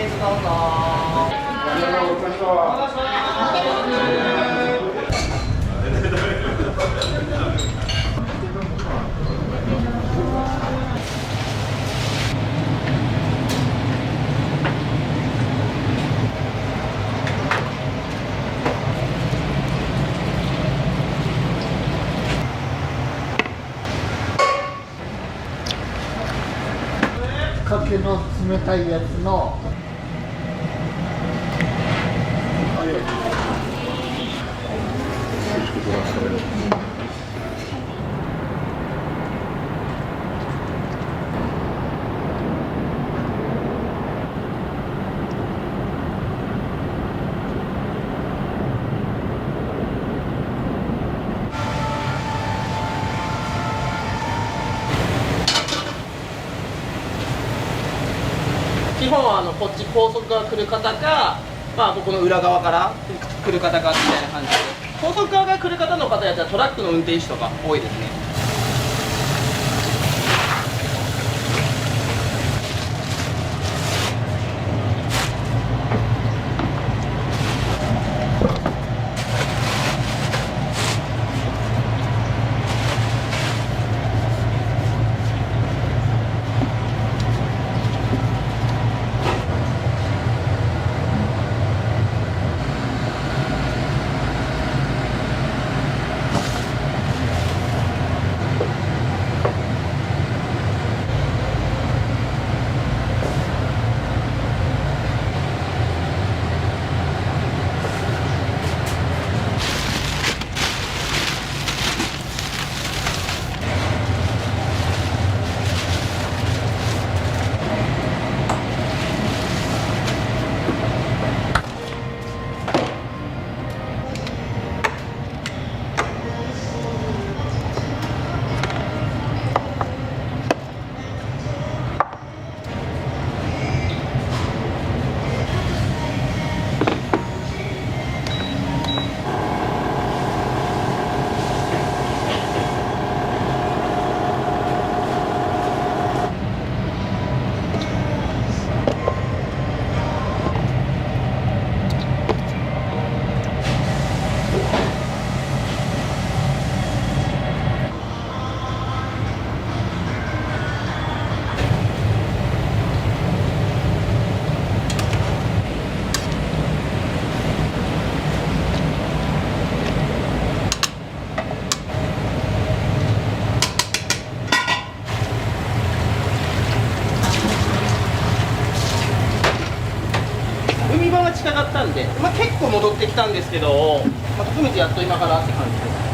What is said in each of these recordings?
どうぞ。かけの冷たいやつの基本はこっち高速側来る方か、まあ、ここの裏側から来る方かみたいな感じで、高速側が来る方の方やったらトラックの運転手とか多いですね。海場が近かったんで、まあ、結構戻ってきたんですけど、まあ、徳光やっと今からって感じです。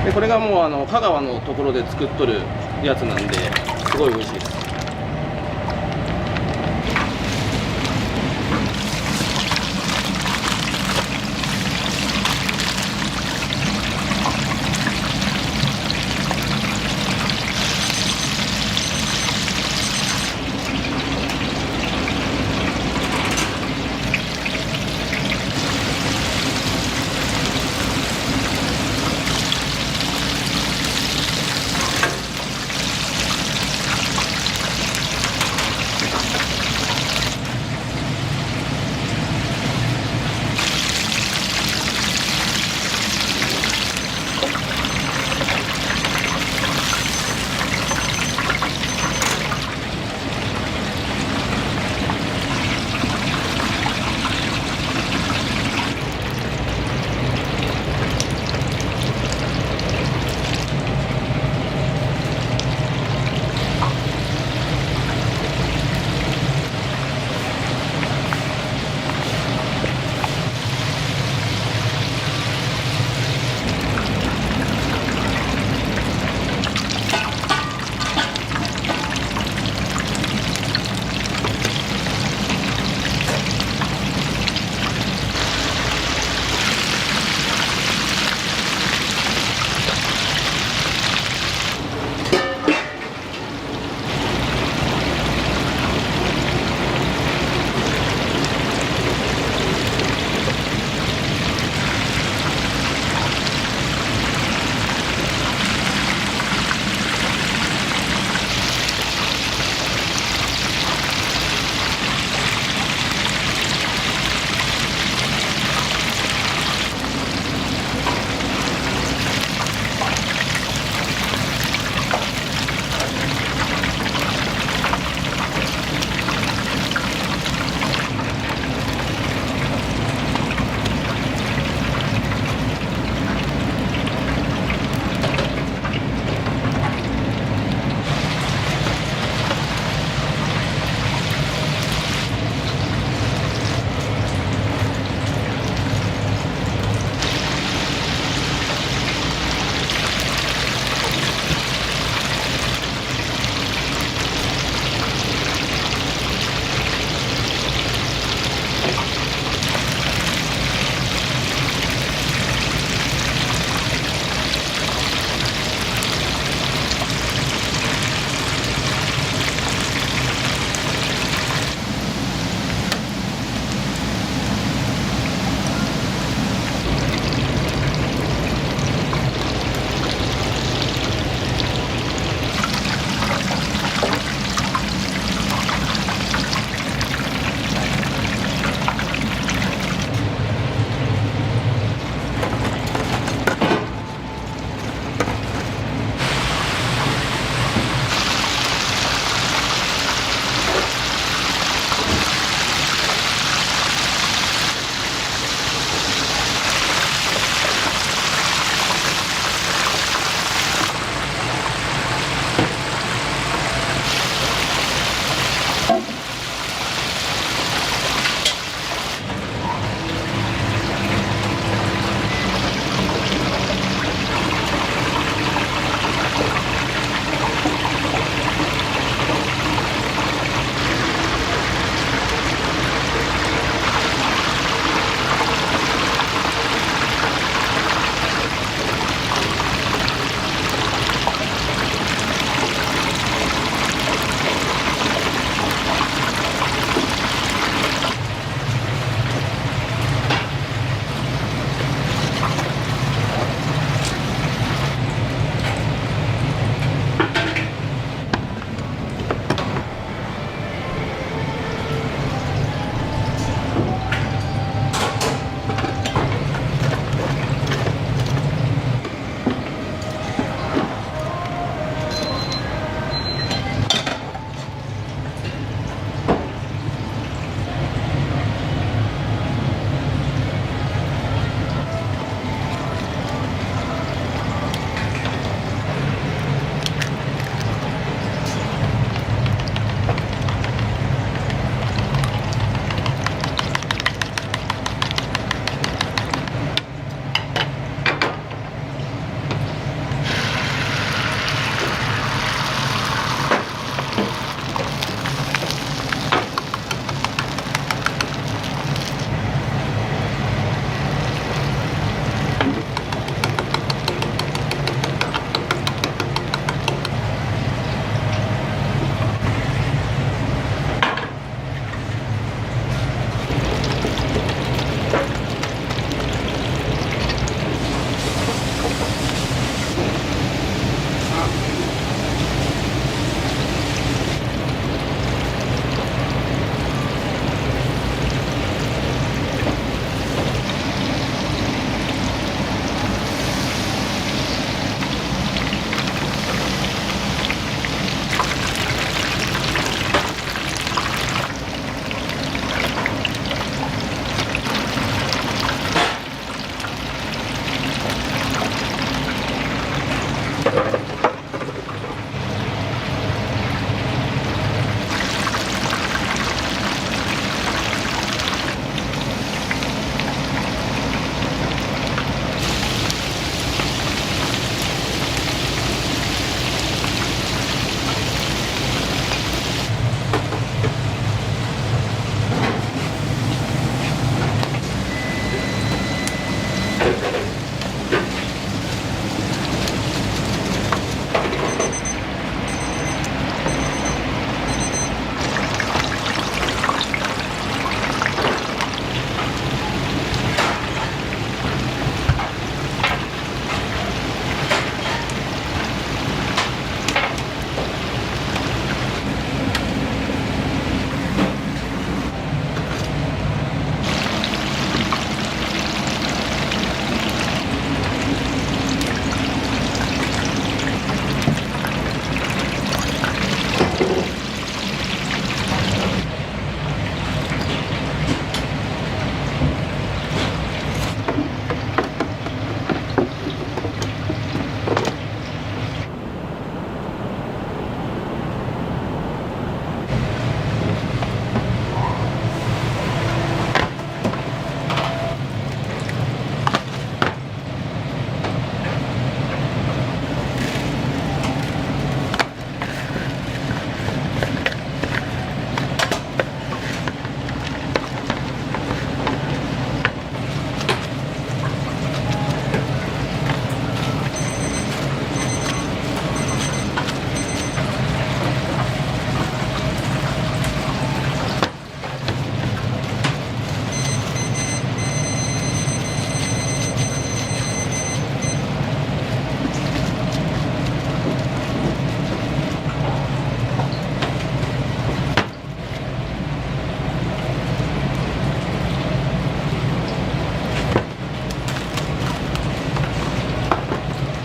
でこれがもう香川のところで作っとるやつなんですごい美味しいです。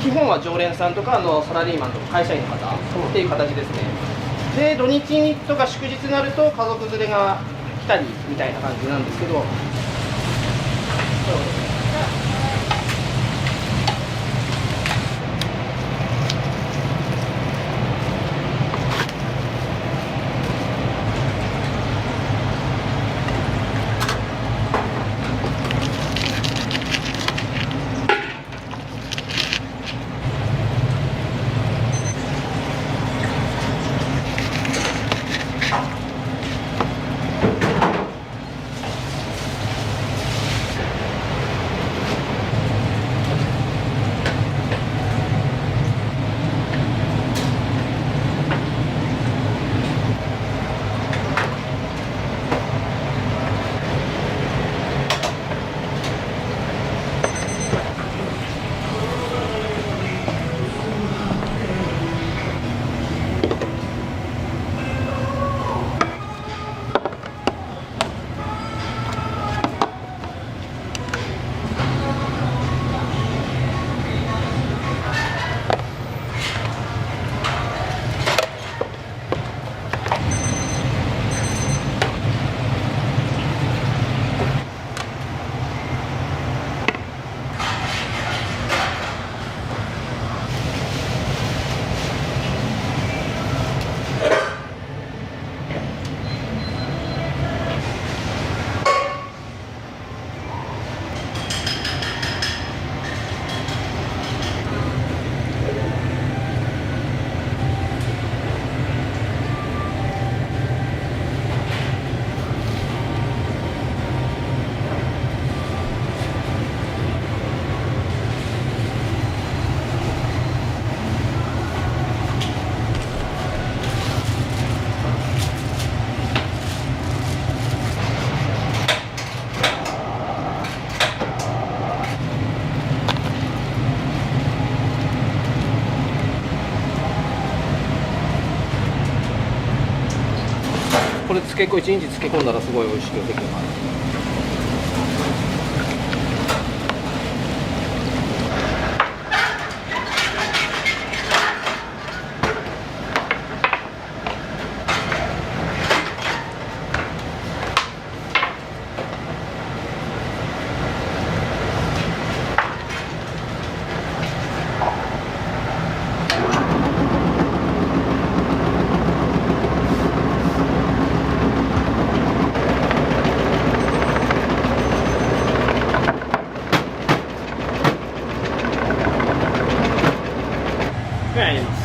基本は常連さんとかサラリーマンとか会社員の方っていう形ですね。で土日とか祝日になると家族連れが来たりみたいな感じなんですけど、これ1日漬け込んだらすごい美味しくできます。やります。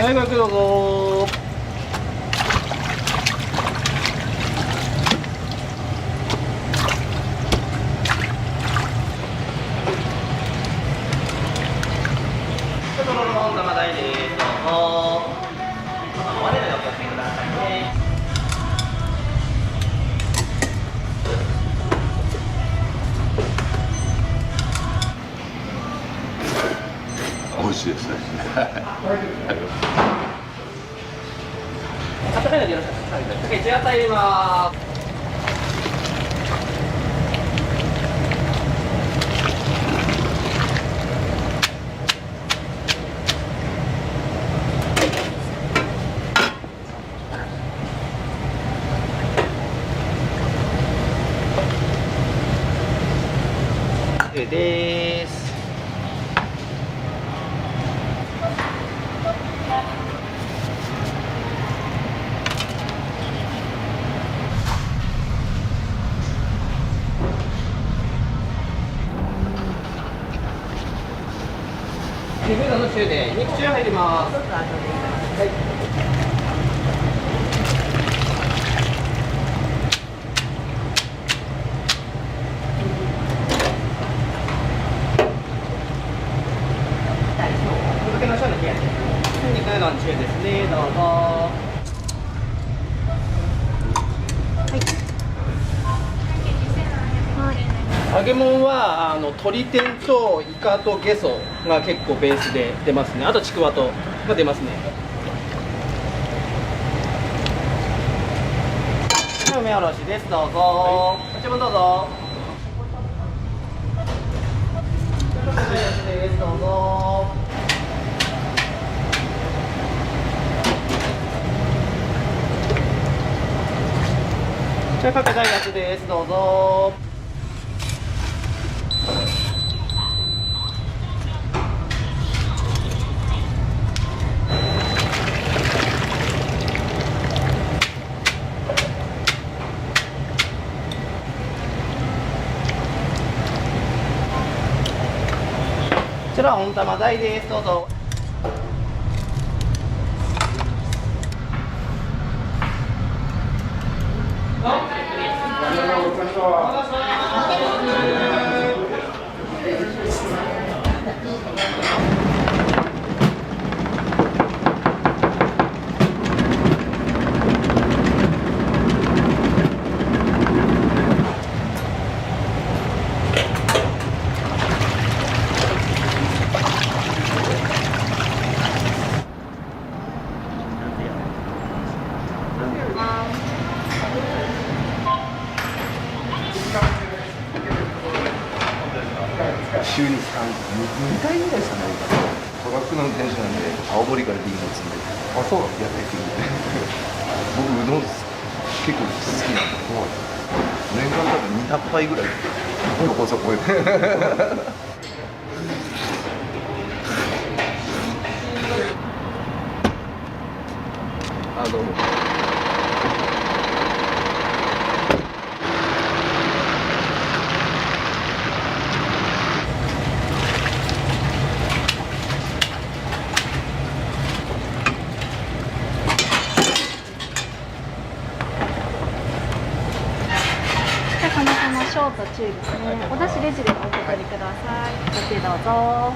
はい、ごゆっくりどうぞ。とろろの生大です。どうぞ。お割れでお気をつけくださいね。美味しいですね。せんでよろしいですか。はい、1野菜入れます。です。フードの中で肉中入ります。はい。肉の中ですね。どうぞ。揚げ物は鶏天とイカとゲソが結構ベースで出ますね。あとちくわとが出ますね。梅おろしです。どうぞ。こちらもどうぞ。です。どうぞ。じゃあかけたいやつです。どうぞ。こちら温玉大です。どうぞ。週に2回ぐらいしかないかな。トラックの運転手なんで、青森から D 持つんで、あ、そうやってくるんで僕うどん結構好きなんで、年間多分200杯ぐらいそこそこどうも。ショート中ですね。お出汁レジでお受け取りください。ご注意どうぞ。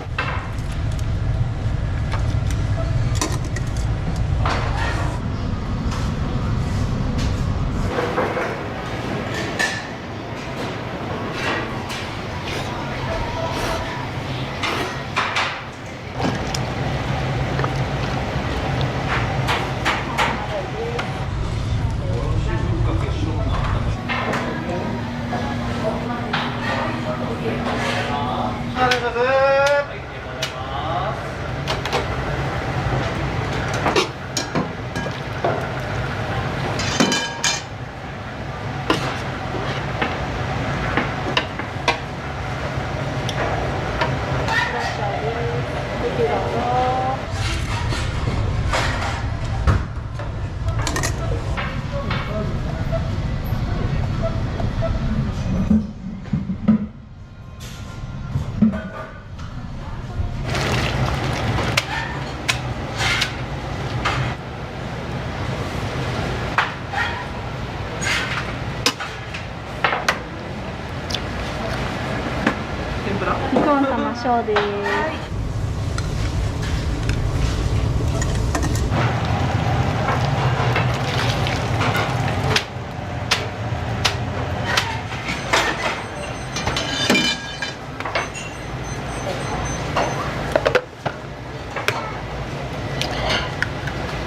肉温玉小です。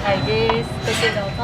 はいでです。ご注意どうぞ。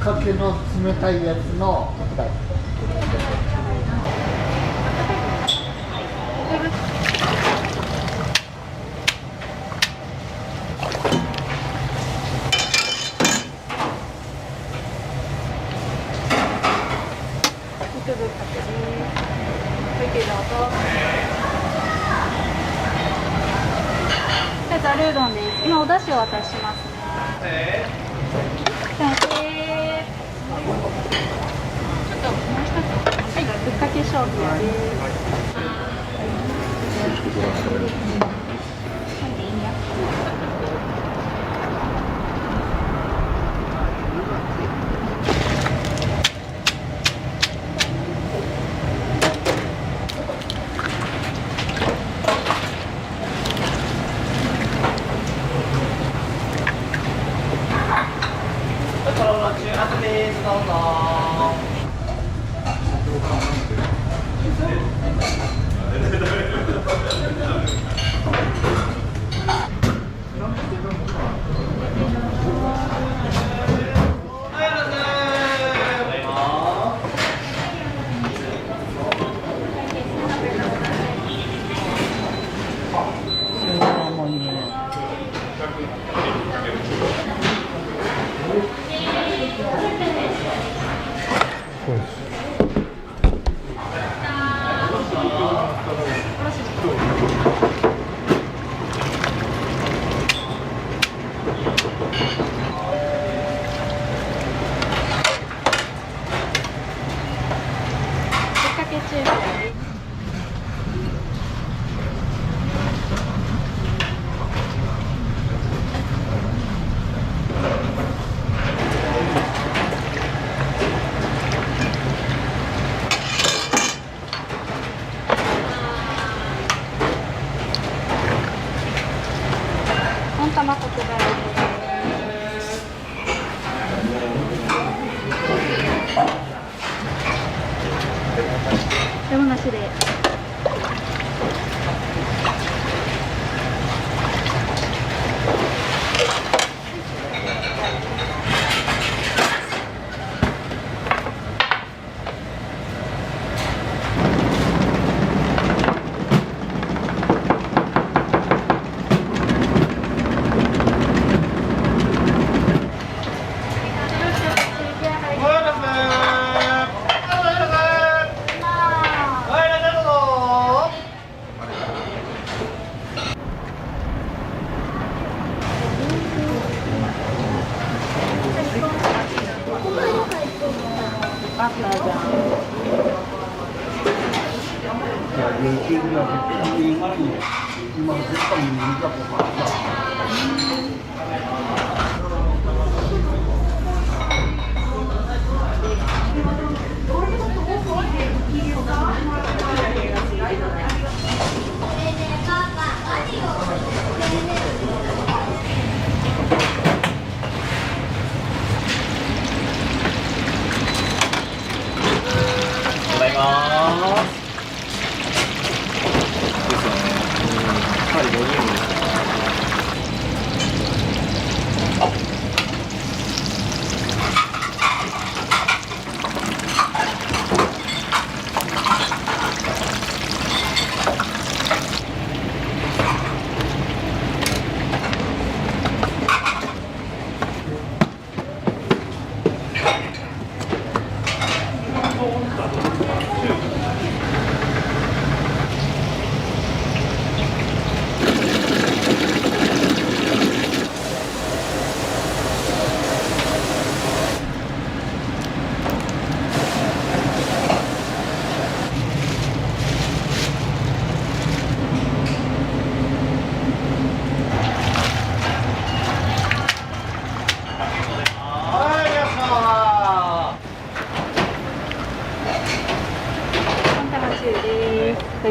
かけの冷たいやつの肉ぶっかけです。ご注意どうぞ。ざるうどんです。今お出汁をお渡ししますね。完成。ちょっともう一つ、はい、ぶっかけ商品です。はい、いいや。あとですどうぞ。温玉特大です。レモンなしで。バターじゃん。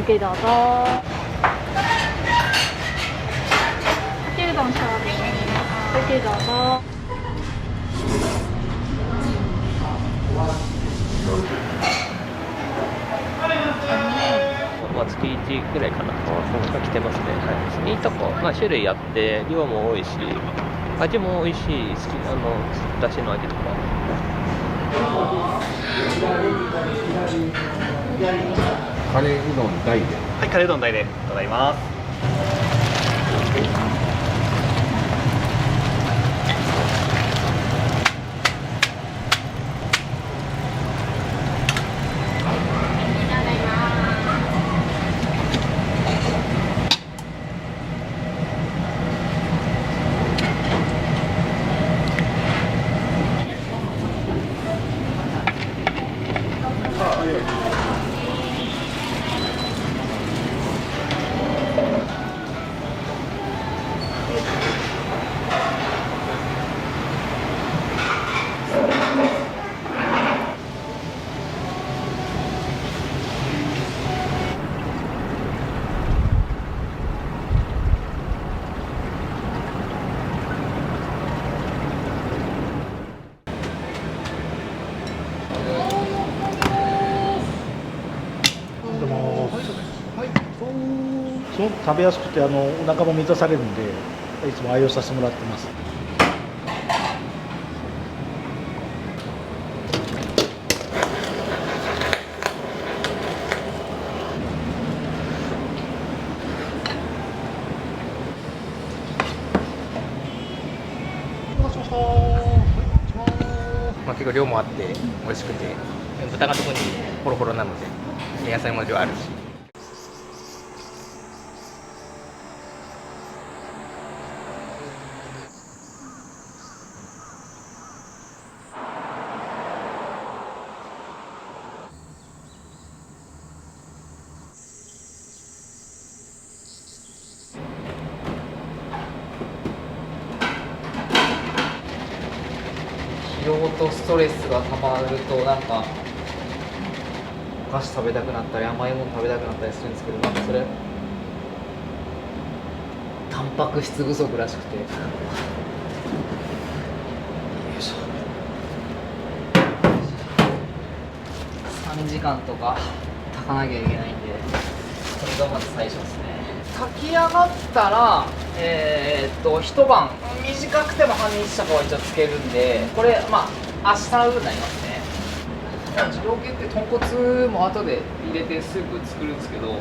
ゆっくりどうぞ。かけうどん小です。ゆっくりどうぞ。まあ、月1ぐらいかな、来てますね、はい、いいとこ、まあ、種類あって、量も多いし、味も美味しい、だしの味とか。カレーうどん大で。はい、カレーうどん大でございます。すごく食べやすくてお腹も満たされるんでいつも愛用させてもらってます。まあ、結構量もあって美味しくて、豚が特にホロホロなので野菜も量あるし。疲労とストレスがたまるとなんかお菓子食べたくなったり甘いもの食べたくなったりするんですけど、なんかそれタンパク質不足らしくて、よいしょ、3時間とか炊かなきゃいけないんで、これがまず最初ですね。炊き上がったら一晩、短くても半日とかは一応つけるんで、これまあ明日になりますね。二郎系って豚骨も後で入れてスープ作るんですけど、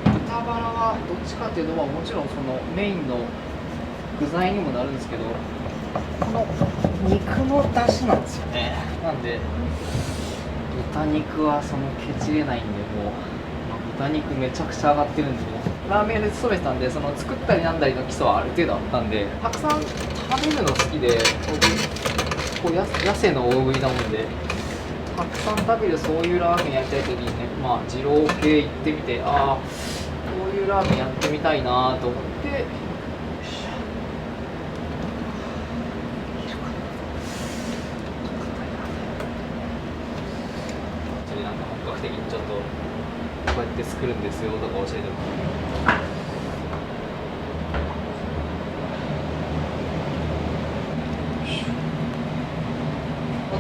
豚バラはどっちかっていうと、まあ、もちろんそのメインの具材にもなるんですけど、この肉の出汁なんですよね。なんで豚肉はそのケチれないんで、もう豚肉めちゃくちゃ上がってるんで、ラーメン屋で勤めてたんで、その作ったりなんだりの基礎はある程度あったんで、たくさん食べるの好きで、こう痩せの大食いなもんで、たくさん食べるそういうラーメンやりたい時にね、まあ二郎系行ってみて、ああこういうラーメンやってみたいなと思って、なんか本格的にちょっとこうやって作るんですよとか教えてもらって。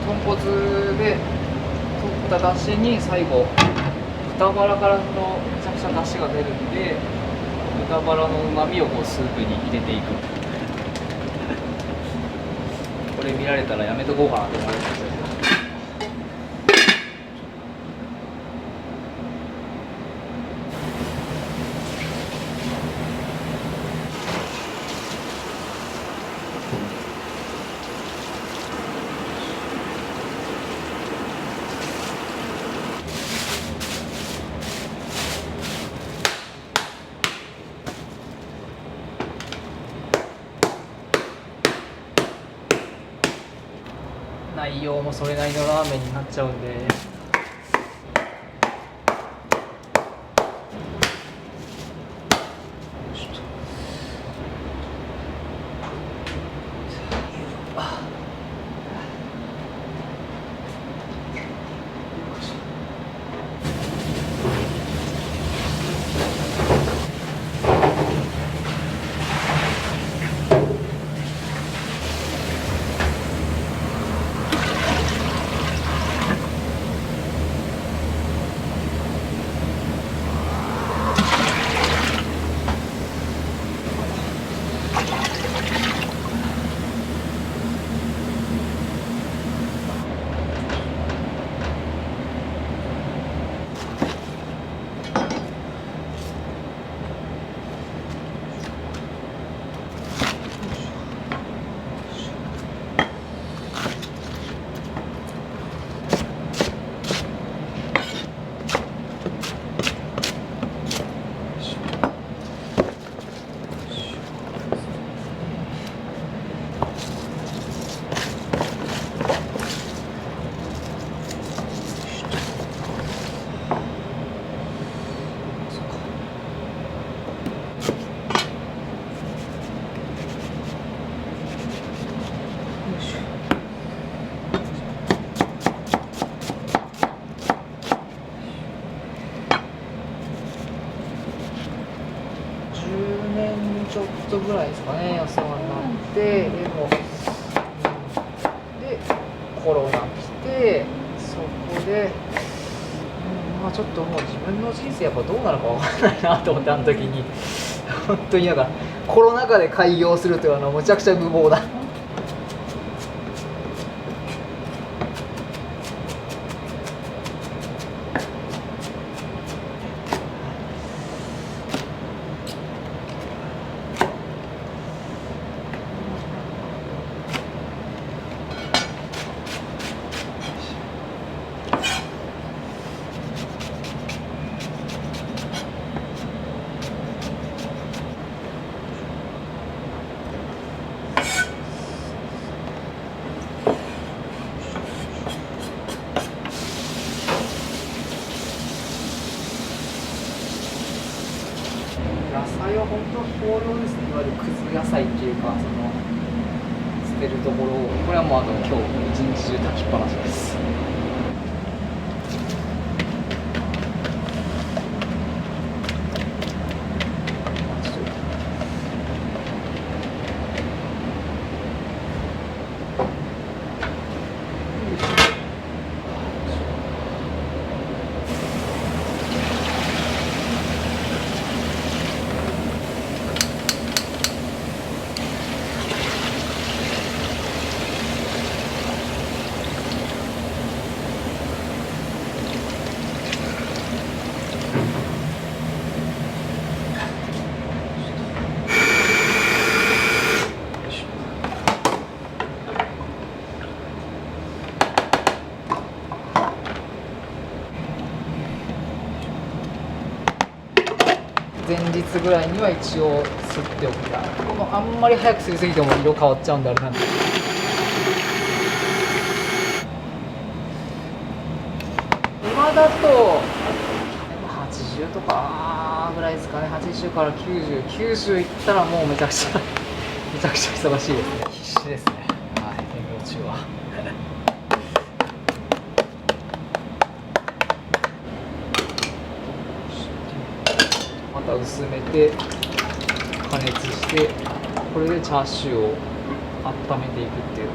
豚骨で取った出汁に最後豚バラからのめちゃくちゃ出汁が出るんで、豚バラの旨味をこうスープに入れていく。これ見られたらやめとこうかなと思いますけど。内容もそれなりのラーメンになっちゃうんで、10年ちょっとぐらいですかね、お世話になって、でも、で、コロナ来て、そこで、まあちょっともう自分の人生やっぱどうなるかわからないなと思って、あの時に、本当になんか、コロナ禍で開業するというのはむちゃくちゃ無謀だ。野菜は本当は豊漁ですね、いわゆるくず野菜っていうか、その捨てるところを、これはもうあと今日一日中炊きっぱなしです。前日ぐらいには一応すっておきたい。このあんまり早くすりすぎても色変わっちゃうんであれなんで。今だと80とかぐらいですかね。80から90、90いったらもうめちゃくちゃ忙しいですね。必死ですね。はい、営業中は。また薄めて加熱してこれでチャーシューを温めていくっていう。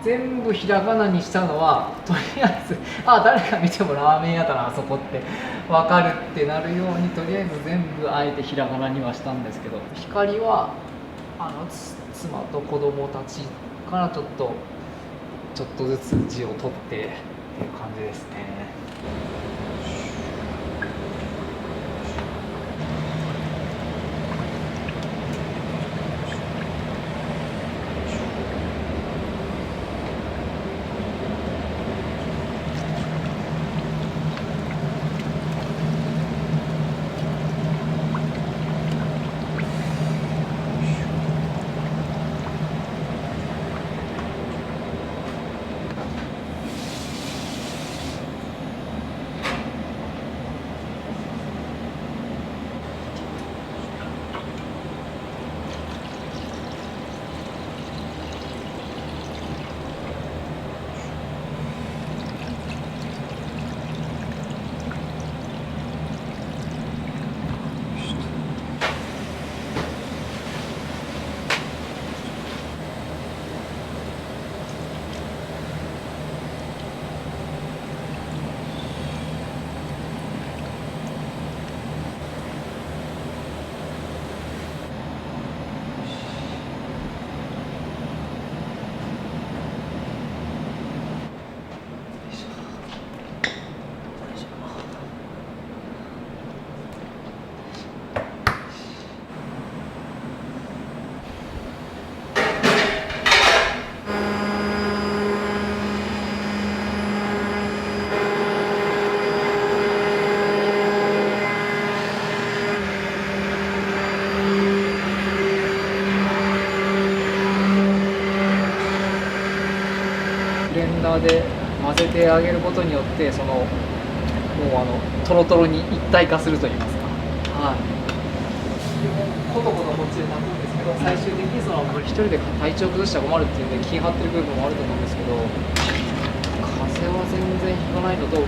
全部ひらがなにしたのはとりあえず誰か見てもラーメン屋だなあそこって分かるってなるようにとりあえず全部あえてひらがなにはしたんですけど、光は妻と子供たちからちょっとずつ字を取ってっていう感じですね。ーで混ぜてあげることによってそのもうトロトロに一体化するといいますか、はい、コトコトこっちで炊くんですけど、最終的にその一人で体調崩したら困るっていうんで気張ってる部分もあると思うんですけど、風は全然ひかないのと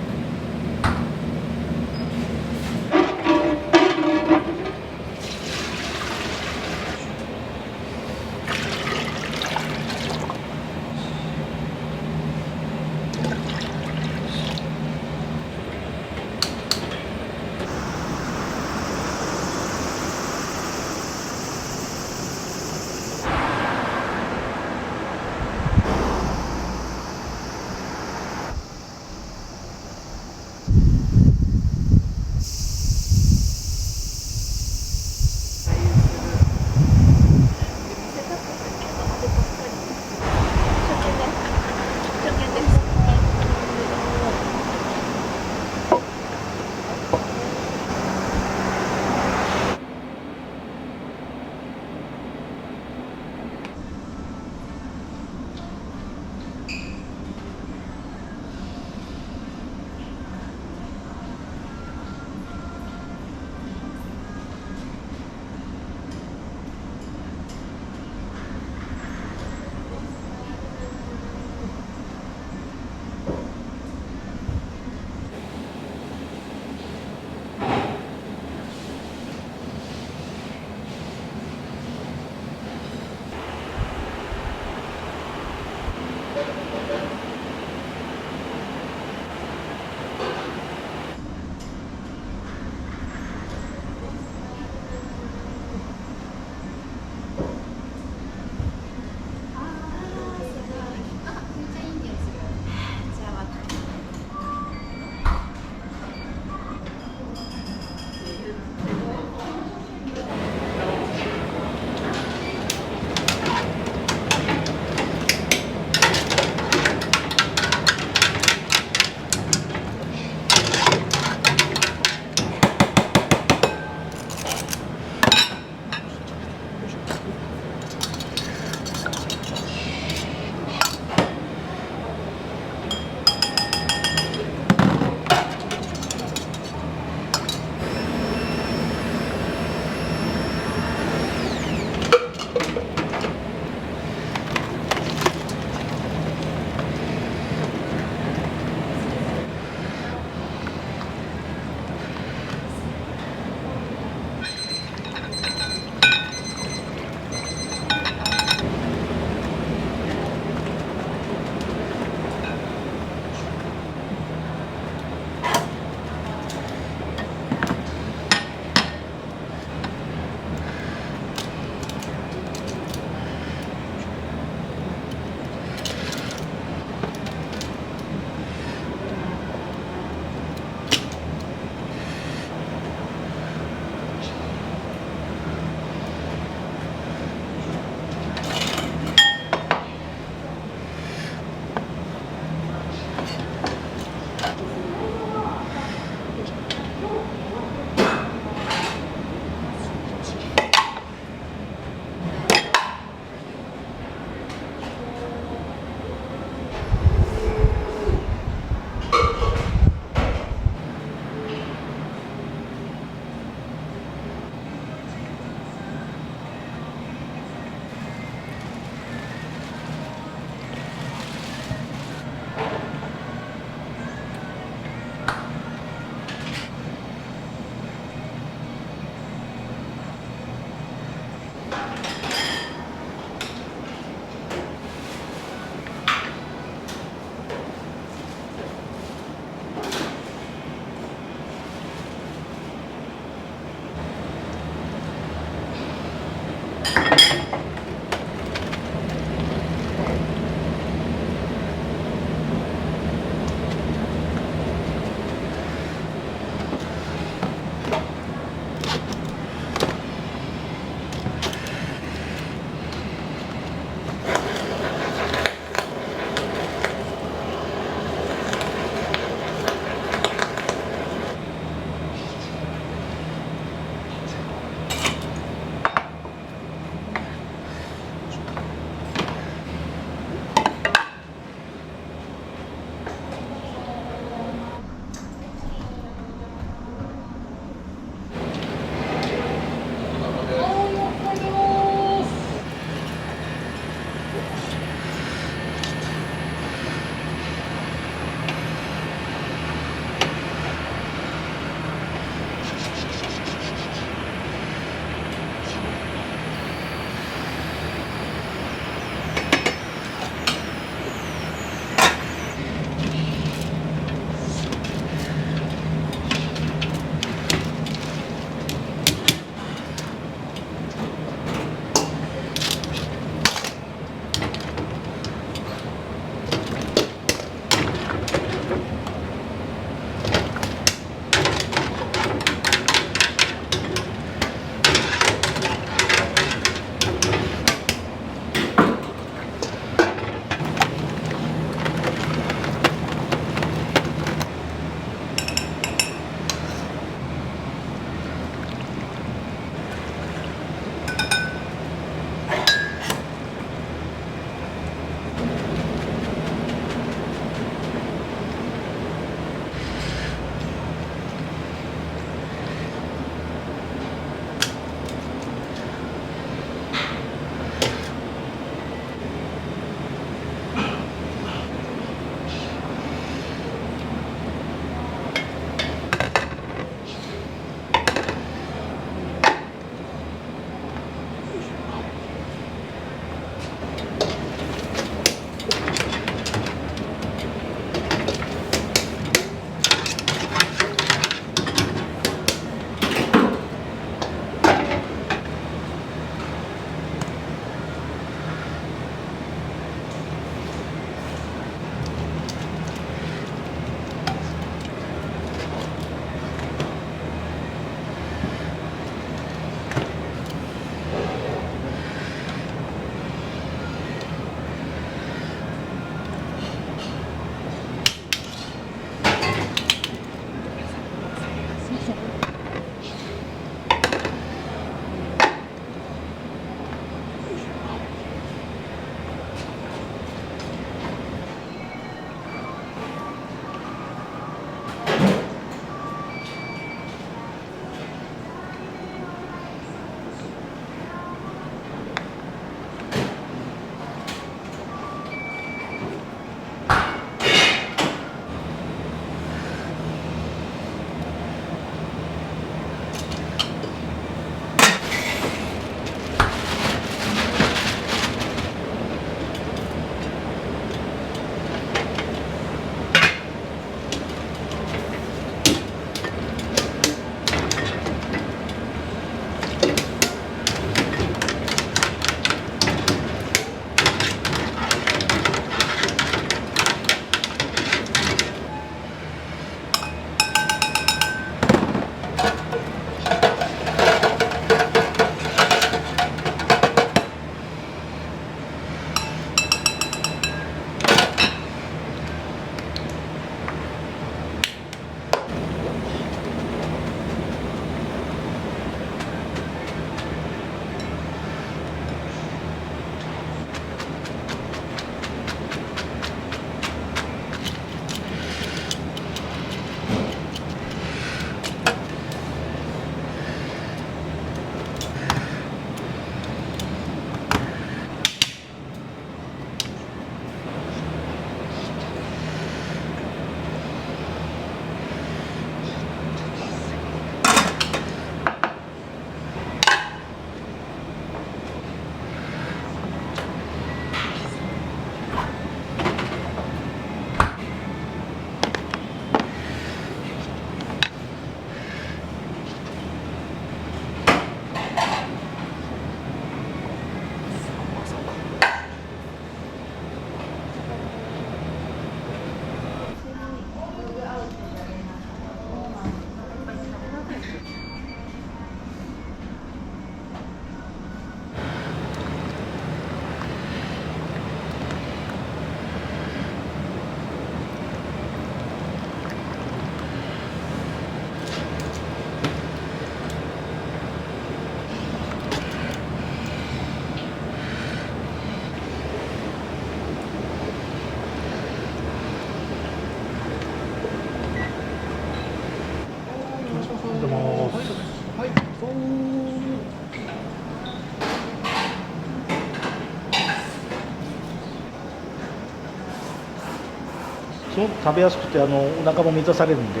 すごく食べやすくてお腹も満たされるんで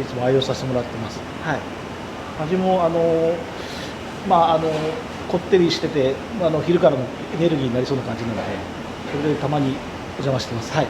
いつも愛用させてもらってます。はい、味もこってりしてて昼からのエネルギーになりそうな感じなので、それでたまにお邪魔してます。はい。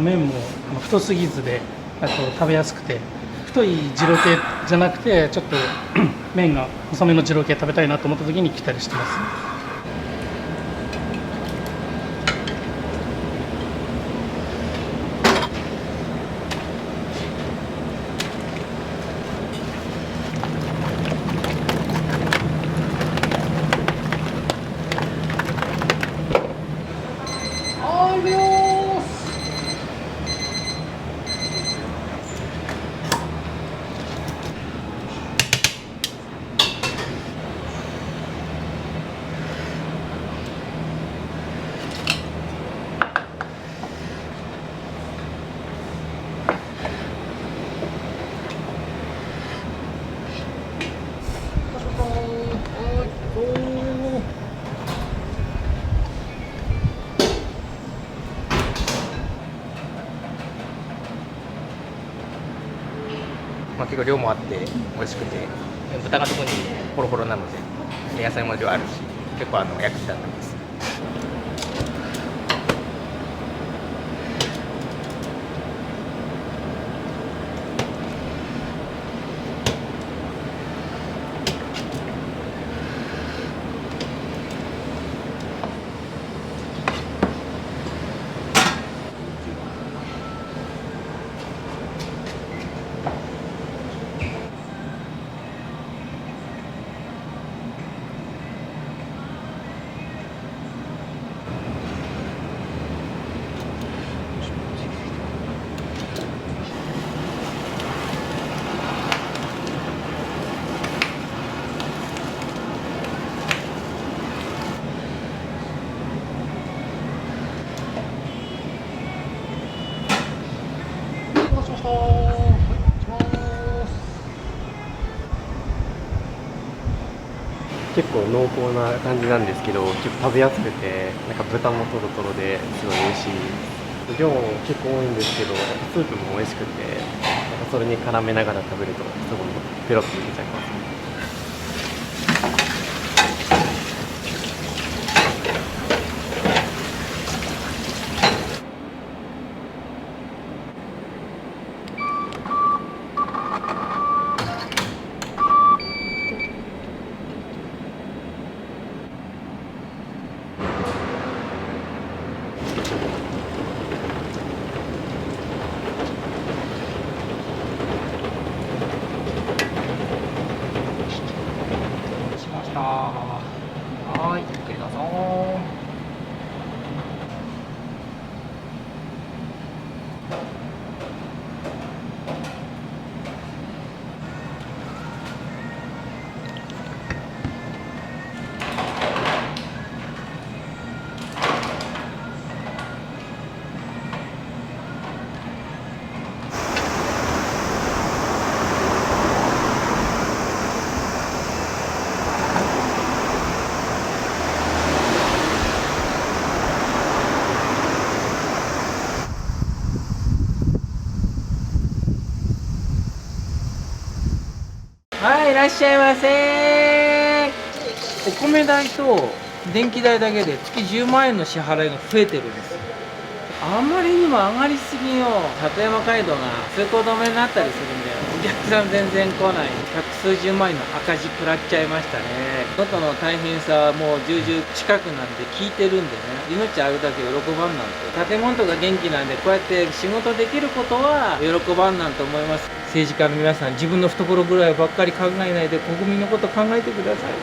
麺も太すぎずで食べやすくて、太い二郎系じゃなくてちょっと麺が細めの二郎系食べたいなと思った時に来たりしてます。結構量もあって美味しくて、豚が特にホロホロなので野菜も量あるし、結構役に立ってます。結構濃厚な感じなんですけど、結構食べやすくて、なんか豚もトロトロですごい美味しい。量も結構多いんですけど、スープも美味しくて、なんかそれに絡めながら食べるとすごいペロッといけちゃいます。はい、ゆっくりどうぞ。はい、いらっしゃいませ。お米代と電気代だけで月10万円の支払いが増えてるんですよ。あまりにも上がりすぎよ。里山街道が通行止めになったりするんで、お客客さん全然来ない、百数十万円の赤字食らっちゃいましたね。能登の大変さはもう重々近くなんで聞いてるんでね、命あるだけ喜ばんなんて、建物とか元気なんで、こうやって仕事できることは喜ばんなんと思います。政治家の皆さん、自分の懐ぐらいばっかり考えないで国民のこと考えてください。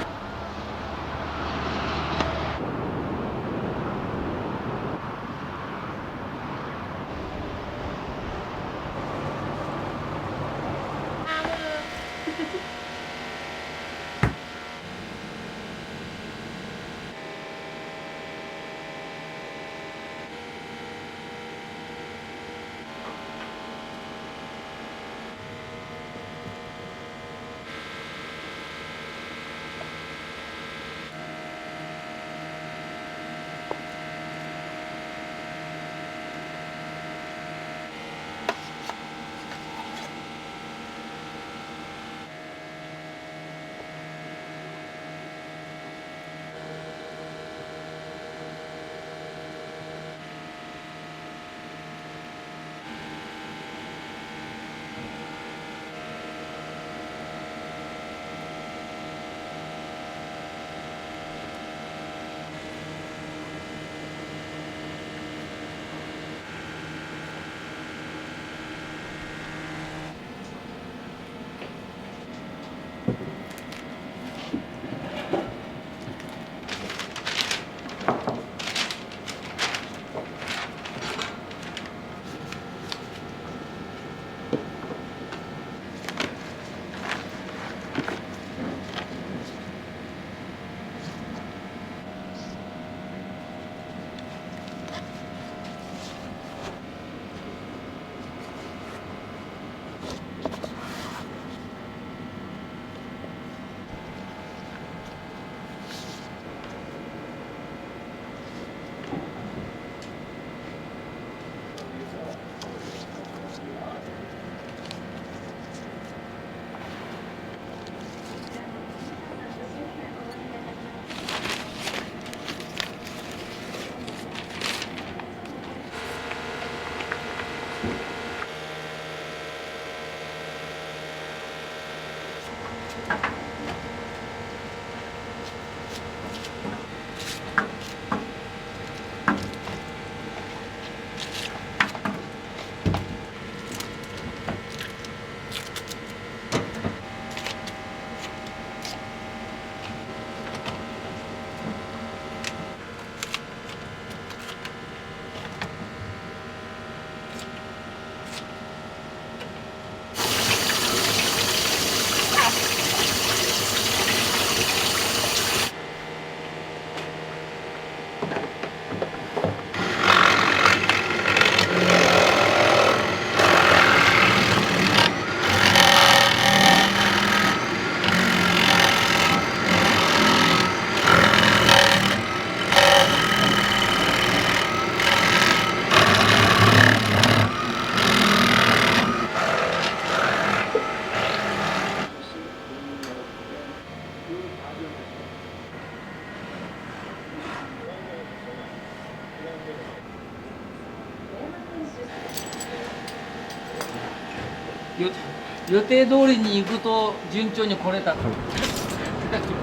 予定通りに行くと順調に来れた。めっちゃくちゃ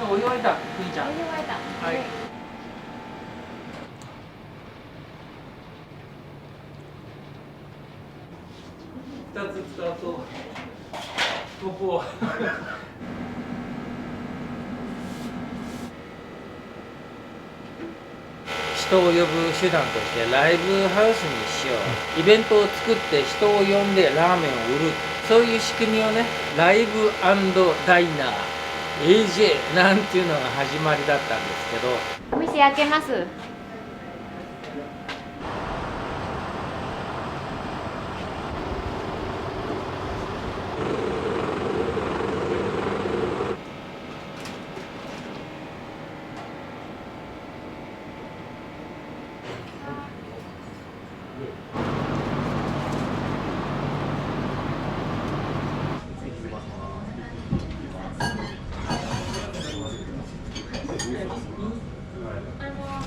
だよ。お湯沸いた、くにちゃん。お湯沸いた。はい。2つ使うとここ人を呼ぶ手段としてライブハウスにしよう、イベントを作って人を呼んでラーメンを売る、そういう仕組みをね、ライブ&ダイナー AJ なんていうのが始まりだったんですけど。お店開けます。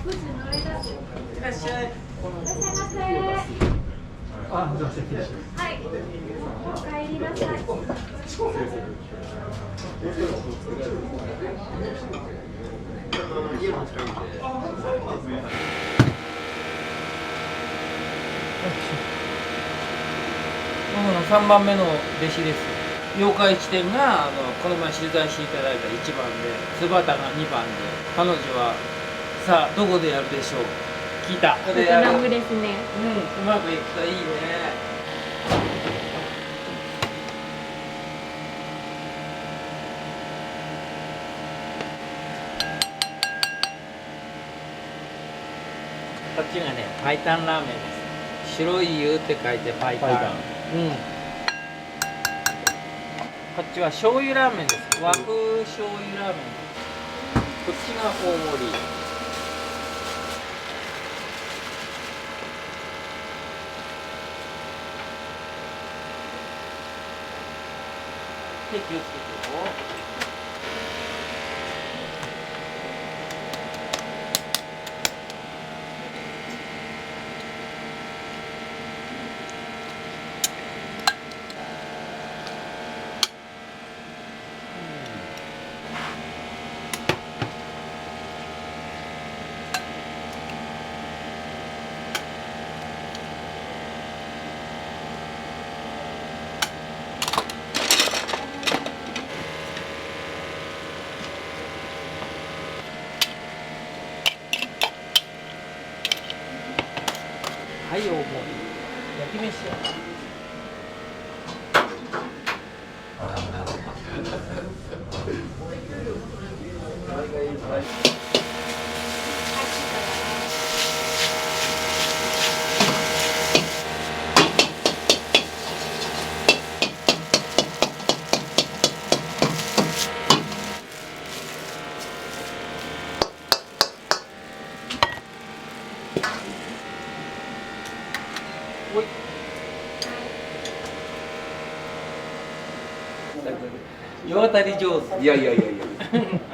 富士の僕の3番目の弟子です。妖怪地点がこの前取材していただいた1番で、津端が2番で、彼女はさあどこでやるでしょう。聞いた。ベトナムですね。うん、うまくいくといいね。こっちがね、パイタンラーメンです。白い湯って書いてパイタン。うん。こっちは醤油ラーメンです。和風醤油ラーメンです。こっちが大盛り。で、気をつけてよ。はい、大盛り。焼き飯よ。世渡り上手。いやいやいやいや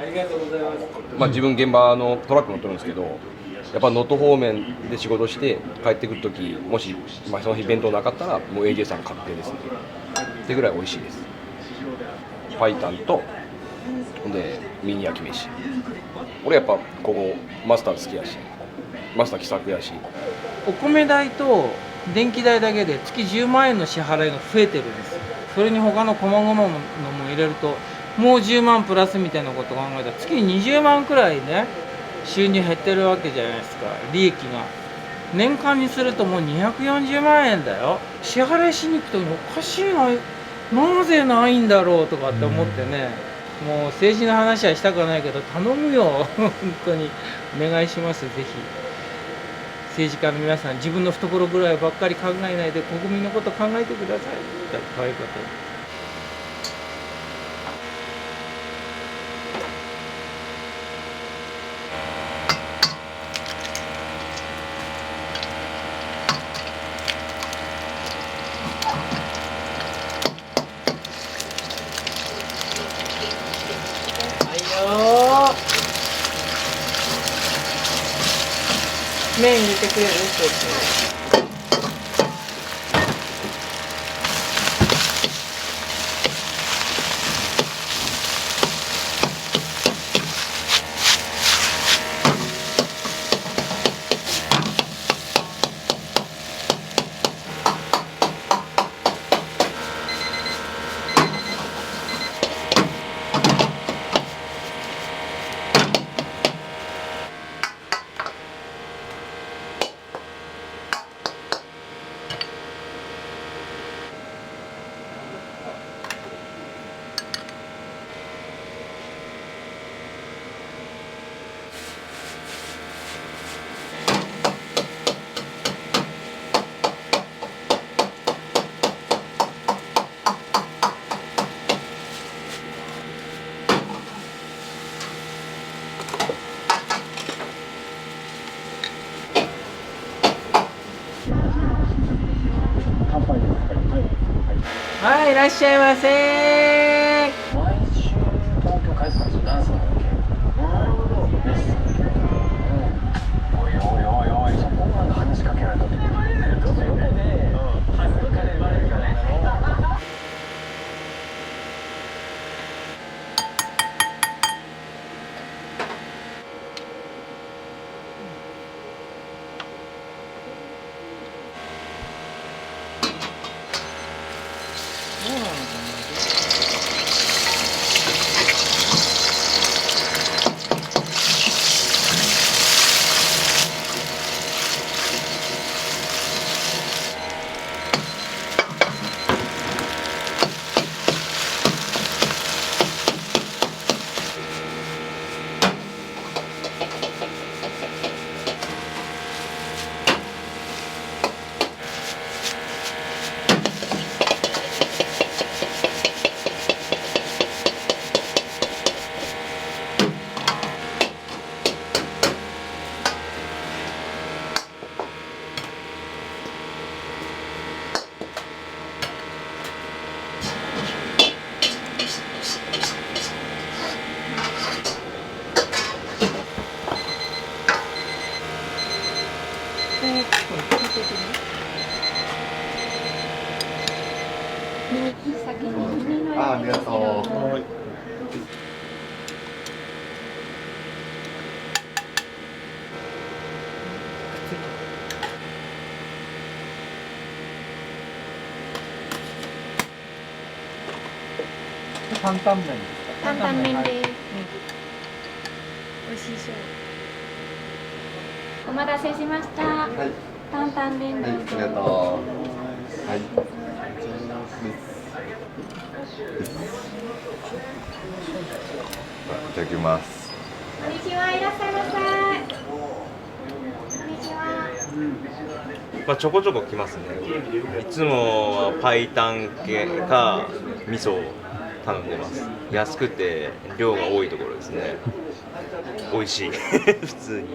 ありがとうございます。まあ自分現場のトラック乗ってるんですけど、やっぱ能登方面で仕事して帰ってくるとき、もし、まあ、その日弁当なかったらもう AJ さん確定ですねってぐらい美味しいです。パイタンとほんでミニ焼き飯。俺やっぱここマスター好きやし、マスター気さくやし、お米代と電気代だけで月10万円の支払いが増えてるんです。それに他の細々のも入れるともう10万プラスみたいなことを考えたら月に20万くらいね収入減ってるわけじゃないですか。利益が年間にするともう240万円だよ。支払いしに行くとおかしいな、なぜないんだろうとかって思ってね、もう政治の話はしたくないけど頼むよ本当にお願いします。ぜひ政治家の皆さん、自分の懐ぐらいばっかり考えないで国民のこと考えてください。可愛いこと。麺入れてくれる？はい、いらっしゃいませ。毎週東京帰ってたんですよ、ダンスのオケ。なるほど。です。おいおいおいおい、そこまで話しかけられたって。どこで恥ずかでバレるからね。担々麺ですか？担々麺です。はい美味しい醤油。お待たせしました。担々麺どうぞ。ありがとう。はい。いただきます。こんにちは、いらっしゃいませ。こんにちは。まあ、ちょこちょこ来ますね。いつもはパイタン系か味噌を頼んでます。安くて量が多いところですね。美味しい普通に、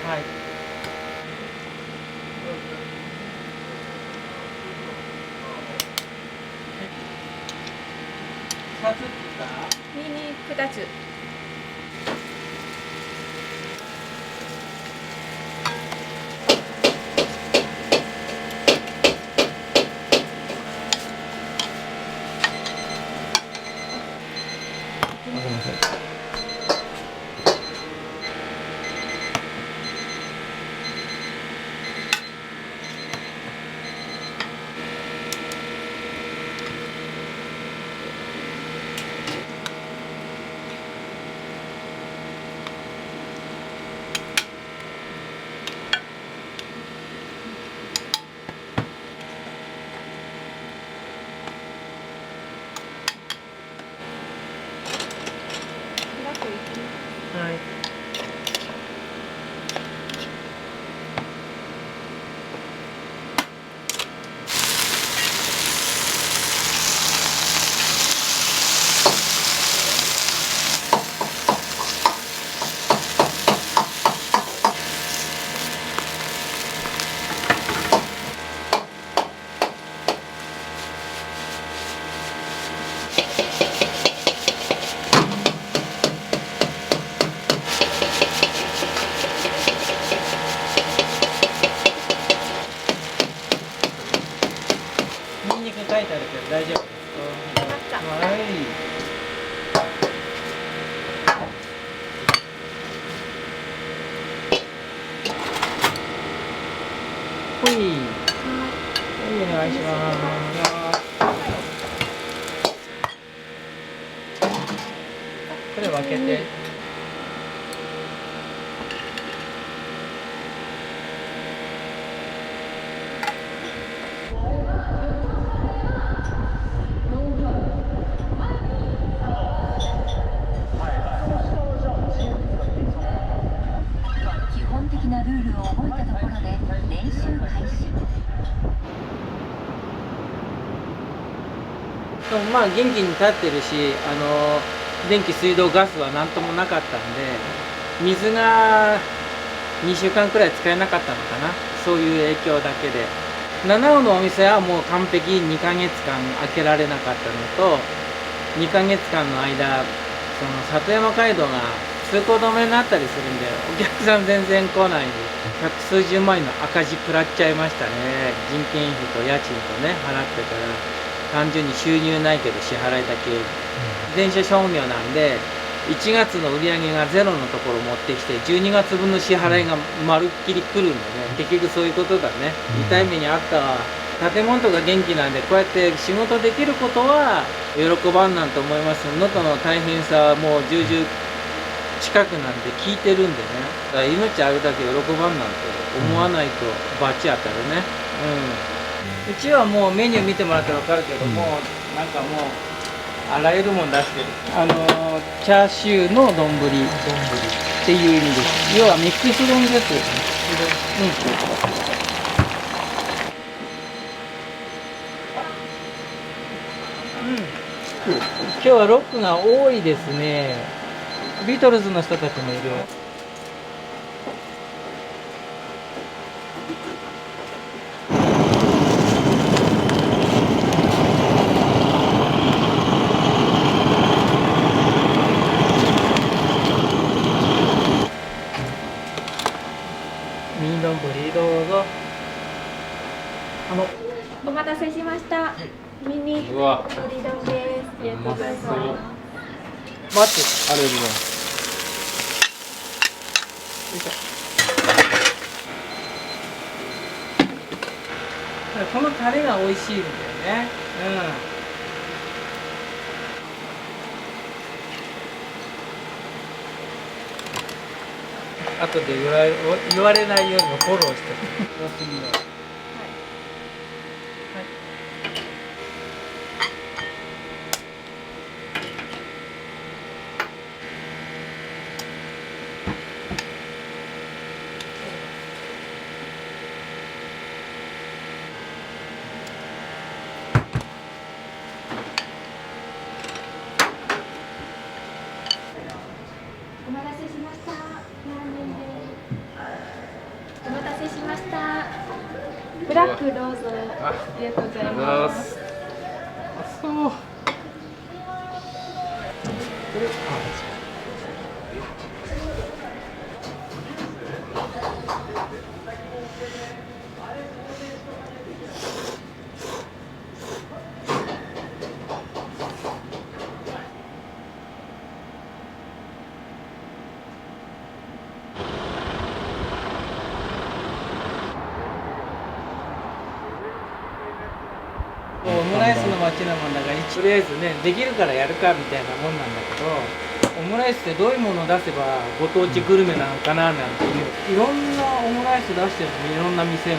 はい。2つですか？ミニ2つ。はい。ニンニク書いてあるけど大丈夫ですか？はい。ほい。はい、お願いします。これ分けて。基本的なルールを覚えたところで練習開始。でもまあ元気に立ってるし、電気水道ガスは何ともなかったんで、水が2週間くらい使えなかったのかな、そういう影響だけで。七尾のお店はもう完璧2ヶ月間開けられなかったのと、2ヶ月間の間その里山街道が通行止めになったりするんで、お客さん全然来ないで、百数十万円の赤字食らっちゃいましたね。人件費と家賃とね払ってから、単純に収入ないけど支払いだけ、電車商業なんで1月の売り上げがゼロのところ持ってきて12月分の支払いがまるっきり来るんでね、結局そういうことだね。痛い目にあったわ。建物とか元気なんで、こうやって仕事できることは喜ばんなんと思います。能登の大変さはもう重々近くなんで聞いてるんでね、だから命あるだけ喜ばんなんて思わないと罰当たるね。うん。うちはもうメニュー見てもらったら分かるけども、なんかもうあらゆるもん出してる。チャーシューの丼っていう意味です。要はミックス丼です。今日はロックが多いですね。ビートルズの人たちもいる。ミニ丼どうぞ。お待たせしました。ミニうわ鶏丼です。ありがとうございます。待って、ありがとうございます。よいしょ。このタレが美味しいんだよね。後で言われないようにフォローして様子見よう。お待たせしました。ラーメンです。お待たせしました。ブラックどうぞ。ありがとうございます。そう。オムライスの街なもんだからとりあえずねできるからやるかみたいなもんなんだけど、オムライスってどういうものを出せばご当地グルメなのかななんていういろんなオムライス出してるのいろんな店が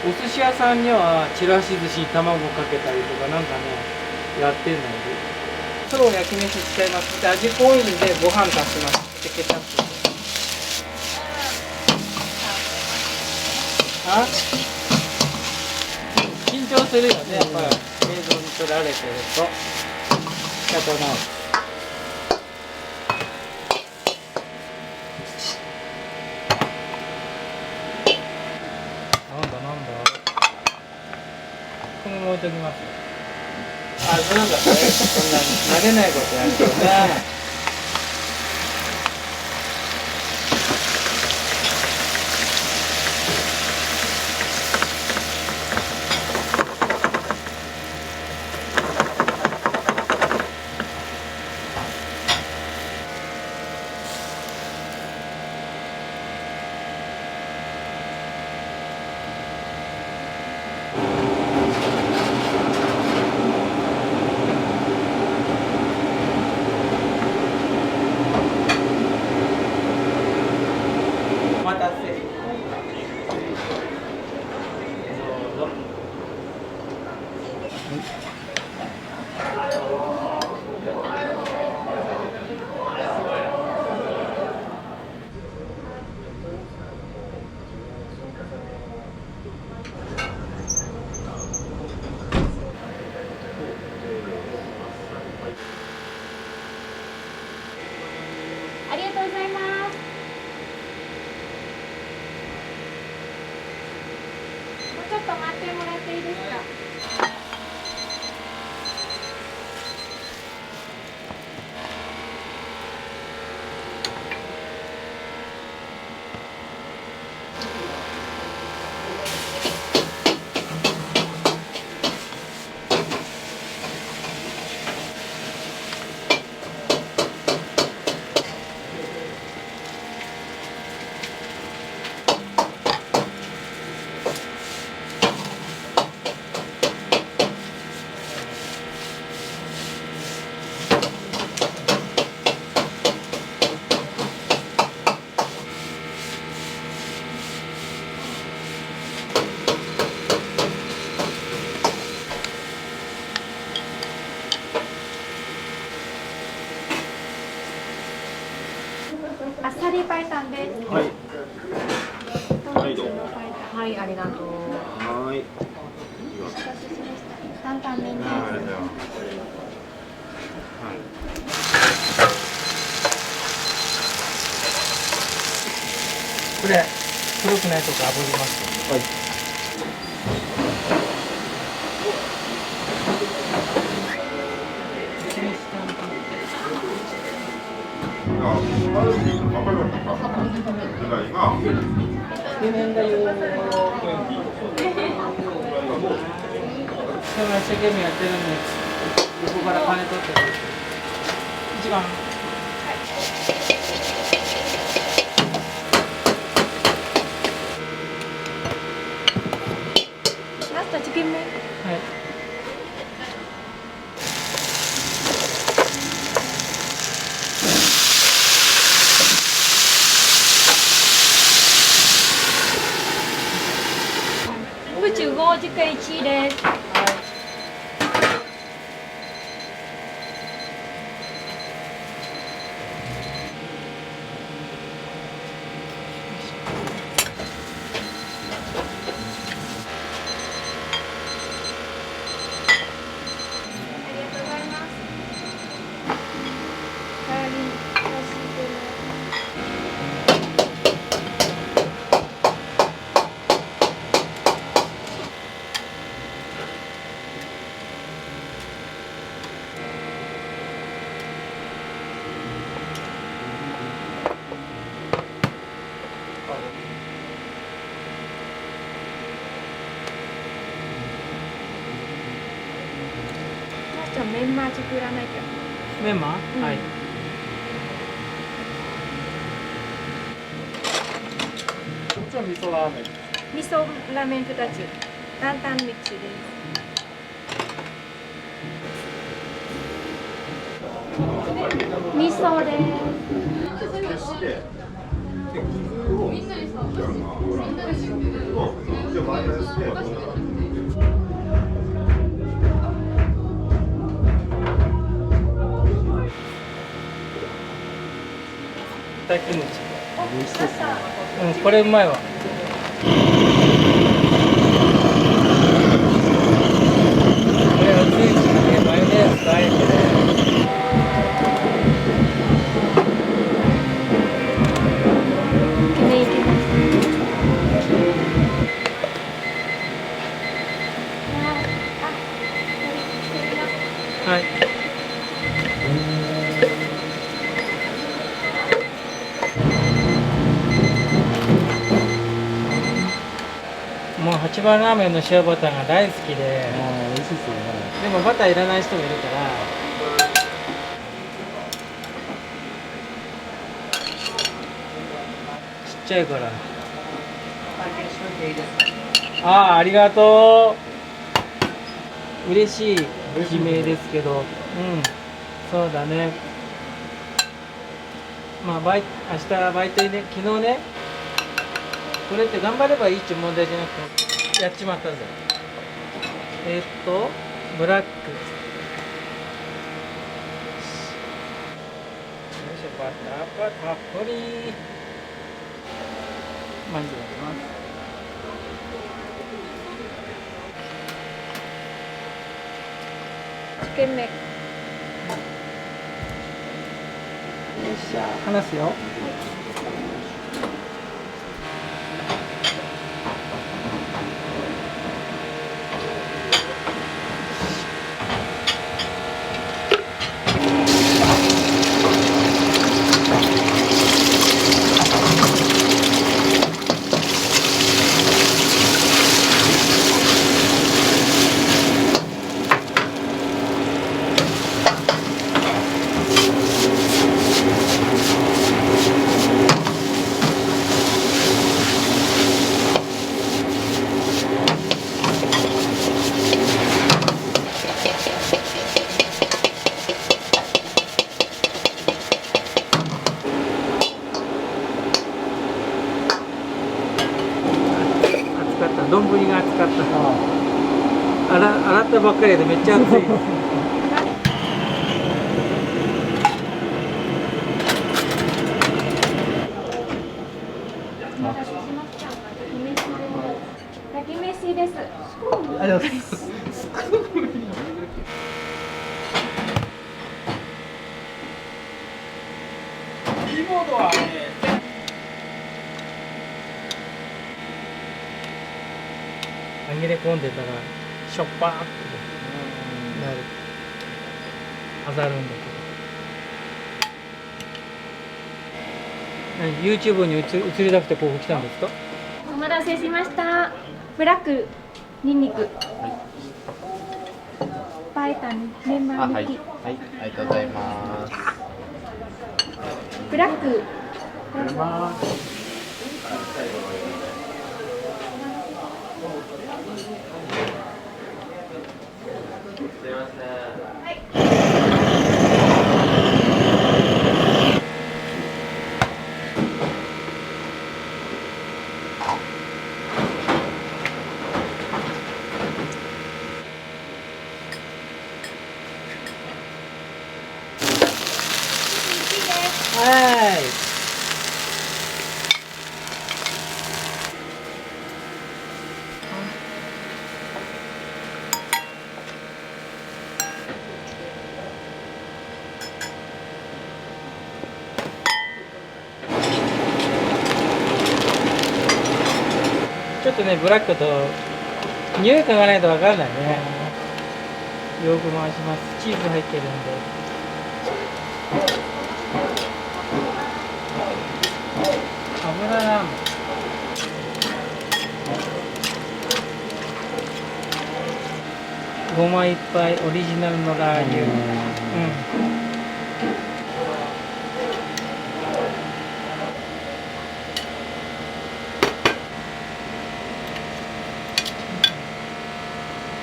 お寿司屋さんにはちらし寿司に卵かけたりとかなんかねやってんのよ。それを焼き飯使います。で味濃いんでご飯足します。でケチャップあ緊張するよね、やっぱり映像に撮られてると仕方ない。なんだこのまま置いときますよ。あ、そうなんだね。そんな慣れないことやるとね。お待たせ。どうぞ。ありがとうございます。もうちょっと待ってもらっていいですか。あっさりパイタンです。はい。はい、どうも。はい、ありがとう。はい。担々麺です。ありがとうございます。これ黒くないとこ炙ります。はい。つけ麺だよ。今一生懸命やってるんで、横から金取ってる。一番。ラストチキン麺。はい。55時間1位です。メンマ作らなきゃ。メンマ？はい。こっちは味噌ラーメン。味噌ラーメン2つ。担々ミックスです。味噌です。炊き餅。うん、これうまいわ。これはついついね、マヨネーズとあえてね。はい。もう八番ラーメンの塩バターが大好きで、美味しいですよね。でもバターいらない人もいるから、ちっちゃいから。ありがとう。嬉しい悲鳴ですけど、うん、そうだね。まあ明日バイトにね、昨日ね。これって頑張ればいいっていう問題じゃなくてやっちまったぜ。ブラック。よいしょ、バターたっぷり。まずやります。つけ麺。よっしゃ、離すよ。丼が熱かった。洗ったばっかりでめっちゃ熱い。ーボードはね紛れ込んでたらしょっぱーってなる当たるんだけど。YouTube に移りたくてここ来たんですか？お待たせしました。ブラックニンニク。パイタンメンマー抜き。はい、ありがとうございます。ブラック。はい。ちょっとね、ブラックと匂い嗅がないと分かんないね。よく回します。チーズ入ってるんで。油ラーメン。ごまいっぱいオリジナルのラー油。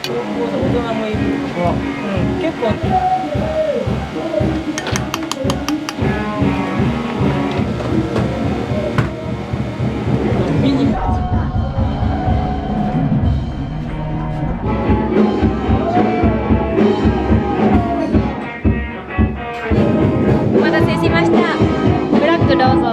大人もいる。結構。ミニ。お待たせしました。ブラックどうぞ。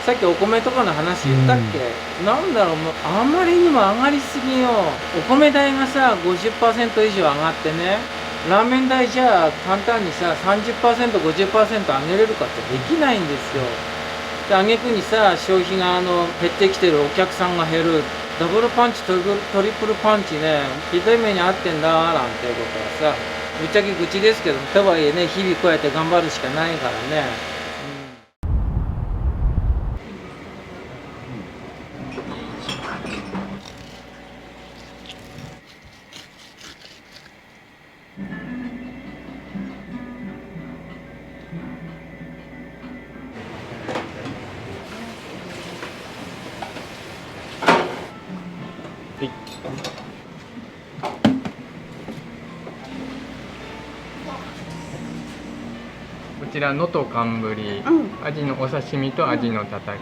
さっきお米とかの話言ったっけ、なんだろう、もうあまりにも上がりすぎよ。お米代がさ 50% 以上上がってね、ラーメン代じゃあ簡単にさ 30%50% 上げれるかってできないんですよ。で挙句にさ消費が減ってきてる、お客さんが減る、ダブルパンチトリプルパンチね、ひどい目に遭ってんだなんていうことはさ、ぶっちゃけ愚痴ですけど、とはいえね、日々こうやって頑張るしかないからね。こちら能登寒ぶり、アジのお刺身とアジのたたき。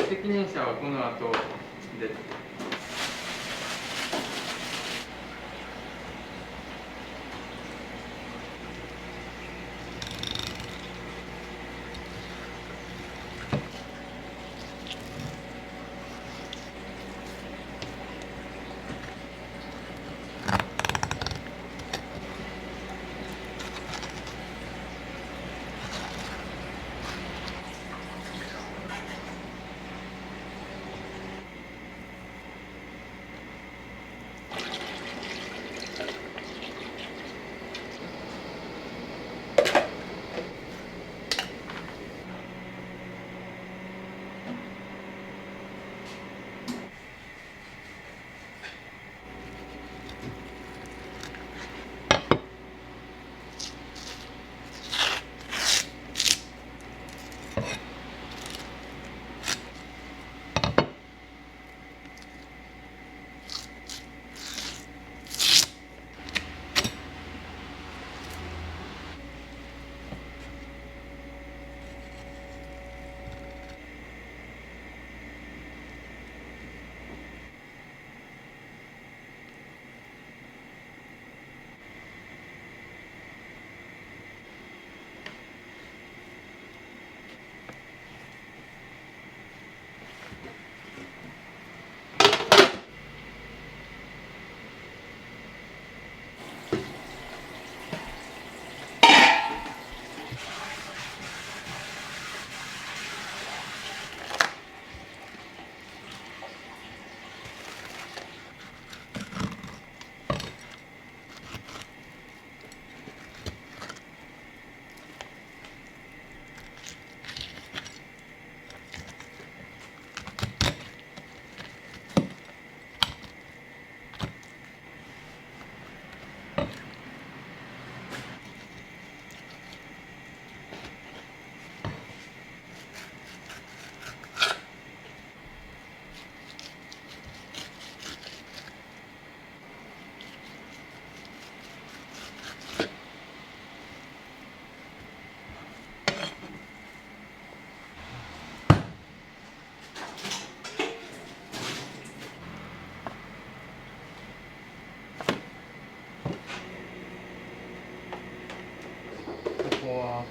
責任者はこの後で。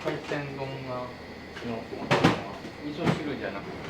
海鮮丼が味噌汁じゃなくて。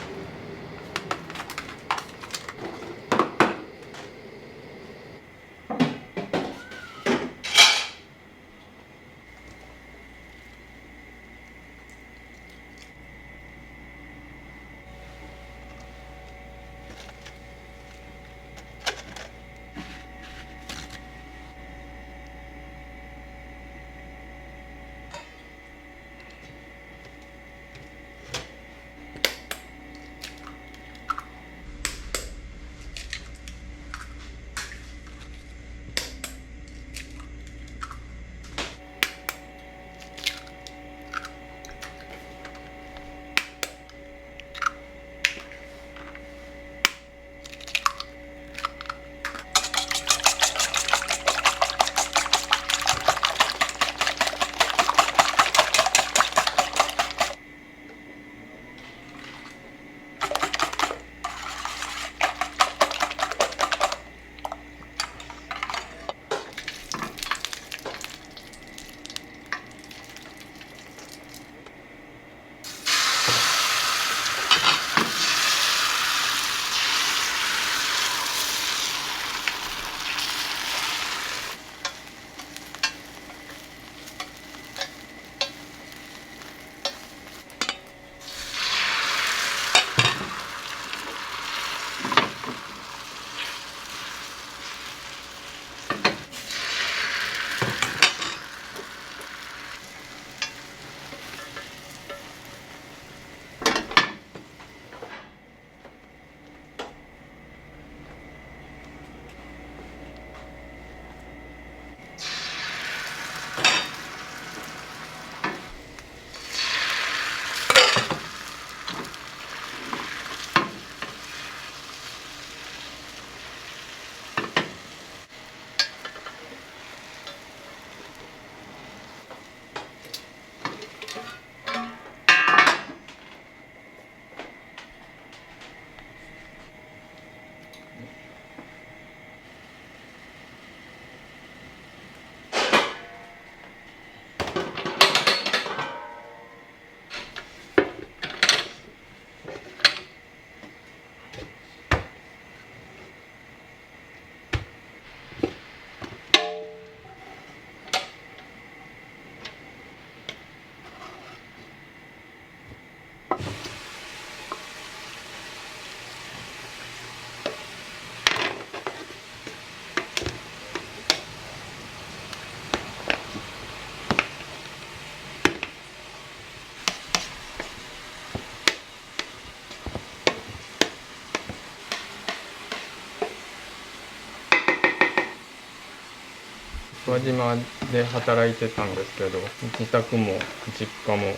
宇和島で働いてたんですけど、自宅も実家も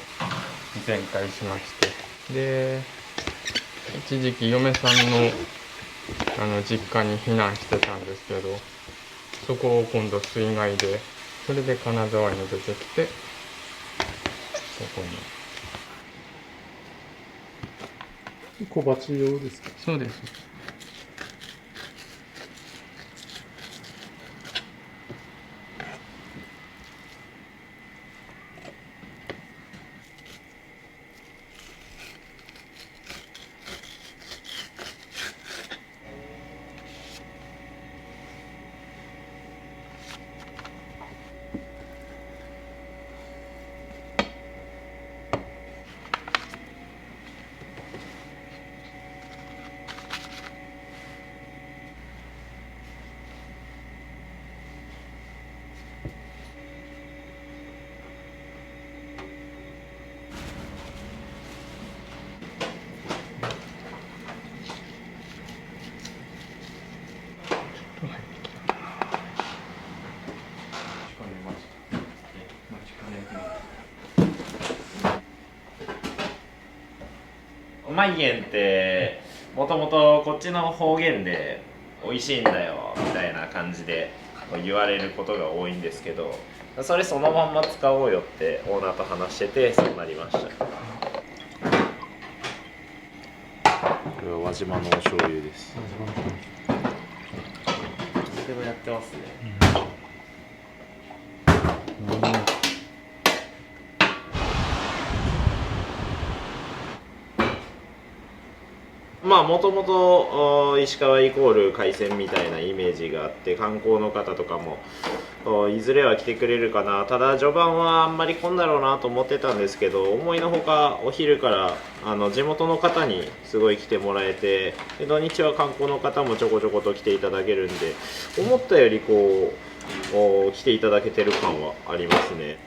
全壊しまして、で一時期嫁さんの実家に避難してたんですけど、そこを今度水害で、それで金沢に出てきてここに。小鉢用ですか？そうです。マイゲンってもともとこっちの方言で美味しいんだよみたいな感じで言われることが多いんですけど、それそのまんま使おうよってオーナーと話しててそうなりました。これは輪島のお醤油です。けどやってますね。まあもともと石川イコール海鮮みたいなイメージがあって、観光の方とかもいずれは来てくれるかな。ただ序盤はあんまり混んだろうなと思ってたんですけど、思いのほかお昼から地元の方にすごい来てもらえて、で土日は観光の方もちょこちょこと来ていただけるんで、思ったよりこう来ていただけてる感はありますね。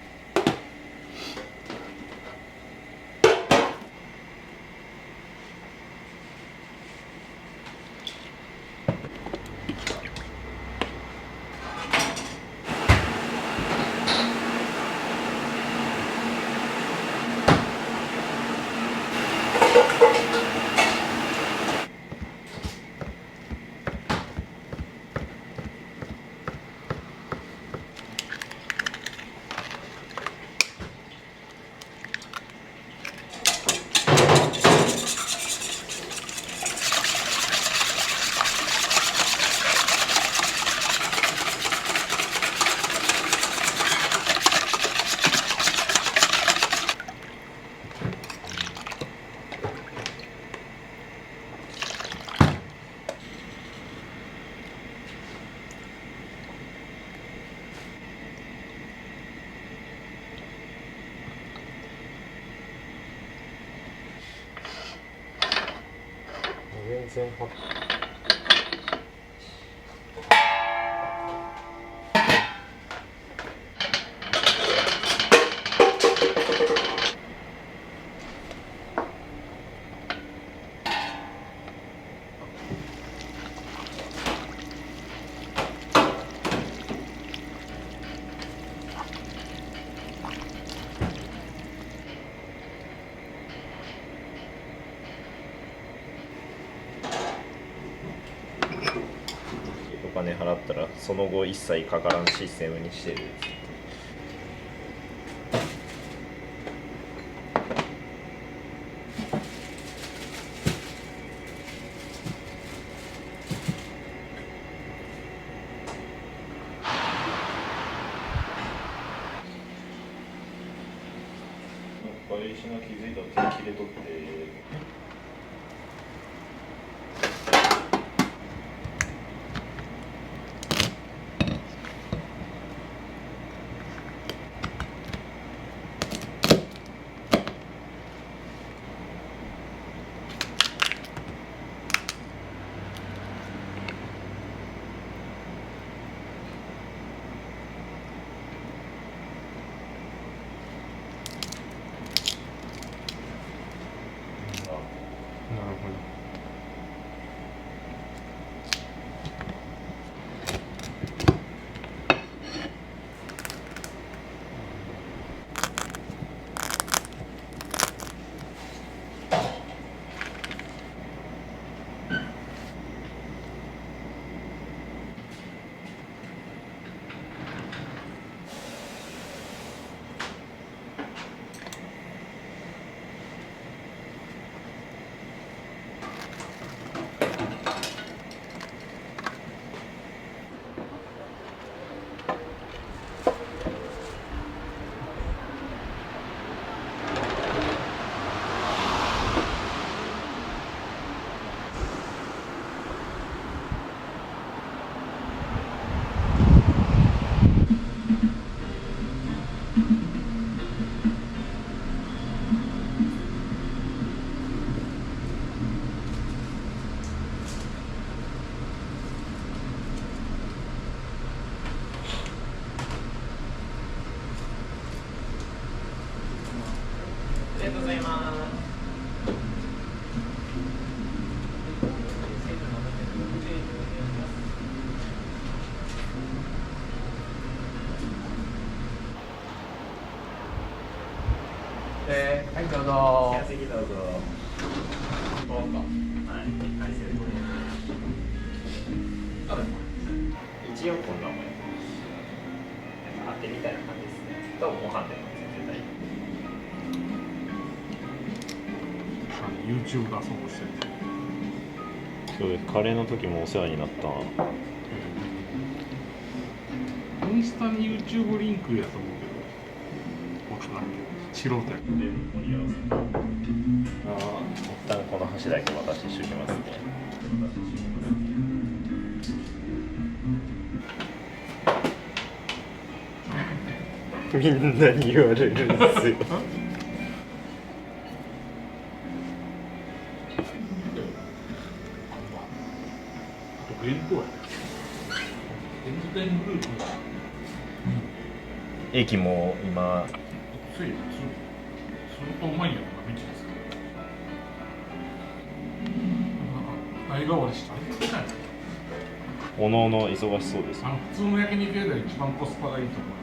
全然お金払ったらその後一切かからんシステムにしてる。石が気づいたら手切れとって。なるほど。ありがとうございます。はい、どうぞ。席どうぞ。こうか。はい。海鮮丼。一応こんなもん。当てみたいな感じですね。とご飯でも全然大丈夫。YouTube 画像もしてる。そうです。カレーの時もお世話になった。インスタに YouTube リンクやと思うけど、わからんけど。素人や。一旦この橋だけ私しときますね。みんなに言われるんですよ。駅も今つい相当うまいんやろな、道ですか。何が終わりしたおのおの忙しそうです。普通の焼肉屋で一番コスパがいいと思う。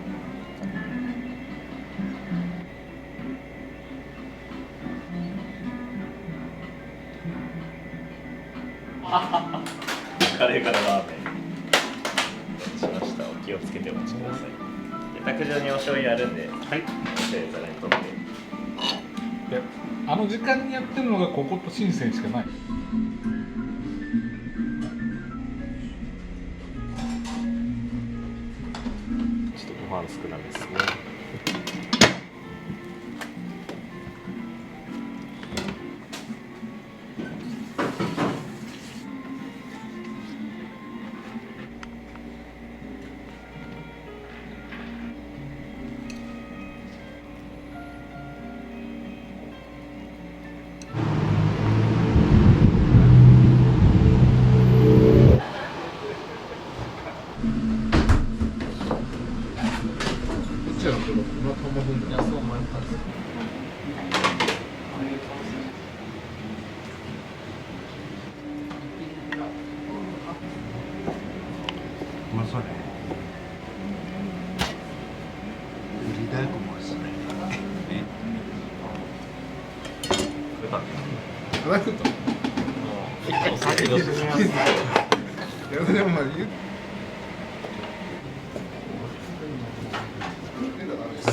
カレーからラーメンしました。お気をつけてお待ちください。で卓上にお醤油あるんで、はい、皿にとって。で、あの時間にやってるのがここと深センしかない。ちょっとご飯少なめですね。まそれ。ぶり大根もですね。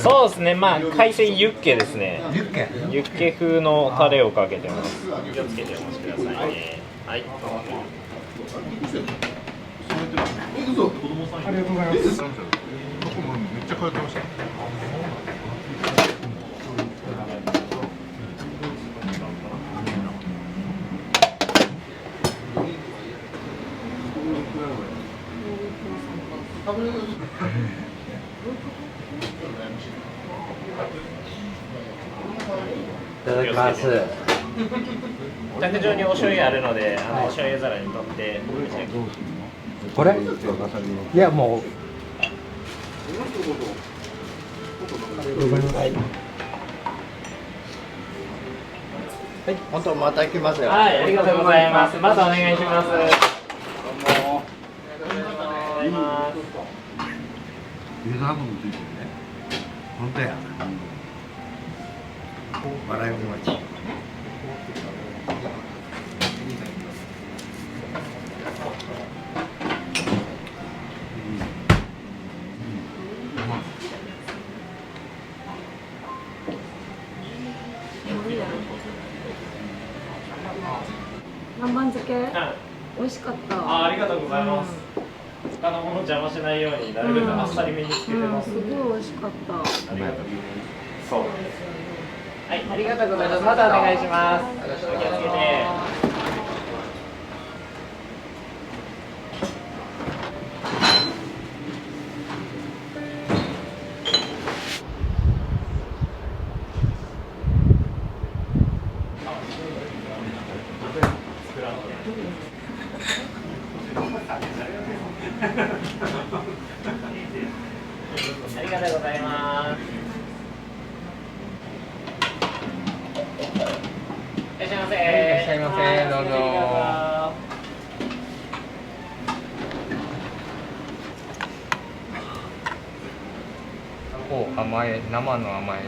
そうですね、まあ海鮮ユッケですね。ユッケ風のタレをかけてます。気をつけてお待ちくださいね。はい。ありがとうございます。どこもめっちゃ通ってました。いただきます。卓上にお醤油あるので、お醤油皿に取ってお召し上がりください。これいやもうはい、本当また来ますよ。はい、ありがとうございます。またお願いします。どうも。ゆで卵もついてるね。本当や。笑いもまち。南蛮漬け、美味しかった。ありがとうございます。他のもの邪魔しないようになるべくあっさりめにつけてます。すごい美味しかった。ありがとうございます。そう。はい、ありがとうございます。またお願いします。お気をつけて。ありがとうございます。いらっしゃいませ。いらっしゃいませ。どうぞ。お、甘え、生の甘え。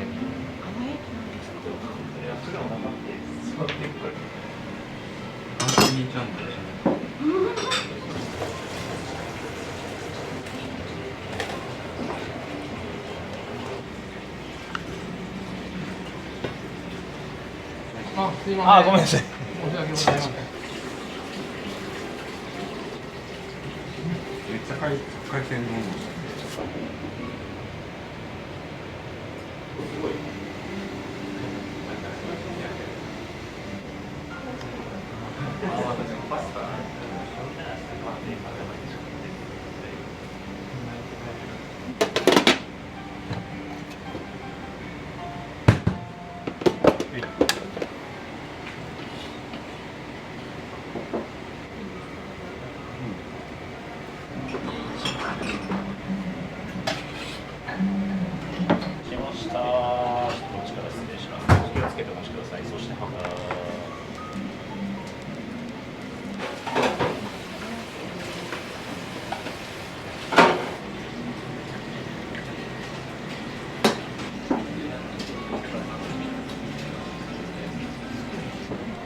あ、すいません。あ、ごめんなさい。申し訳ございません。めっちゃ海鮮丼。すごい。来ました。ちょっとお力失礼します。気をつけてお待ちください。そしてこ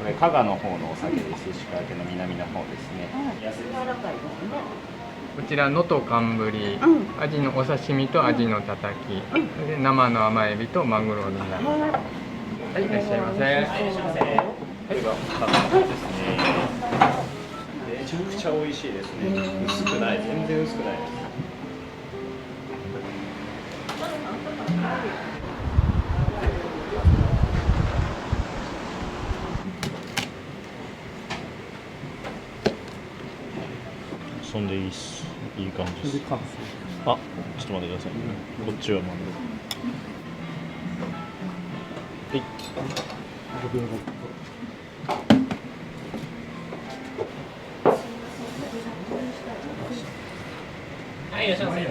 れ加賀の方のお酒です。石川県の南の方ですね。こちら能登寒ぶり、アジのお刺身とアジのたたき、で生の甘エビとマグロになります。はい、いらっしゃいませ。はい、いらっしゃいませ。これが加賀のですね。めちゃくちゃ美味しいですね。薄くない、全然薄くないです。そんでいいっす。いい感じです。あ、ちょっと待ってください。こっちはまだ。はい。はい、いらっしゃいませ。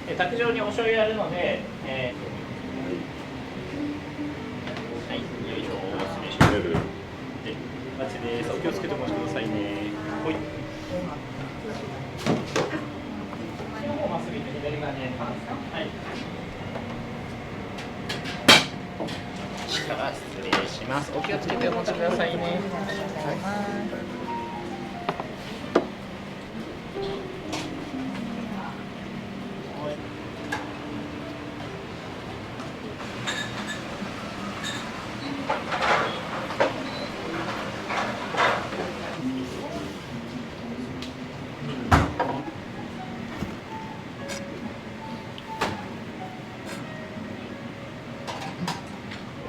で、卓上にお醤油やるので、はい、よいしょ、失礼します。で、マジです。お気をつけてお待ちくださいね。ほい。まっすぐ行って左側にあります。はい。失礼します。お気をつけてお待ちくださいね。はい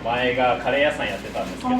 前がカレー屋さんやってたんですけど、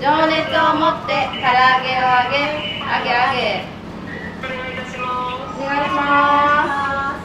情熱を持って唐揚げを揚げ揚げ揚げ。お願いいたします。お願いします。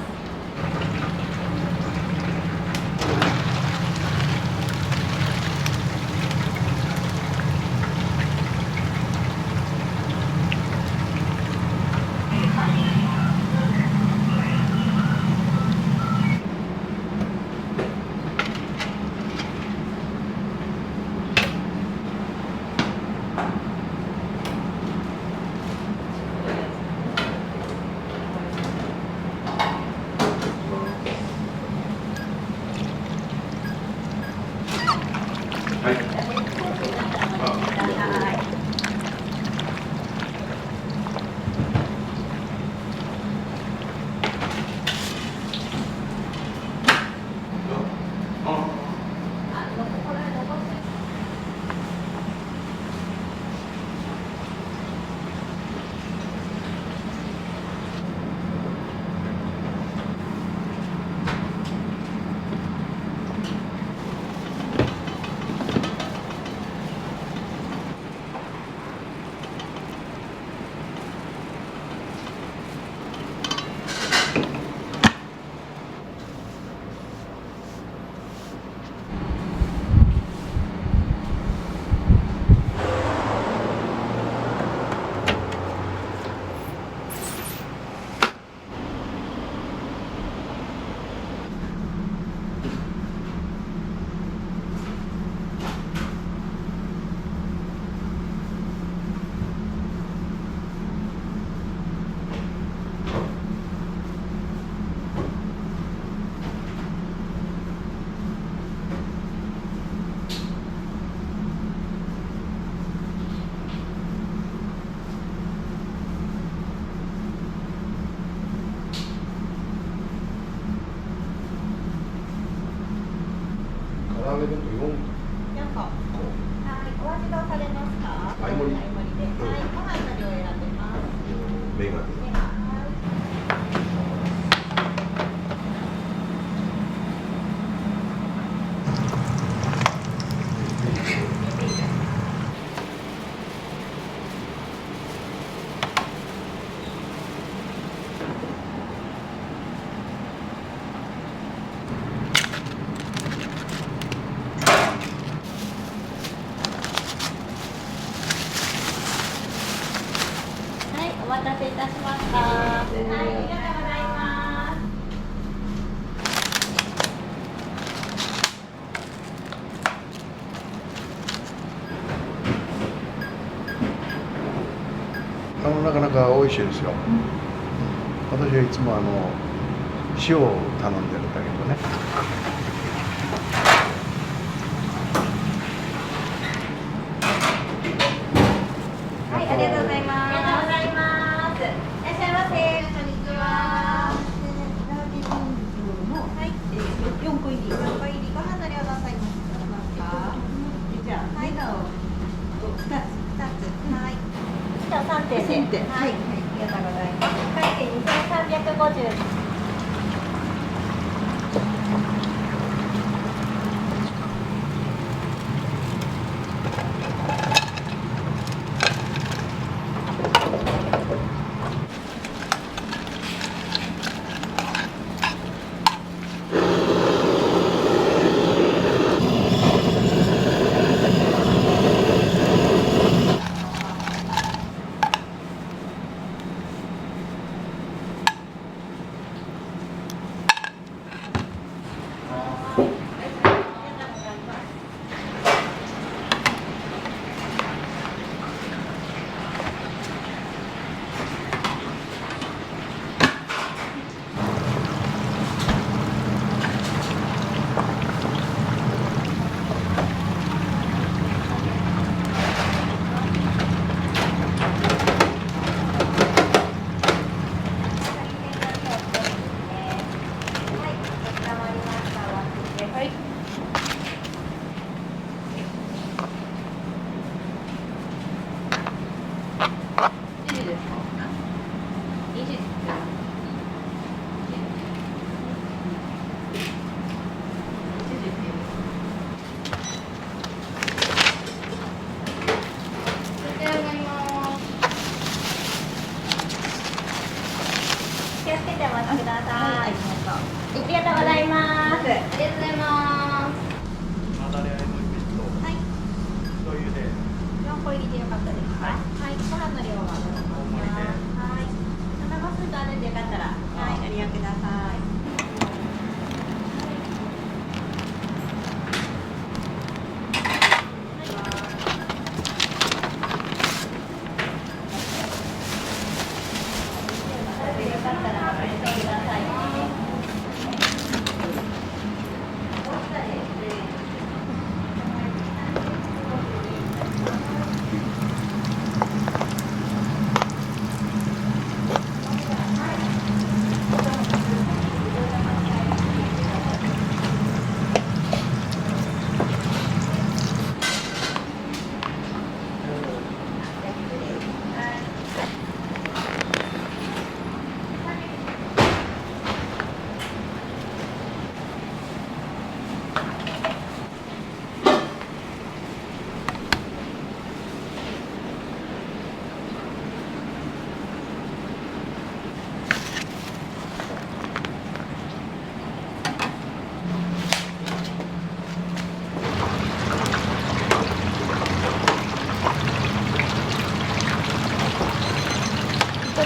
唐揚げ弁当4個。はい、お味どうされますか？合盛り。合盛りで。はい、ご飯の量選んでます。メガネ。お待たせいたしました。はい、ありがとうございます。なかなか美味しいですよ。私はいつも塩を頼んでるんだけどね。はい、ありがとうございます。ありがとうございます。いらっしゃいませ。こんにちは。はい、4個入り。4個入り。ご飯の量どうされますか？じゃあ、はい、2つ。はい。3点で。はい、ありがとうございます。会計2350。お待ちください。ありがとうございます。ありがとうございます。はい。4個入りでよかったですか？はい。ご飯の量はどうぞ。はい。卵スープあるんでよかったら、はい、ご利用ください。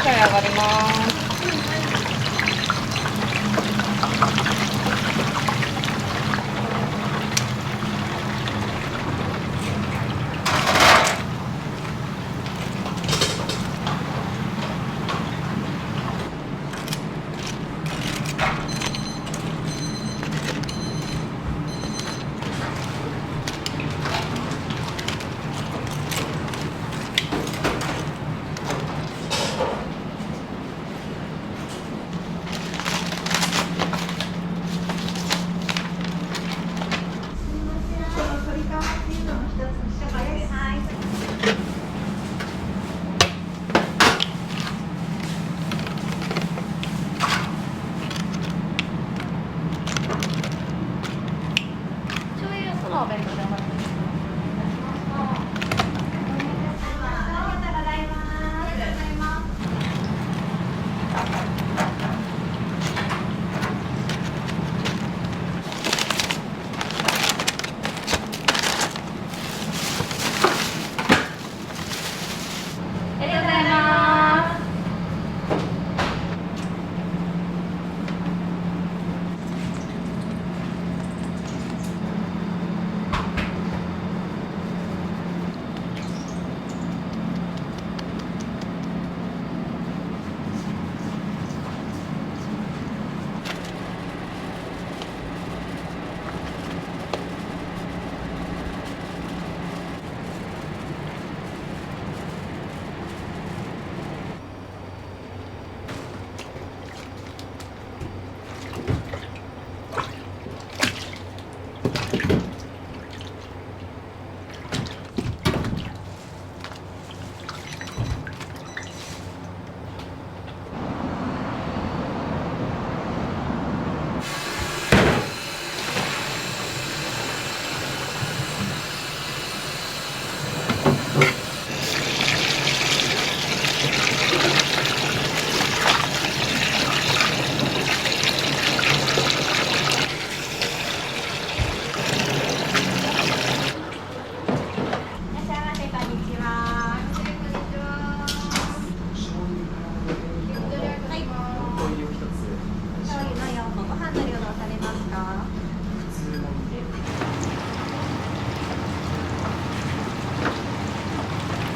上がります。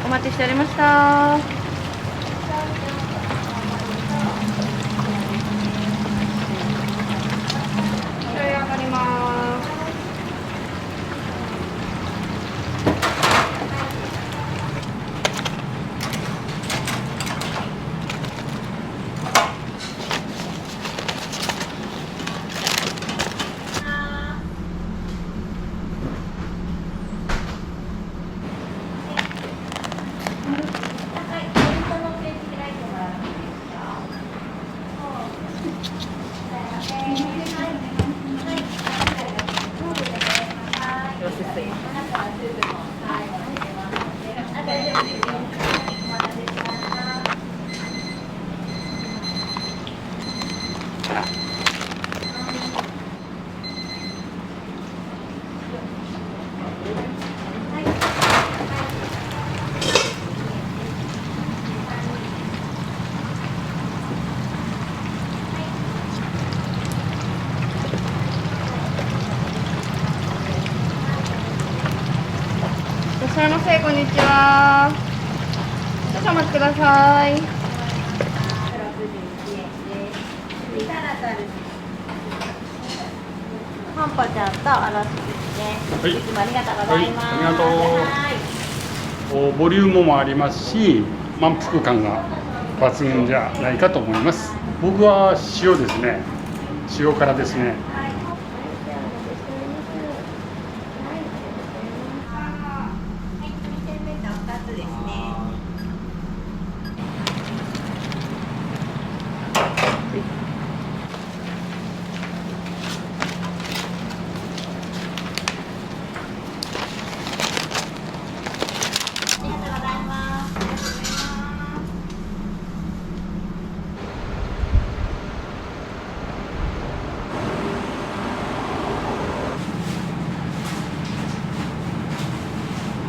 お待ちしておりました。上上がります。らのせい、こんにちは。少々お待ちください。ハンパちゃんとおろしですね。いつもありがとうございます。ありがとう。ボリュームもありますし、満腹感が抜群じゃないかと思います。僕は塩ですね。塩辛ですね。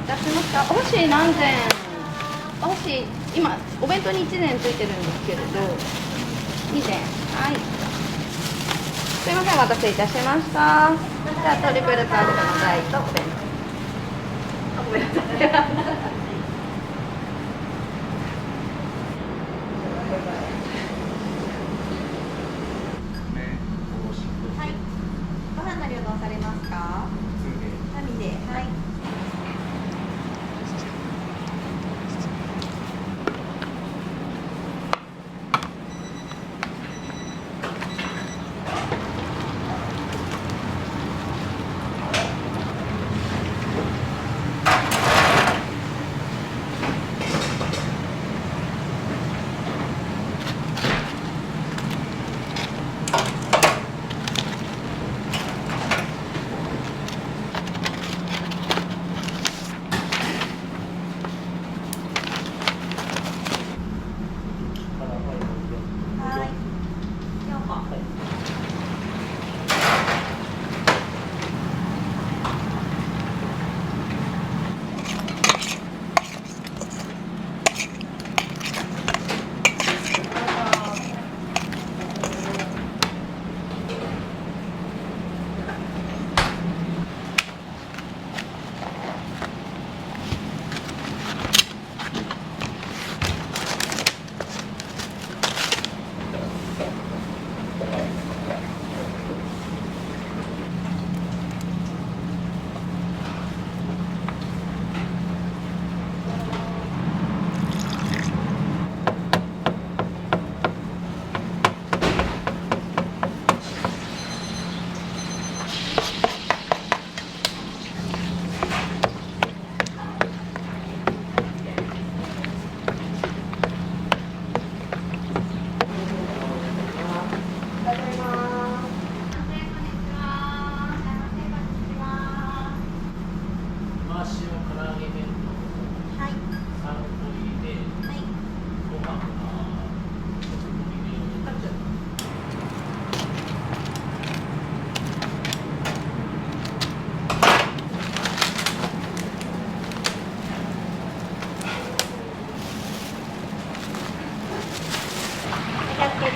出しました。お箸何膳？お箸今お弁当に1膳ついてるんですけれど、2膳。はい。すいません、お待たせいたしました。じゃあトリプルパスタの台とお弁当。ごめんなさい。ご飯の量どうされますか？紙で、はい。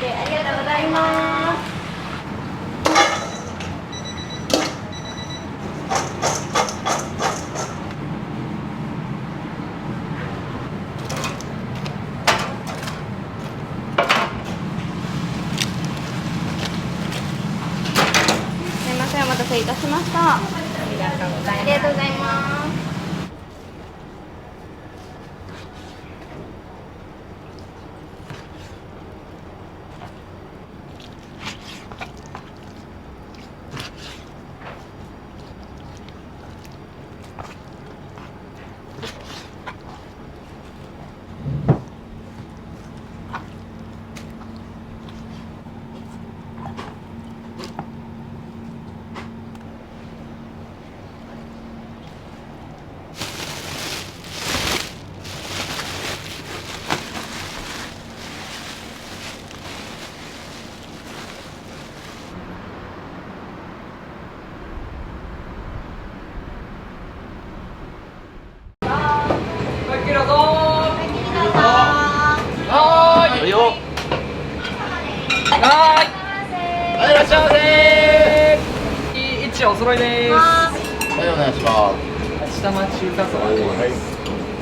ありがとうございます。すいません、お待たせいたしました。ありがとうございます。はい、いらっしゃいませ。位置お揃いです。はい、お願いします。下町中華そばで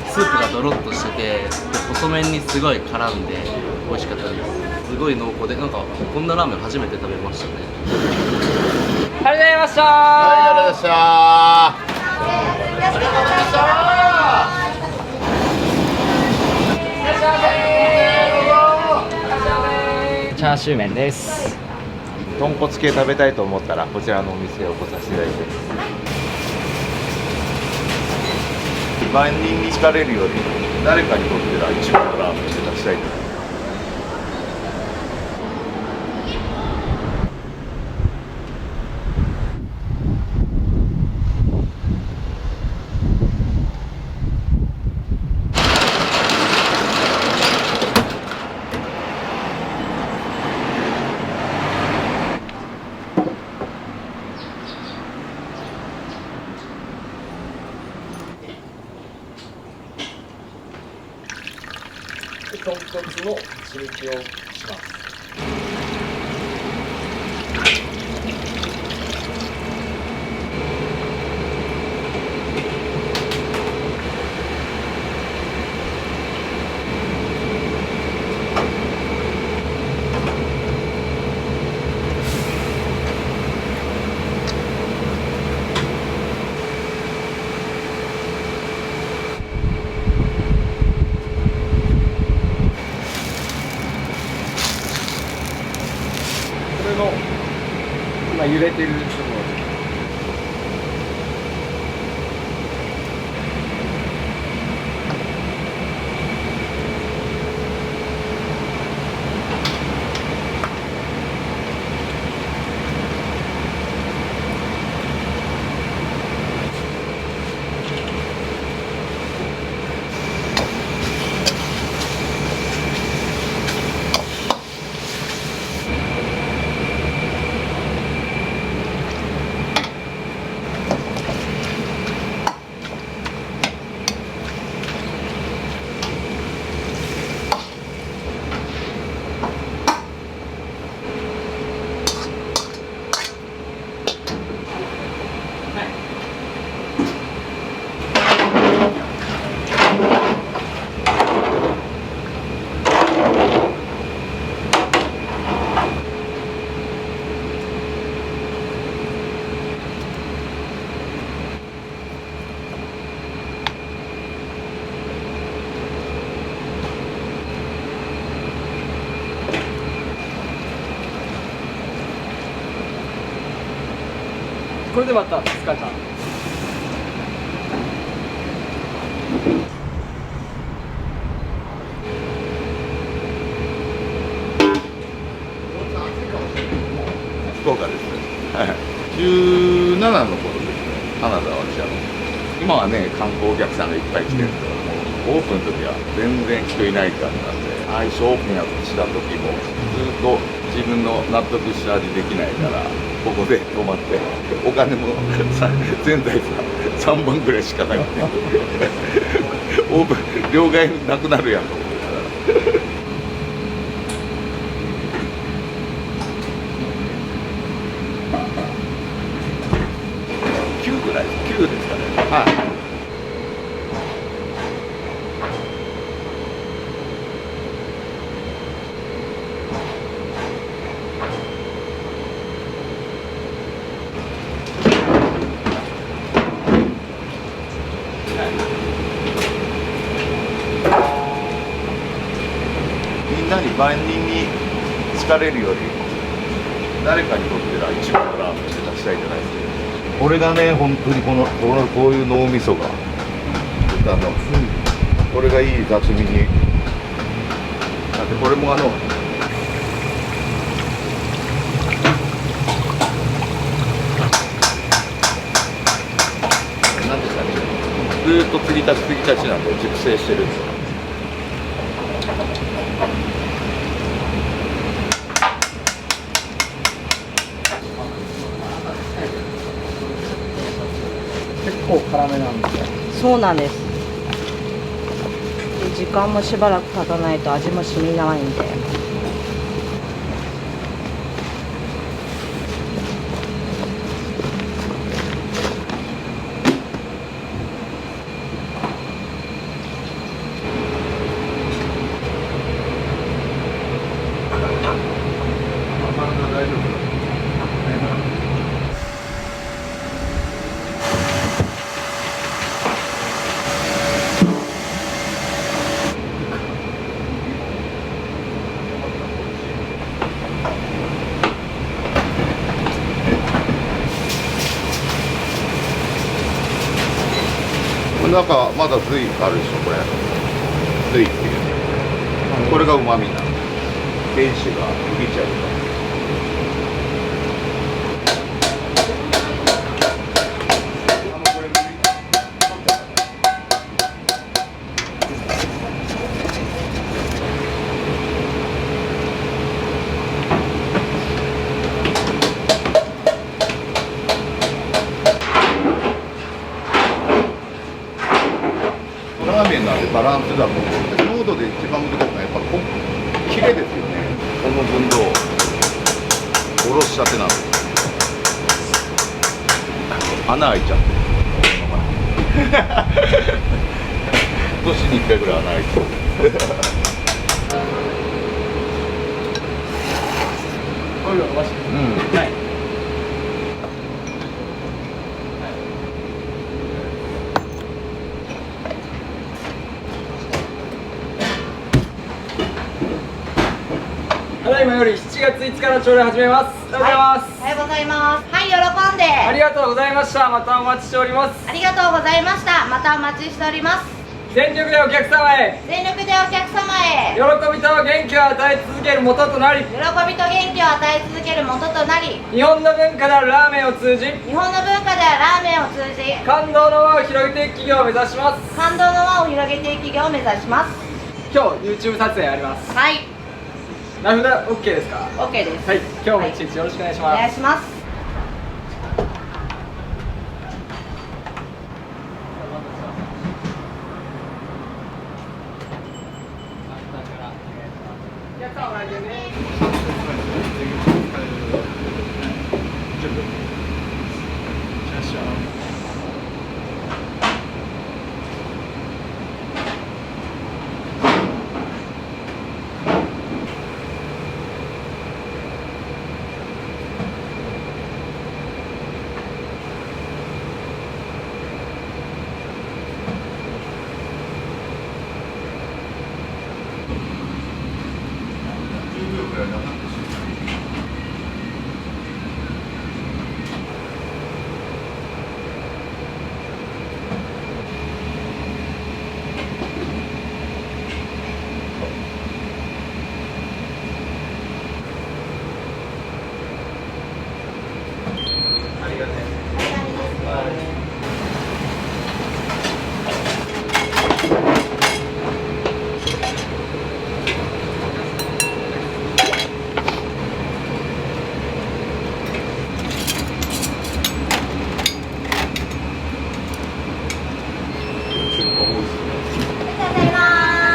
スープがドロッとしてて細麺にすごい絡んで美味しかったです。すごい濃厚でなんかこんなラーメン初めて食べましたね。ありがとうございました。ありがとうございました。ありがとうございました。チャーシュー麺です。豚骨系食べたいと思ったらこちらのお店を来させていただいてます。万人に好かれるより誰かにとっては一番のラーメンを出したいと思います。豚骨の汁気をします。今揺れてるところ。これでまた2日間。福岡ですね。はい。17の頃ですね。カナダは今はね観光お客さんがいっぱい来てるんですけど、オープンの時は全然人いない感じなんで、最初オープンやした時もずっと自分の納得した味できないからここで泊まってお金も全財産3本ぐらいしかなくてオープン両替なくなるやんと思ってたら9ぐらい9ですかね。はい。万人に好かれるより誰かにとっては一番のラーメンを出したいじゃないですか。これがね本当にこういう脳みそがこれがいい雑味にだってこれもなんですかねずーっと継ぎ足しなんで熟成してるんですよ。結構辛めなんですよ。そうなんです。時間もしばらく経たないと味も染みないんで。中まだ髄あるでしょこれ。髄っていう。これが旨味な。原子が浮いちゃうから。ラーメンのバランスだと思う。濃度で一番難しいのはやっぱキレですよね。この分量おろしたてなの。穴開いちゃって年に1回ぐらい穴開いてるはい。ただいまより7月5日の朝礼を始めます。おはようございます。おはようございます。はい、喜んで。ありがとうございました。またお待ちしております。ありがとうございました。またお待ちしております。全力でお客様へ。全力でお客様へ。喜びと元気を与え続ける元となり。喜びと元気を与え続ける元となり。日本の文化であるラーメンを通じ。日本の文化であるラーメンを通じ。感動の輪を広げていく企業を目指します。感動の輪を広げていく企業を目指します。今日 YouTube 撮影あります。はい。名札 OK ですか？ OK です。はい。今日も一日よろしくお願いします。お願いします。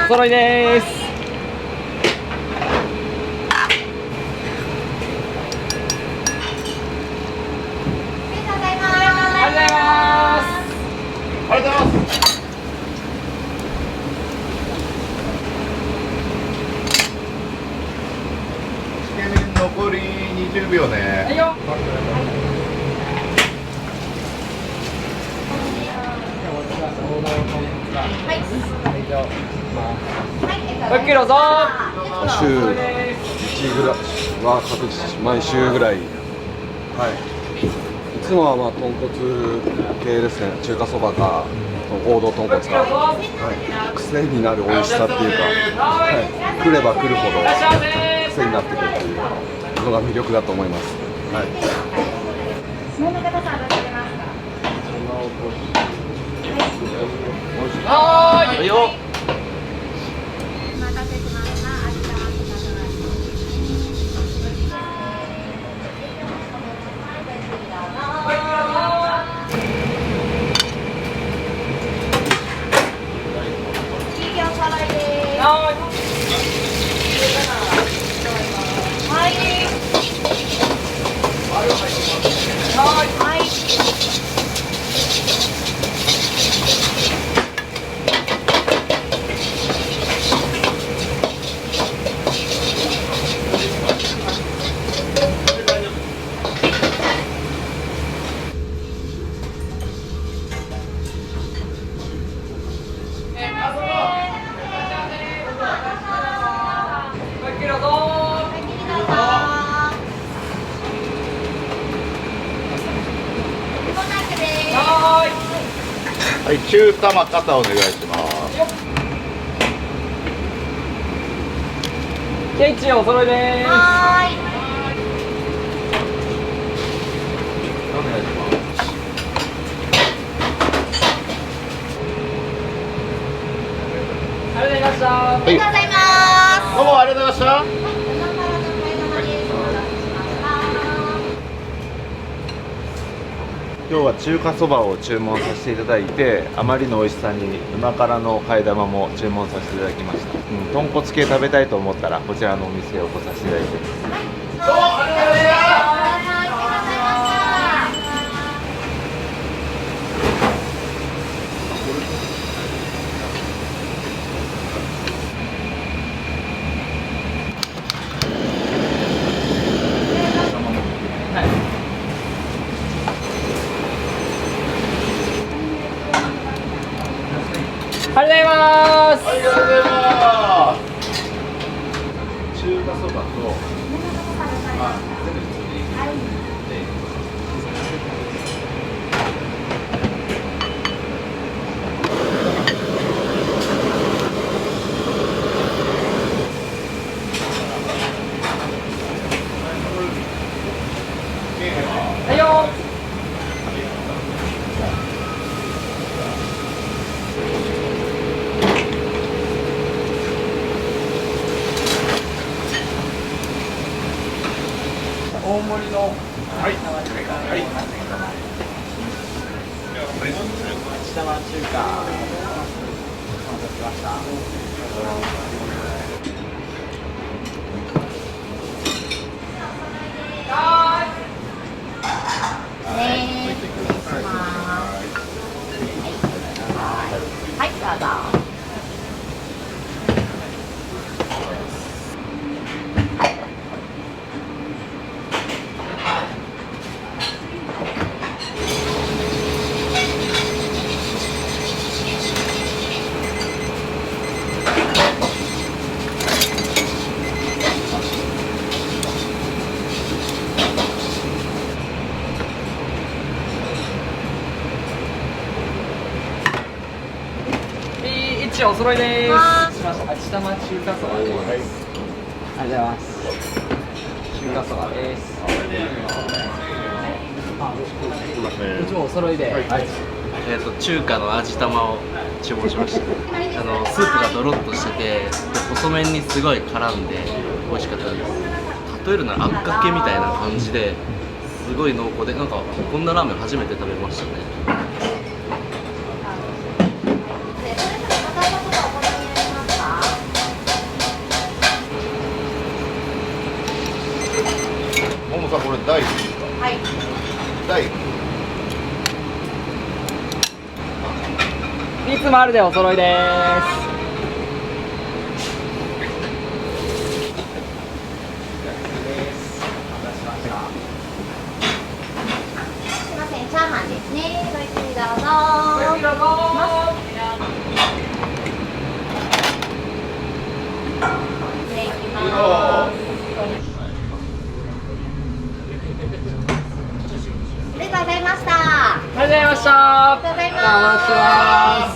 お揃いです。残り20秒ね。はいよ。ごゆっくりどうぞ。週1ぐらいは確実毎週ぐらい、はい、いつもはまあ豚骨系ですね。中華そばか王道豚骨か、はい、癖になる美味しさっていうか、はい、来れば来るほど癖になってくるっていうのが魅力だと思います。はい。はい。よ。はい中玉肩お願いします。ケイチお揃いです。はーい。お願いします。ありがとうございました。ありがとうございます。どうもありがとうございました。今日は中華そばを注文させていただいて、あまりの美味しさに旨辛の替え玉も注文させていただきました。豚骨系食べたいと思ったらこちらのお店を来させていただいてます。どうもありがとうございます。ありがとうございます。ありがとうございます。中華そばと、はいよ。大盛りの。はい。はい。下町中華。お待たせしました。はい、どうぞ。一お揃いです。はしました。下町中華そばです。ありがとうございます。中華そばです。一応お揃いで。はい。中華の味玉を注文しました。スープがドロッとしてて、細麺にすごい絡んで美味しかったです。例えるならあんかけみたいな感じで、すごい濃厚で、なんかこんなラーメン初めて食べましたね。ももさんこれ大好きですか？はい。大好き。いつもあるでお揃いです。すみません、チャーハンですね。ごゆっくりどうぞ。ごゆっくりどうぞ。失礼します。ありがとうございました。ありがとうございました。ありがとうございます。お待ちしてます。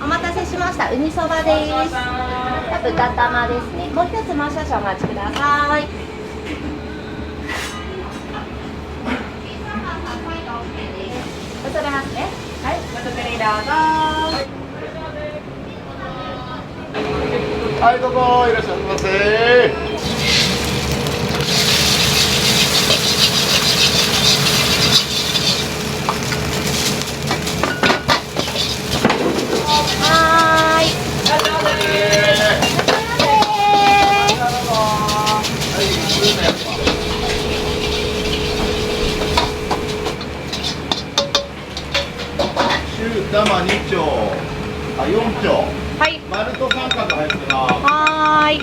お待たせしました。ウニそばです。豚玉ですね。もう一つもう少々お待ちください。移れますね。はい、ごゆっくりどうぞ。はいどうぞいらっしゃいませ。はーい。中玉2丁、あ4丁。はい。丸と三角入ってます。はーい。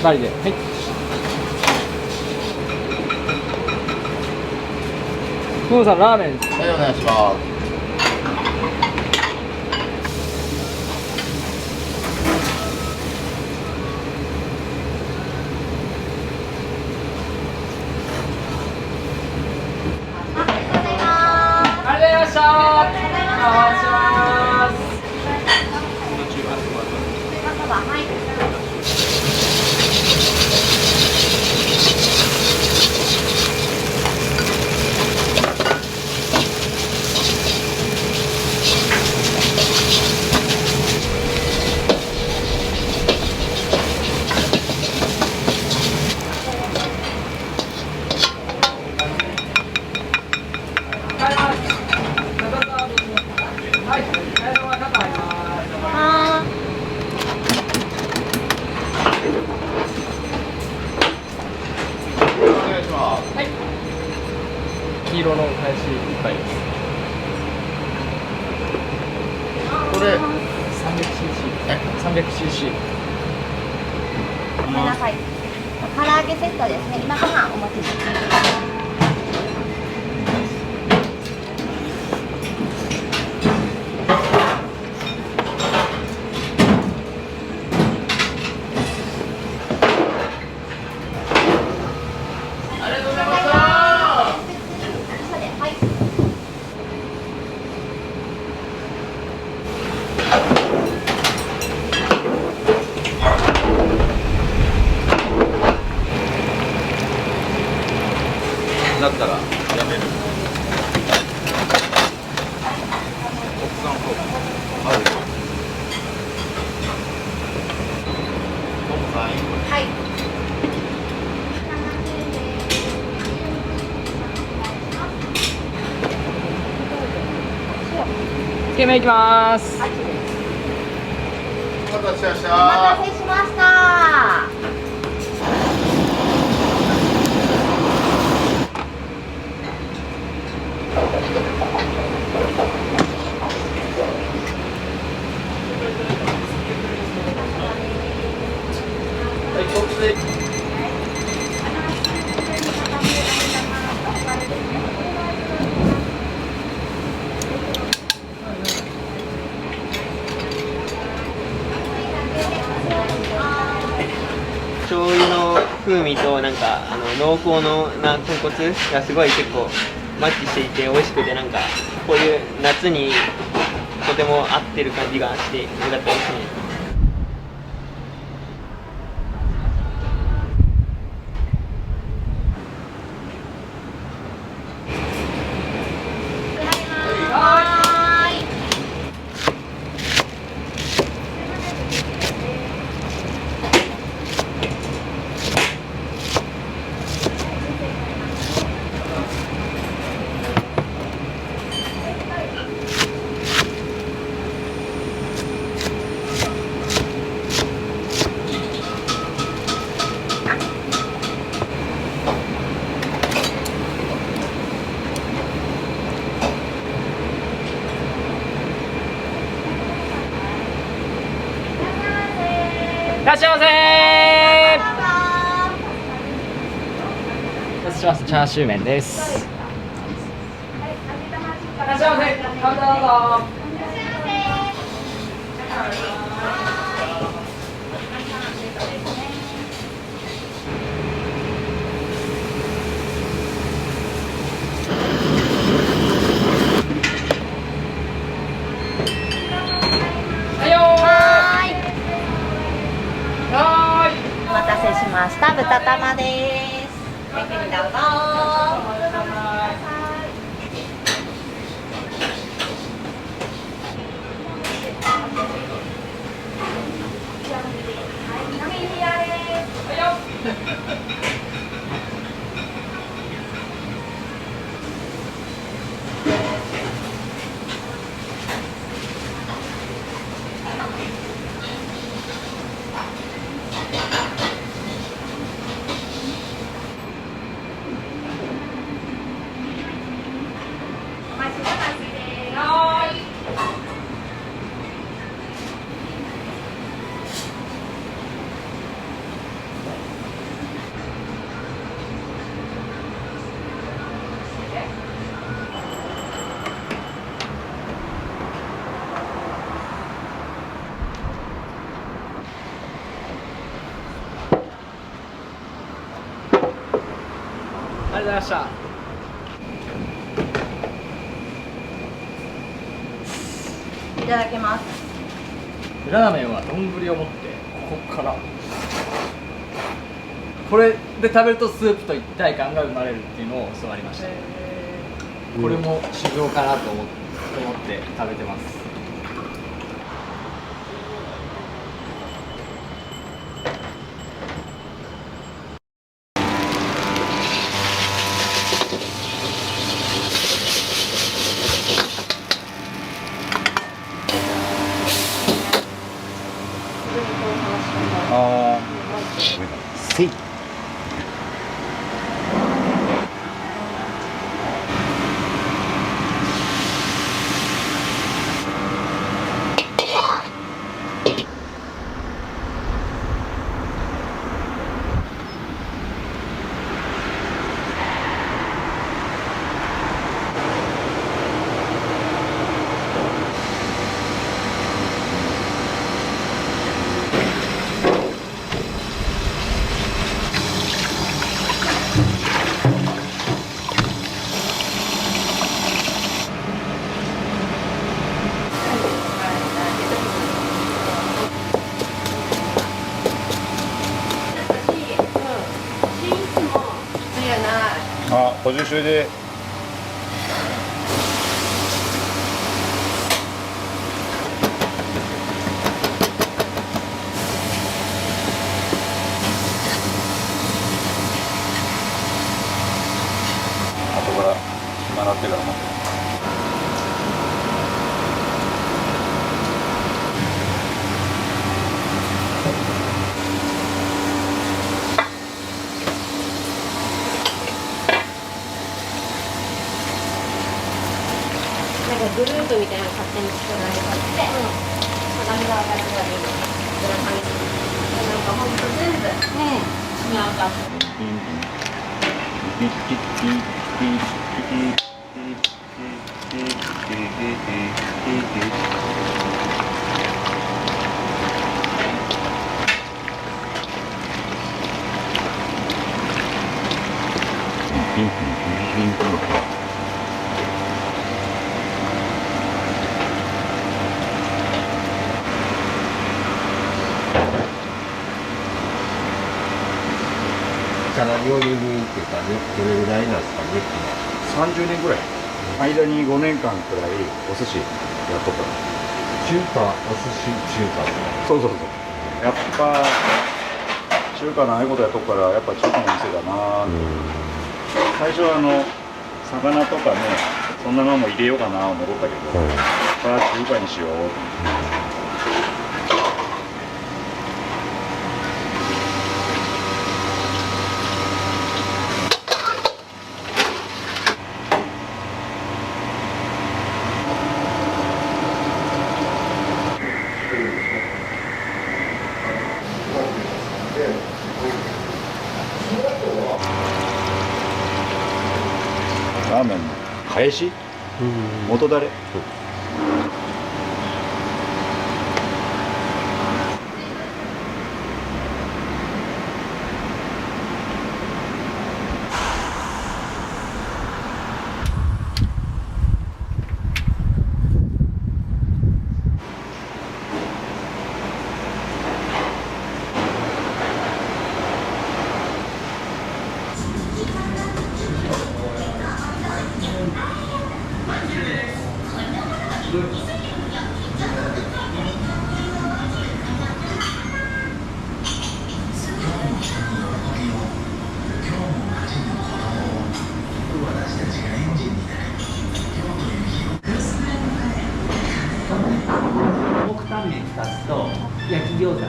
2人で。はい。ムーさんラーメン。はい、お願いします。ありがとうございました。お願いします。黄色の返し1杯です。これ 300cc。ごめんなさい。唐揚げセットですね。今ご飯お持ちします。だったらやめる。奥さんとあるよ。はい。つけ麺いきます。お待たせしました。お待たせしました。醤油の風味となんか濃厚の豚骨がすごい結構マッチしていて美味しくて、なんかこういう夏にとても合ってる感じがしてよかったですね。いらっしゃいませー。お待たせしました。チャーシュー麺です。いらっしゃいませ。カウンターどうぞ。お待たせしました。豚玉です。ごゆっくりどうぞ。りがとうございました。いただきます。ラーメンは丼を持ってここからこれで食べるとスープと一体感が生まれるっていうのを教わりました。これも修行かなと思って食べてます。せい。あ、補充中で。後から暇なってから待って。グループみたいなの勝手に作られて、花火が上がるようにぶら下げて、なんかほんと全部、なんか。から料理人っていうかね、どれぐらいなんですかね。30年ぐらい。間に5年間くらいお寿司やっとった。中華、お寿司中華。そうそうそう。やっぱ中華のああいうことやっとくからやっぱ中華の店だな。最初は魚とかね、そんなのも入れようかな思ったけど、さあ中華にしよう。ラーメンの返し、元だれ、木タンメン2つと焼き餃子2つ。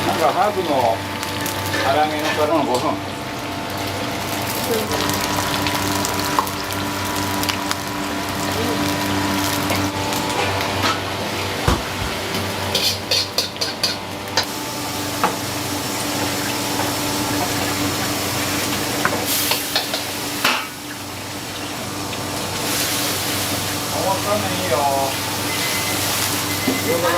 なんかハーブの唐揚げのからの5分。わかんないいよ。餃子だ。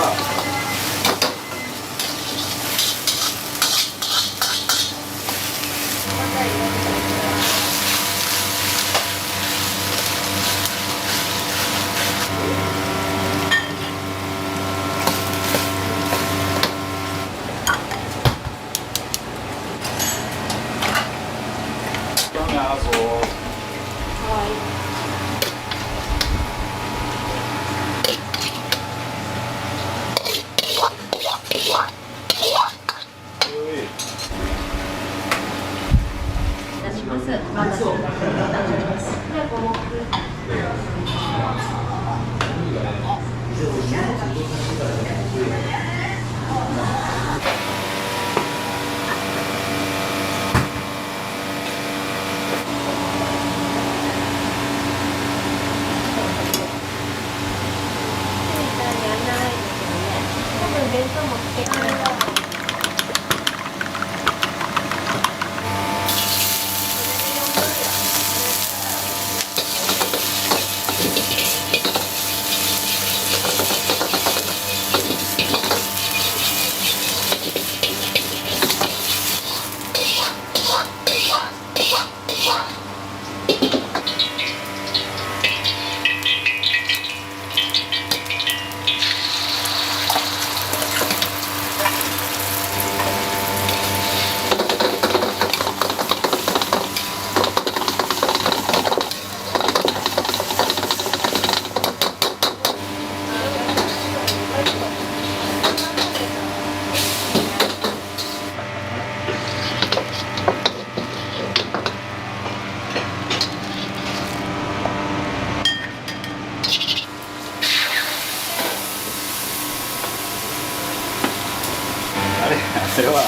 それは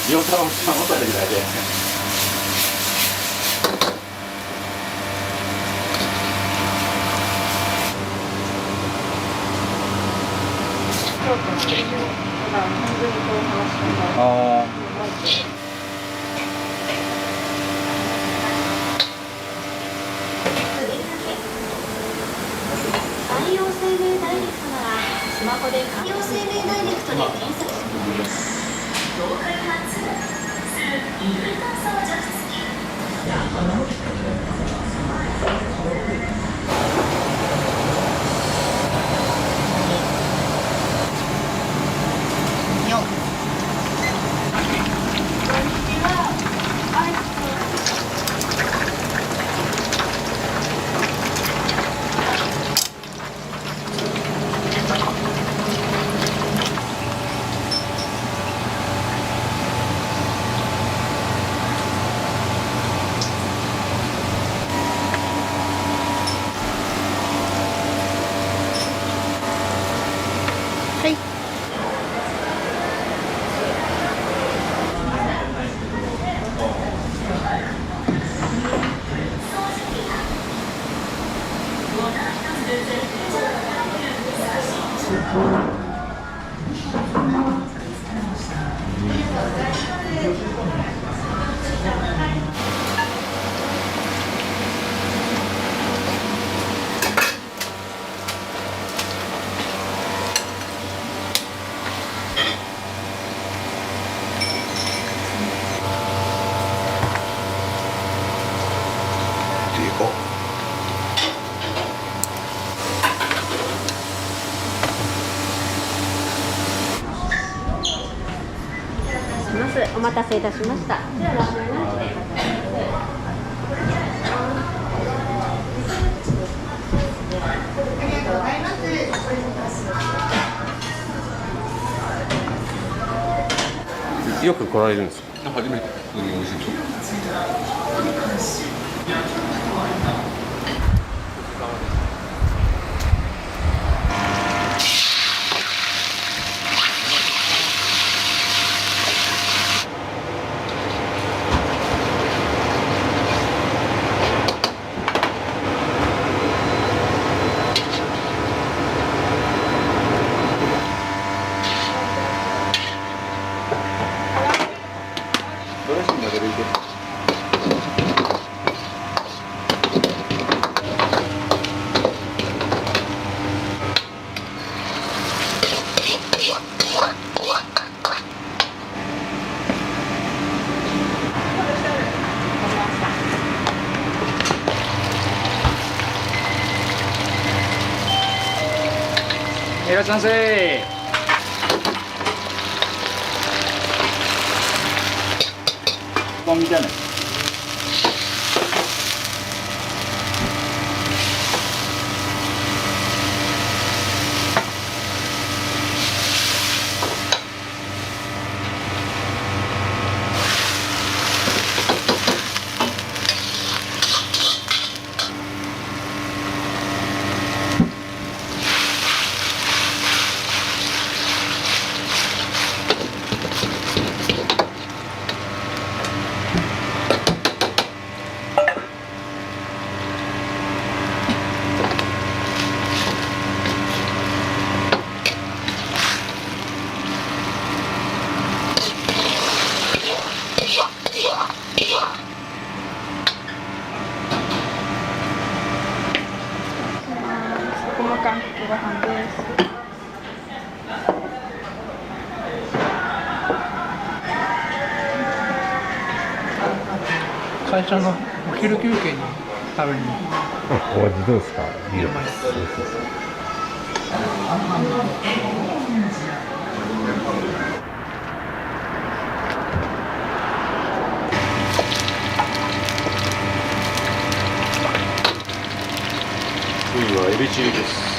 両手を持った時だけ。あ海洋生命ダイレクトならスマホで海洋生命ダイレクトで検索してみます。ローカル発二類炭素除湿機。お待たせいたしました。ではラーメンランチで。ありがとうございます。よく来られるんですか？初めて。普通に美味しいと。いらっしゃいませ。本みたいな。韓国ご飯です。会社のお昼休憩に食べに。お味どうですか？いいよ。次はエビチリです。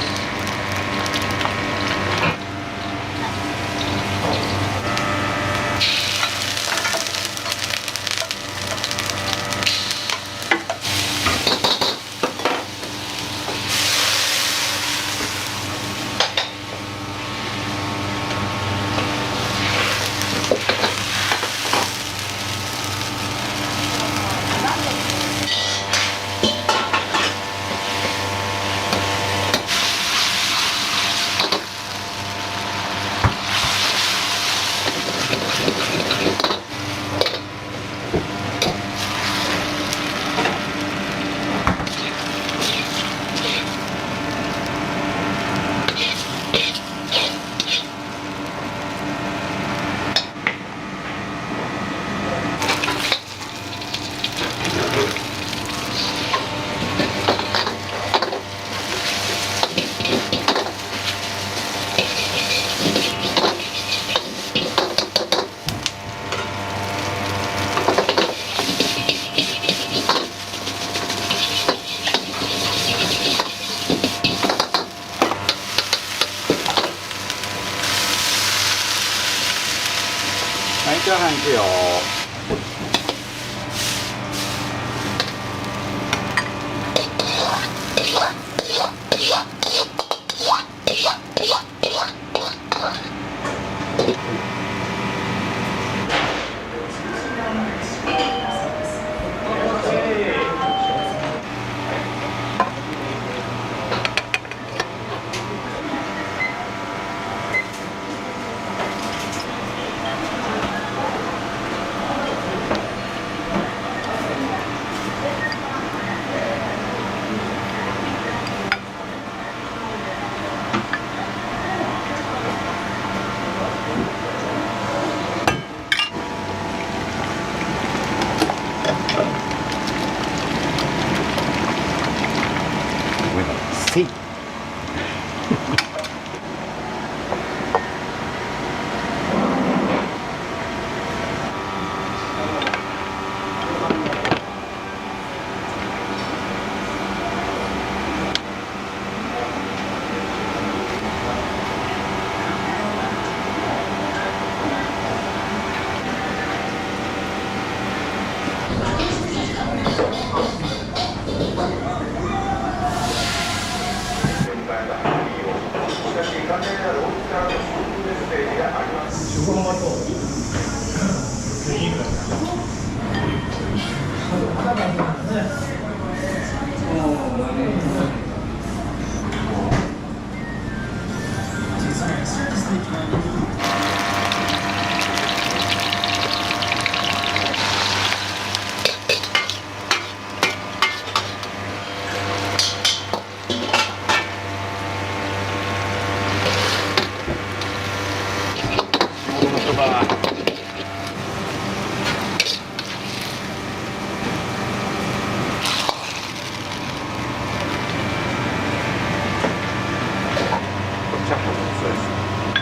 はい、チャーハンいくよ。せい。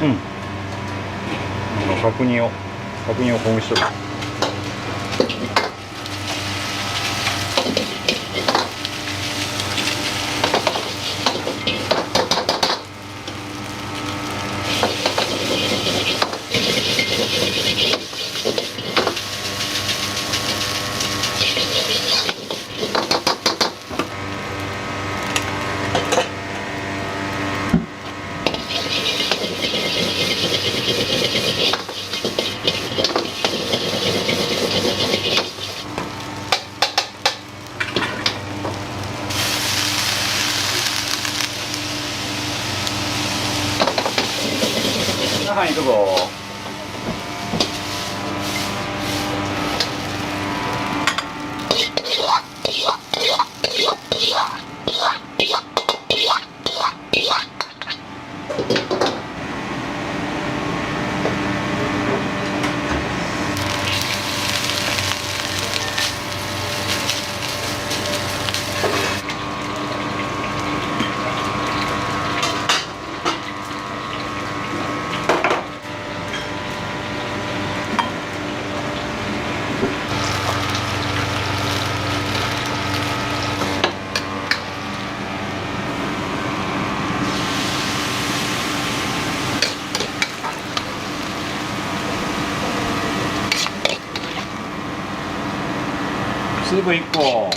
うん。角煮をほぐしとく。スープ1個。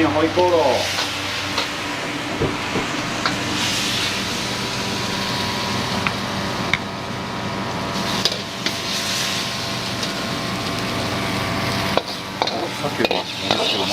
ホイコーロー。さっきよりもうまいかも。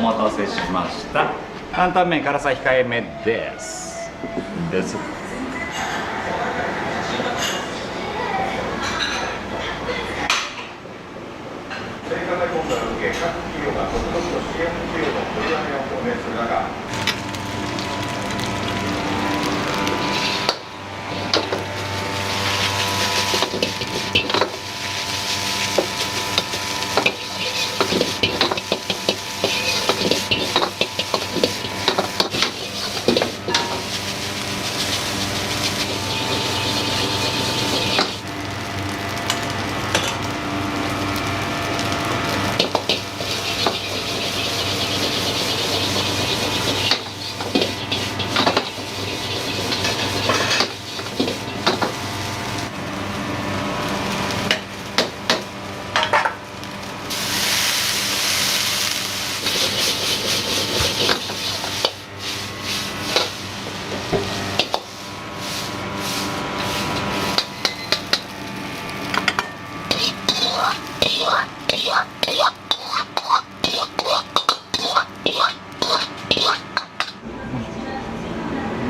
お待たせしました。担々麺辛さ控えめです。です。追加で今度は受け、各企業が続々と支援企業の取り上げを表明する中。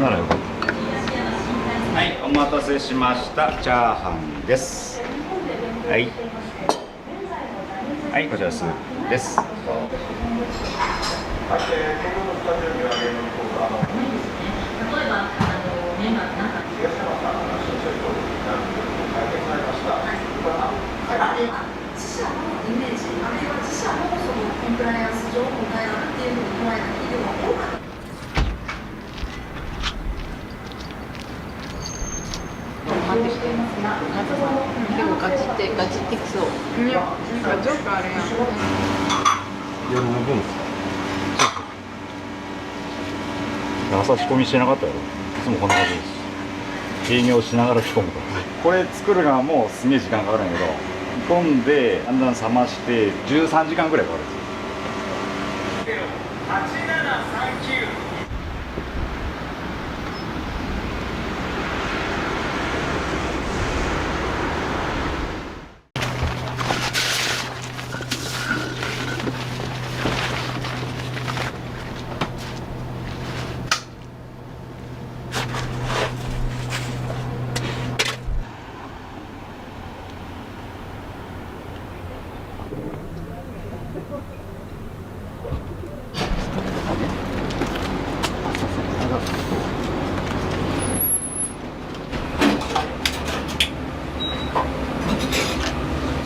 ならよかった。はい、お待たせしました。チャーハンです。はい。はい、こちらスープです。自社のイメージ、あるいは自社のそのコンプライアンス上問題があるっていうふうに捉えた企業が多かった。待ってきてますな。結構ガチってきそう。いや、なんかジョークあるやん。夜の分朝仕込みしてなかったやろ。いつもこんな感じです。営業しながら仕込むと。これ作るのはもうすげえ時間かかるんやけど、煮込んでだんだん冷まして13時間ぐらいかかるんですよ。8739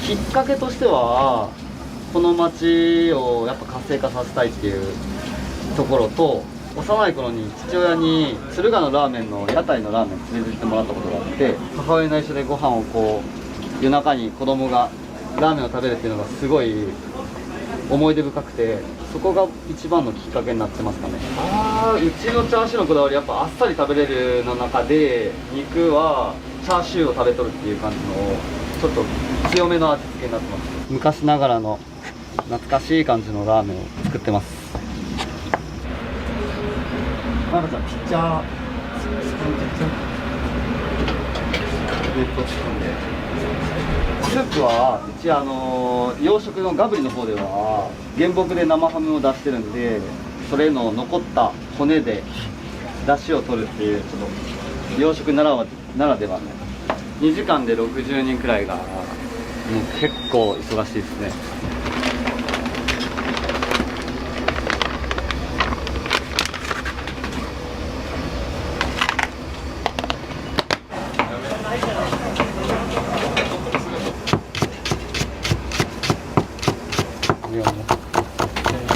きっかけとしてはこの町をやっぱ活性化させたいっていうところと、幼い頃に父親に敦賀のラーメンの屋台のラーメン連れて行ってもらったことがあって、母親の一緒でご飯をこう夜中に子供がラーメンを食べるっていうのがすごい思い出深くて、そこが一番のきっかけになってますかね。うちのチャーシューのこだわりやっぱあっさり食べれるの中で、肉はチャーシューを食べとるっていう感じのちょっと強めの味付けになってます。昔ながらの懐かしい感じのラーメンを作ってます。まなちゃんピッチャースープはうち洋食のガブリの方では原木で生ハムを出してるんで、それの残った骨で出汁を取るっていうちょっと洋食ならではの2時間で60人くらいがもう結構忙しいですね。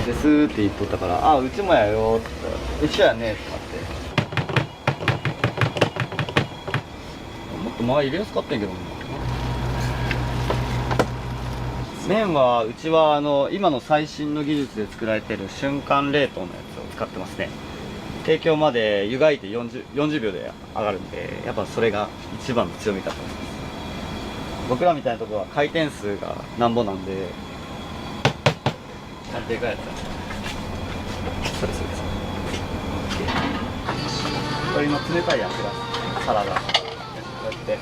ですって言っとったから、うちもやよって言ったら、一緒やねってなって、もっと前入れやすかったんやけどね。麺はうちは今の最新の技術で作られてる瞬間冷凍のやつを使ってますね。提供まで湯がいて40秒で上がるんで、やっぱそれが一番の強みかと思います。僕らみたいなところは回転数がなんぼなんで、でかいやつだ。そうです。これの冷たいやつがサラダ。こうやって。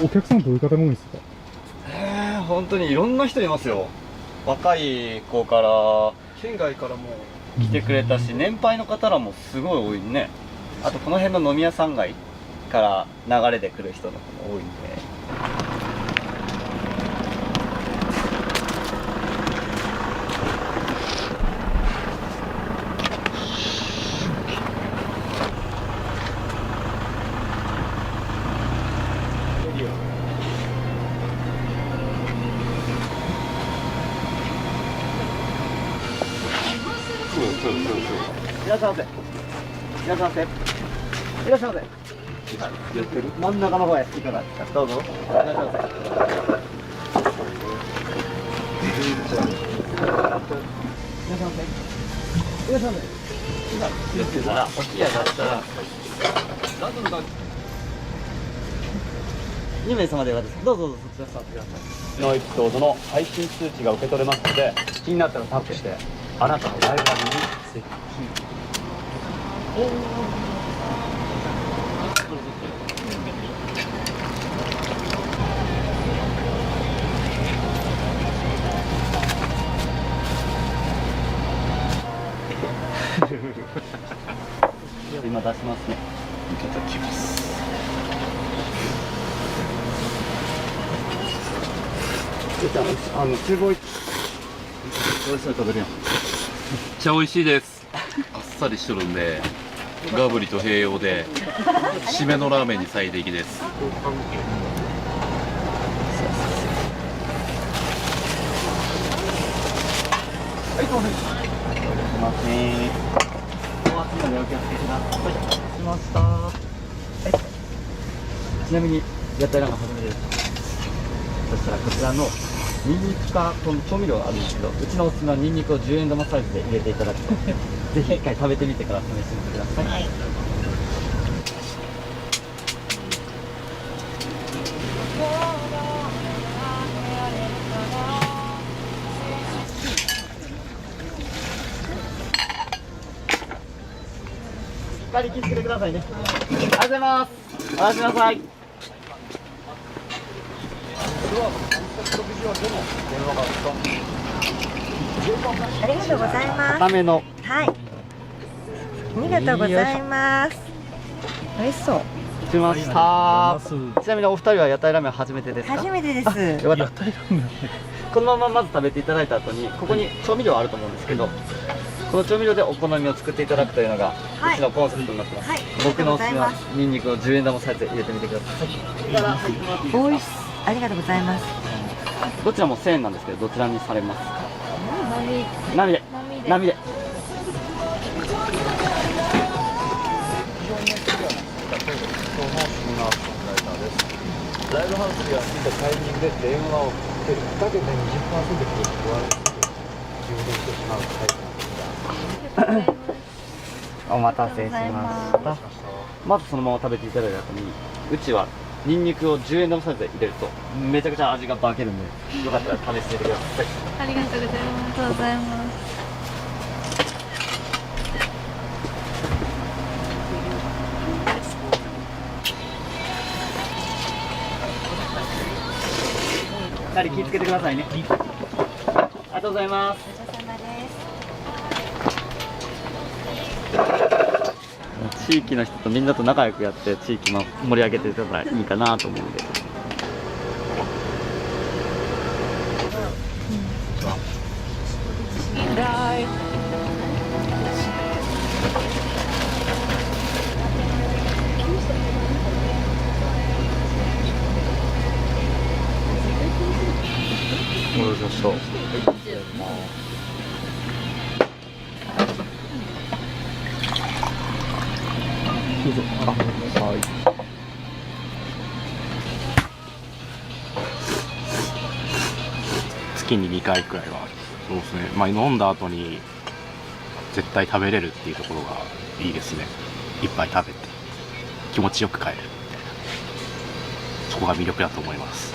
お客さんどういう方が多いですか？本当にいろんな人いますよ。若い子から県外からも来てくれたし、年配の方らもすごい多いね。あとこの辺の飲み屋さん街から流れで来る人の子も多いんで。いらっしゃいませ。いらっしゃいませ。いらっしゃいませ。やってる。真ん中の方へいかがですか。どうぞ。いらっしゃいませ。いらっしゃいませ。いらっしゃいませ。言ってたら、おきやだったら。2名様ではです。どうぞそちら座ってください。のエピソードの配信通知が受け取れますので、気になったらタップして、あなたのライブラリに接近。今出しますね。いただきます。すごい。おいしそうに食べるやん。めっちゃ美味しいです。あっさりしとるんで、ガブリと併用で締めのラーメンに最適です。はい、どうぞ。しますね。お熱いのでお気をつけください。しました。はい。ちなみに屋台ラーメン初めてです。そしたらこちらのニンニクかこの調味料があるんですけど、うちのおすすめはニンニクを10円玉サイズで入れていただくと、ぜひ一回食べてみてから試してみてください。はい。しっかり気をつけてくださいね。ありがとうございます。おやすみなさい。ありがとうございます。固めの。はい。ありがとうございます。美味しそう。来ました。ちなみにお二人は屋台ラーメン初めてですか？初めてです。よかった。このまままず食べていただいた後に、ここに調味料あると思うんですけど、この調味料でお好みを作っていただくというのが、うちのコンセプトになってます。僕のおすすめはニンニクを10円玉サイズで入れてみてください。美味しい。ありがとうございます。どちらも1000円なんですけど、どちらにされますか？波で。波で。ライブハウスでは見たタイミングで電話をかけるだけで 20% 引き加わると充電してしまうタイプなんですがお待たせしました。まずそのまま食べていただいた後に、うちはニンニクを10円玉サイズで入れるとめちゃくちゃ味が化けるんで、よかったら試してみてください。ありがとうございます。2人気をつけてくださいね。ありがとうございます。地域の人とみんなと仲良くやって地域も盛り上げていけたらいいかなと思うんで。お待たせしました。どうぞ。はい。月に2回くらいはそうですね。まあ飲んだ後に絶対食べれるっていうところがいいですね。いっぱい食べて気持ちよく帰れるみたいな、そこが魅力だと思います。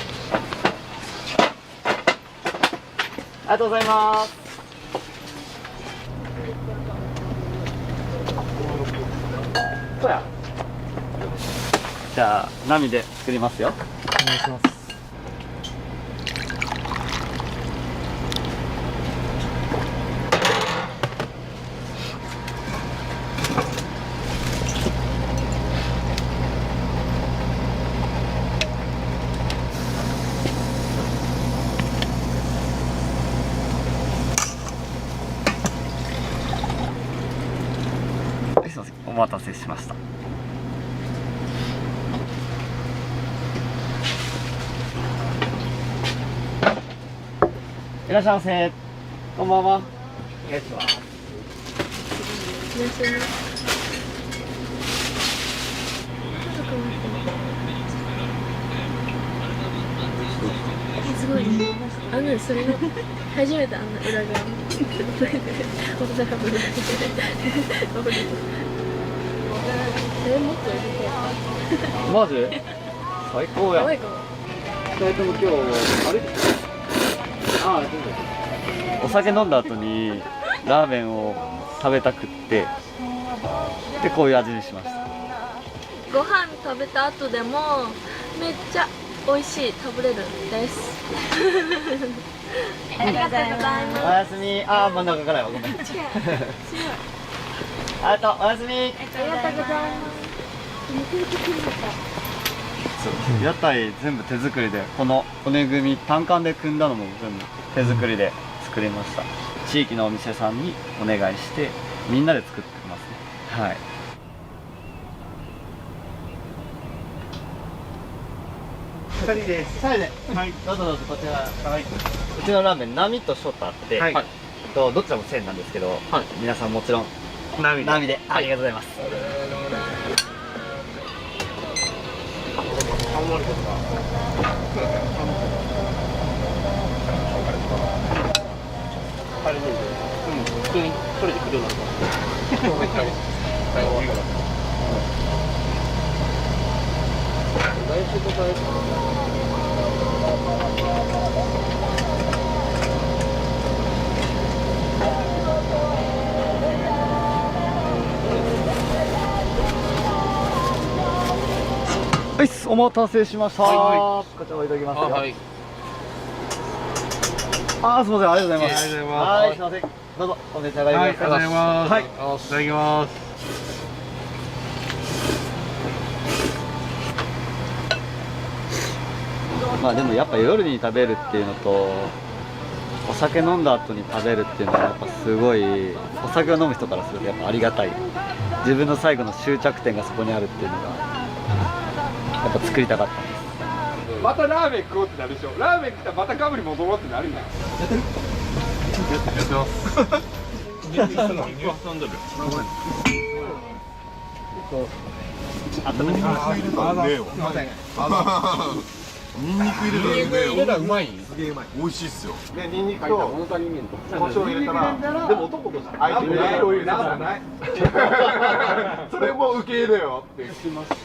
ありがとうございます。そうや。じゃあ波で作りますよ。お願いします。すいません、お待たせしました。いらっしゃいませ。こんばんは。お願いします。いらっしゃいませ。すごいね。それの初めてあんな裏側。もっと入れて。マジ？最高や。可愛いかも。2人とも今日歩いて。ああ、お酒飲んだ後にラーメンを食べたくってでこういう味にしました。ご飯食べた後でもめっちゃ美味しい食べれるんです。ありがとうございます。おやすみ。ああ、真ん中からよ。ごめん。ありがとう。おやすみ。ありがとうございます。屋台全部手作りで、この骨組み単管で組んだのも全部手作りで作りました。地域のお店さんにお願いしてみんなで作ってますね。はい。2人です。2人で。はい。どうぞどうぞこちら。はい。うちのラーメン波とショとあって、はい。どちらも1000円なんですけど、はい、皆さんもちろん波で。ありがとうございます。普通に一人で来るようになった。来週とかはい、お待たせしました。こちらをいただきますよ。はい。あ、すみません、ありがとうございます。はい、すみません。どうぞお召し上がりください。ありがとうございます。はい、いただきます。まあでもやっぱ夜に食べるっていうのとお酒飲んだ後に食べるっていうのはやっぱすごい、お酒を飲む人からするとやっぱありがたい。自分の最後の終着点がそこにあるっていうのがやっぱ作りたかったんです。またラーメン食おうってなるでしょ。ラーメン食ったらまたガブに戻ろうってなるんだよ。やってる？やってます。温めてきました。ニンニク入れたらうまい。すげえうまい。美味しいっすよ。でニンニクと胡椒入れたら、でも男として相手にないない。それも受け入れよって聞きました。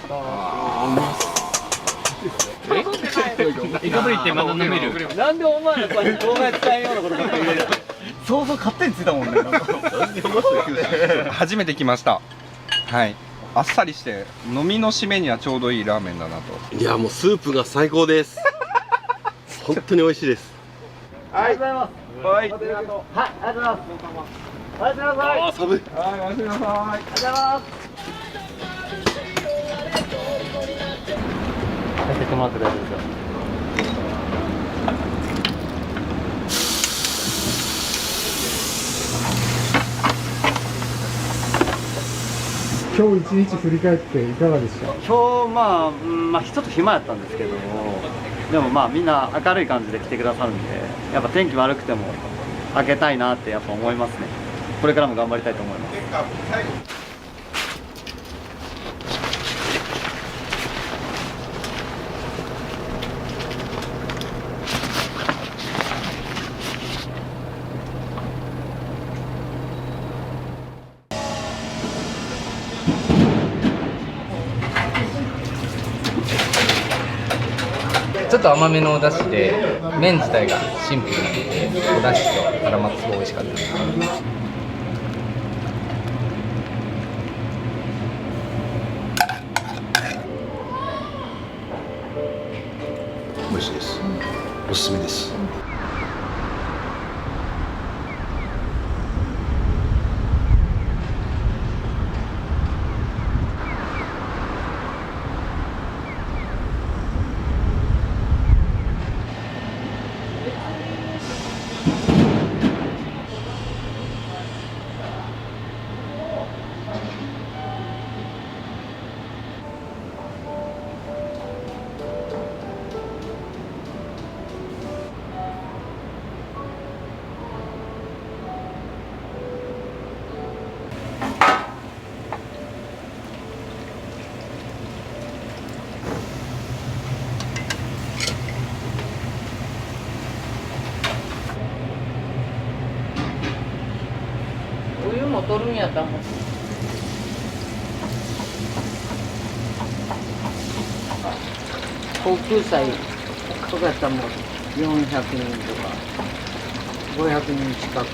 イカブリってまだ飲める。なんでお前らこうやって動画使えんようなことばっかり言える。想像勝手についたもんね。初めて来ました。はい。あっさりして飲みの締めにはちょうどいいラーメンだなと。いやもうスープが最高です。本当に美味しいです。ありがとうございます。はい。ありがとうございます。はい、ありがとうございます。おやすみなさい。あー寒い。はい、おやすみなさい。ありがとうございます。やってもらって大丈夫ですよ。今日一日振り返っていかがでした？今日ちょっと暇やったんですけども、でもみんな明るい感じで来てくださるんで、やっぱ天気悪くても開けたいなってやっぱ思いますね。これからも頑張りたいと思います。ちょっと甘めのお出汁で、麺自体がシンプルなので、お出汁と絡まってすごい美味しかったです。美味しいです。おすすめです。お湯も取るんやったもん。高級菜とかやったらもう400人とか500人近く。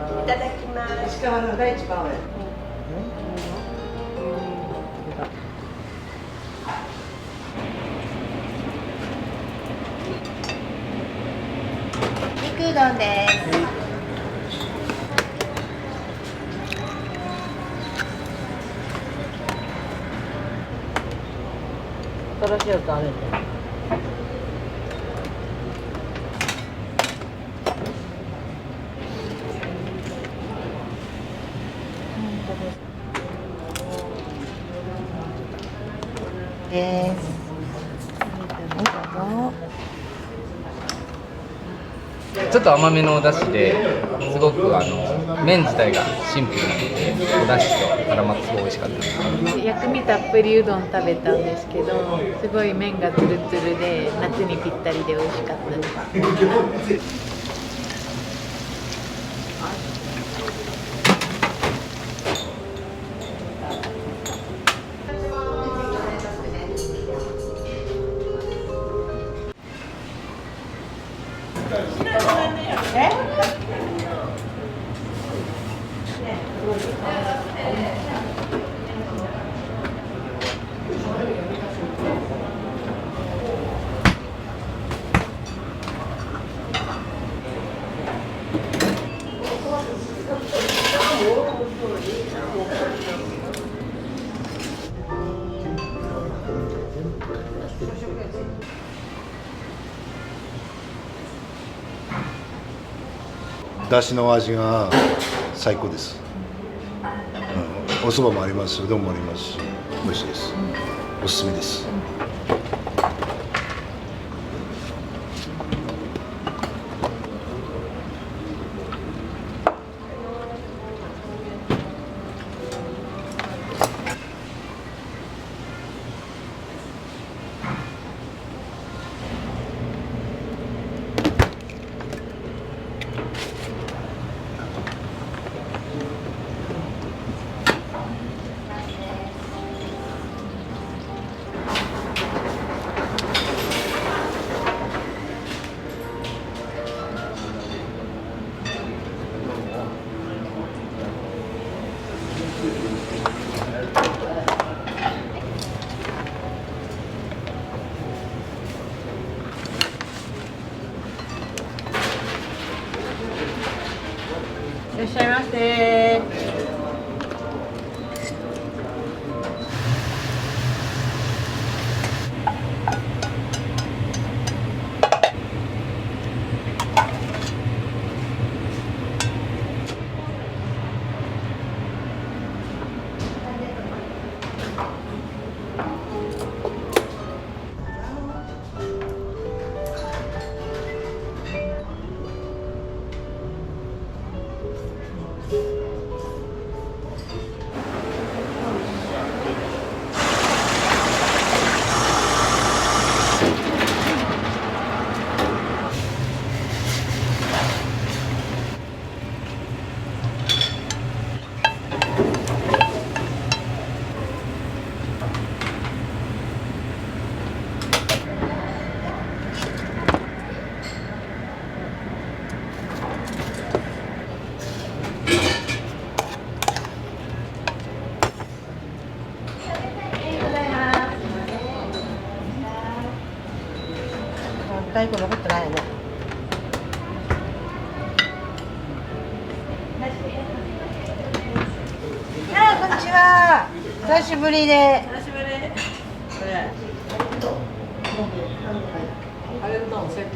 いただきます。石川の第一番上。肉うどんです。新しいやつあるんだ。です。ちょっと甘めのお出汁ですごく麺自体がシンプルなのでお出汁と絡まってすごい美味しかったです。薬味たっぷりうどん食べたんですけど、すごい麺がツルツルで夏にぴったりで美味しかったです。だしの味が最高です、お蕎麦もありますし、うどんもありますし、美味しいです、おすすめです。いらっしゃいませ。大根残ってないよね。こんにちは。久しぶりで。久しぶり。これ。あれうどんセット。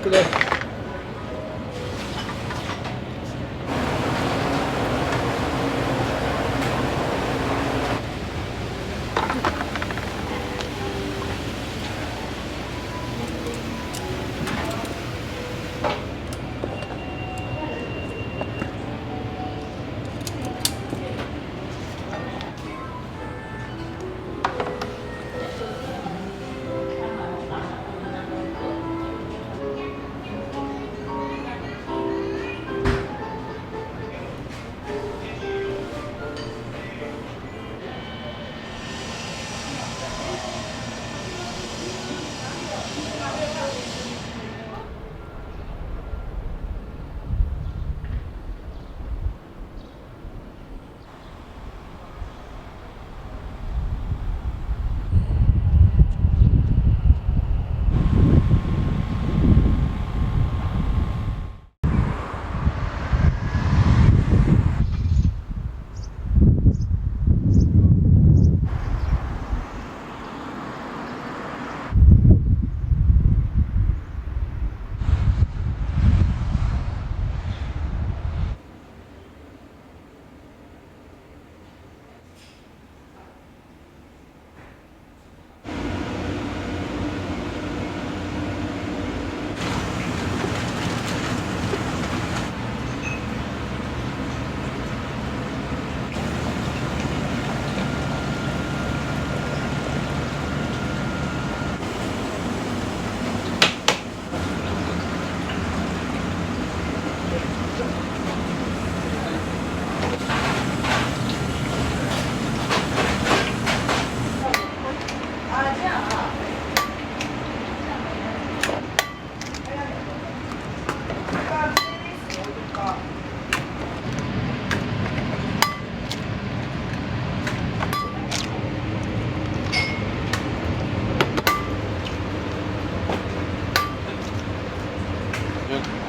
肉です。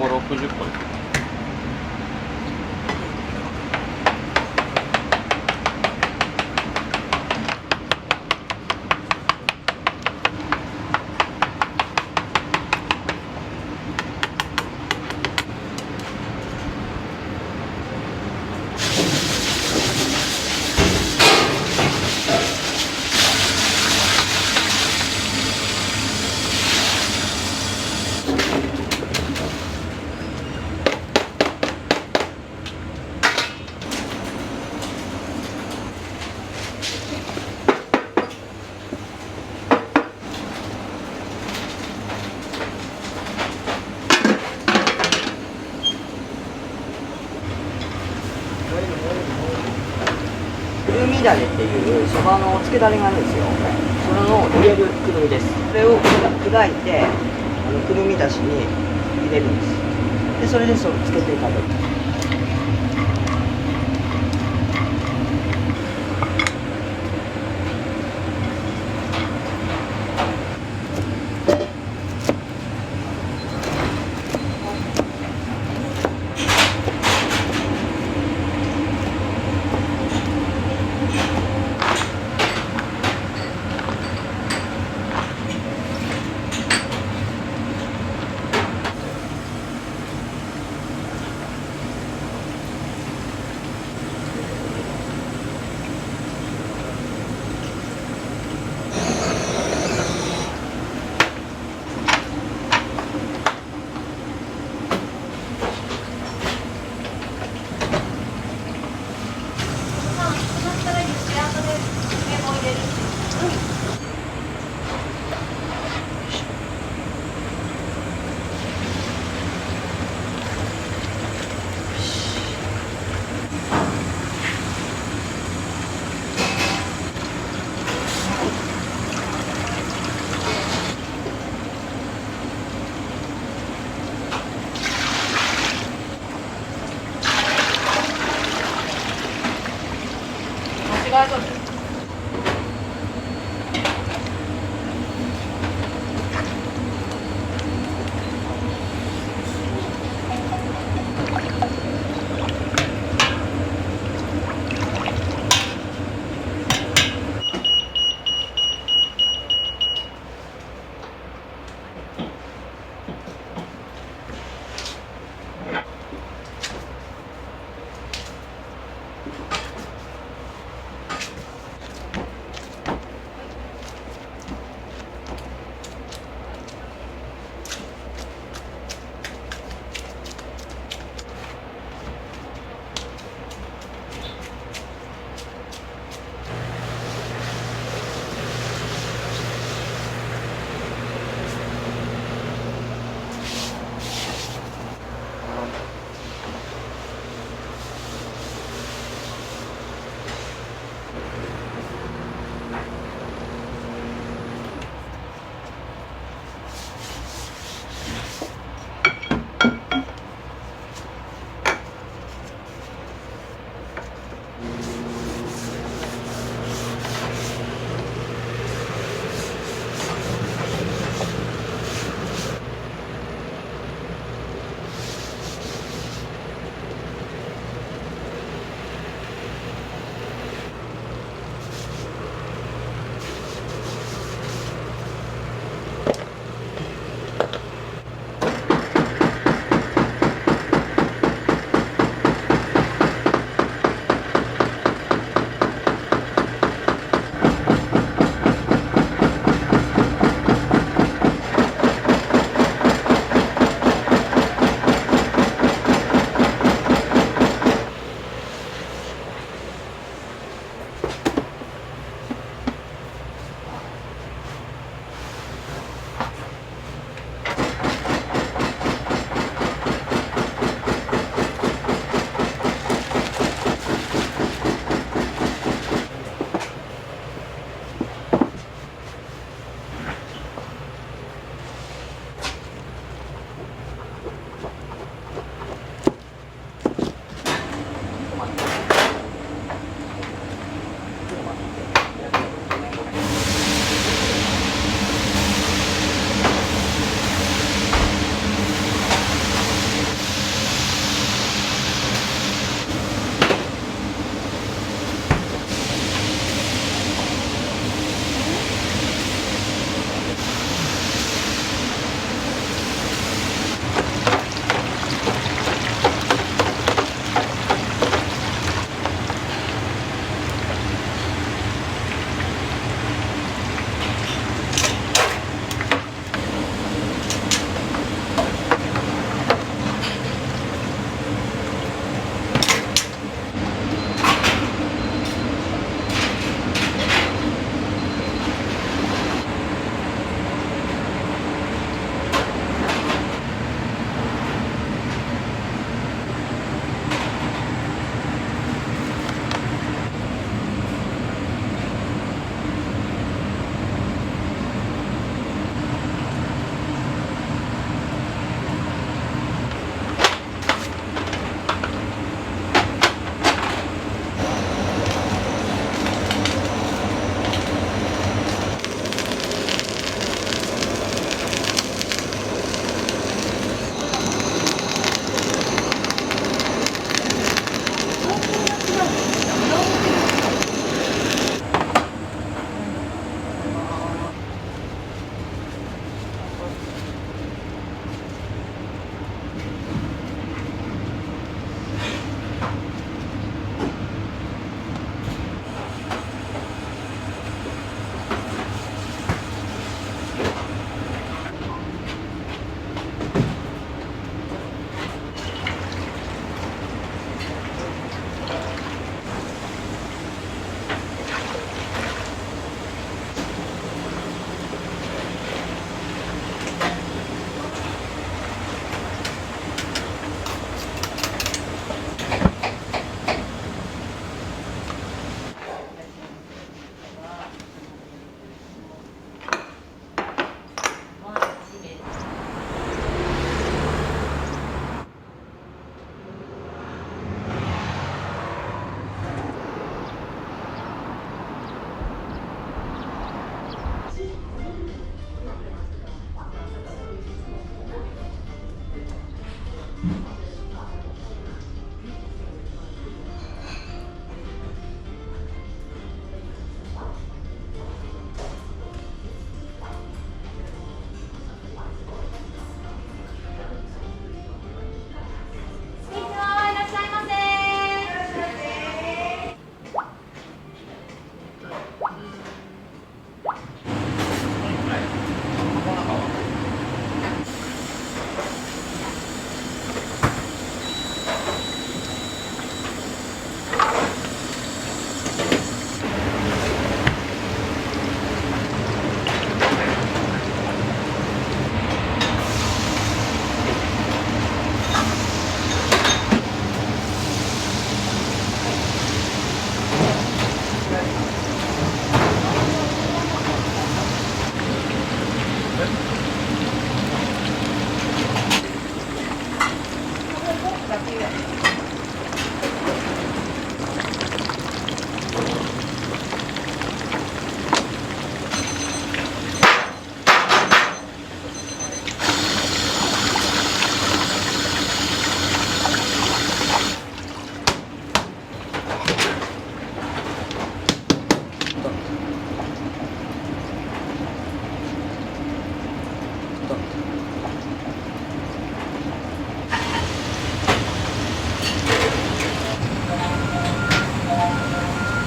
個60個です。くるみだれっていうそばのつけだれがあるんですよ。それの入れるくるみです。それを砕いてくるみだしに入れるんです。でそれでそれつけて食べる。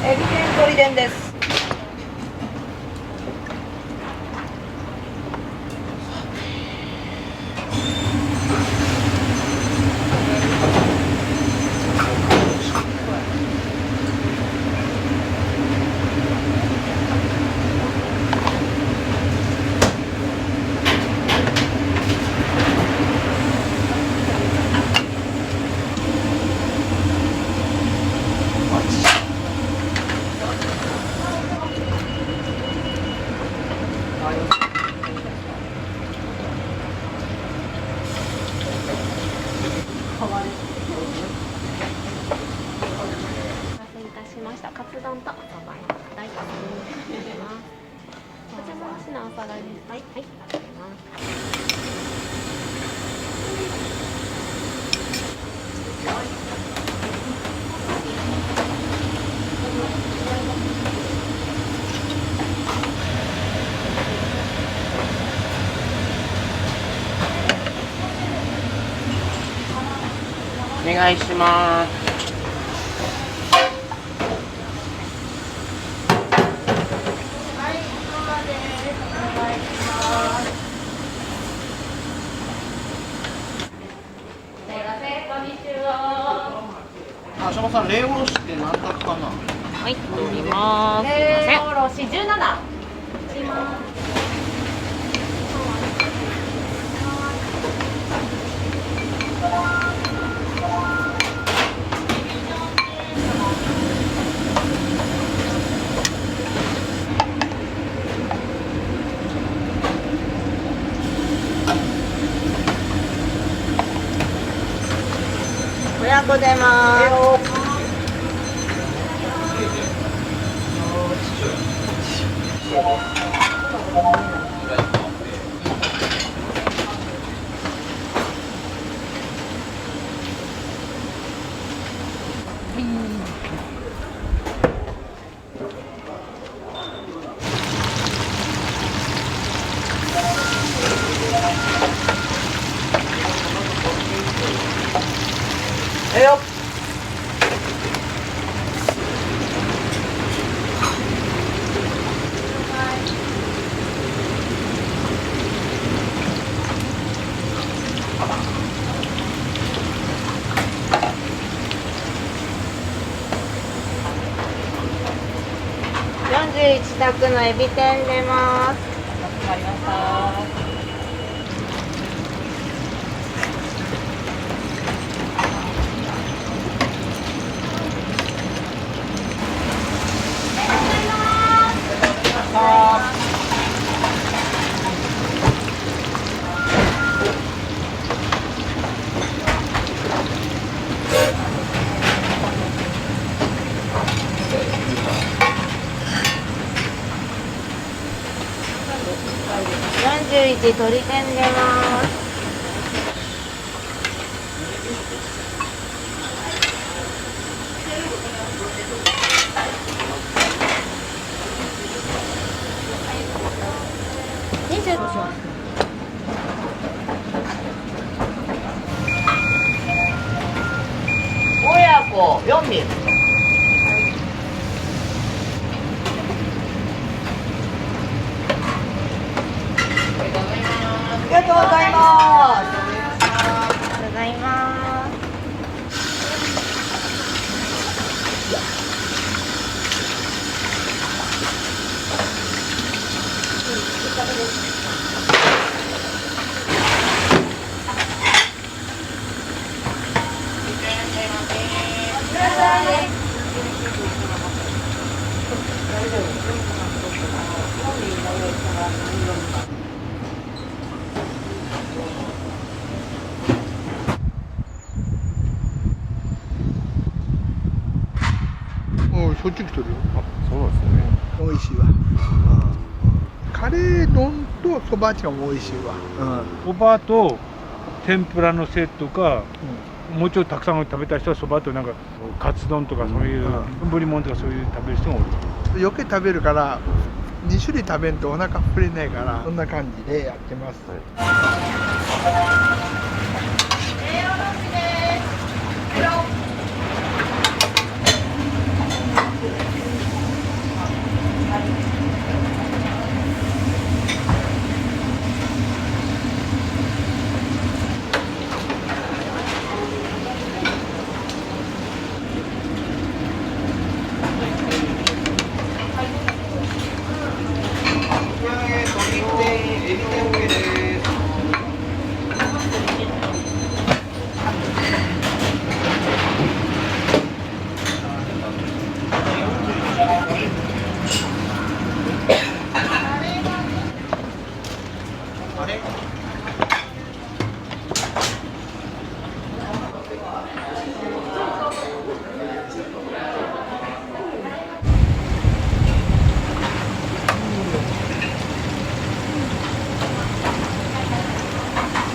エビ天鶏天です。カツ丼とおそばの大根になります。こちらもしのお皿です。はい、はい、ありがとうございお願いします。あ、しょうさん、礼おろしって何択かな。はい、取ります。礼おろし17。500出ます。よっ。41択のエビ天出ます。かしこまりました。41鶏天出ます。親子4人。ありがとうございます。ありがとうございます。そっち来てるよ。あ、そうなんですね。美味しいわ。カレー丼とそば茶も美味しいわ。そばと天ぷらのセットか、もうちょっとたくさん食べたい人はそばとなんかカツ丼とかそういう丼物とかそういう食べる人も多い。余計食べるから2種類食べんとお腹膨れないから、そんな感じでやってます。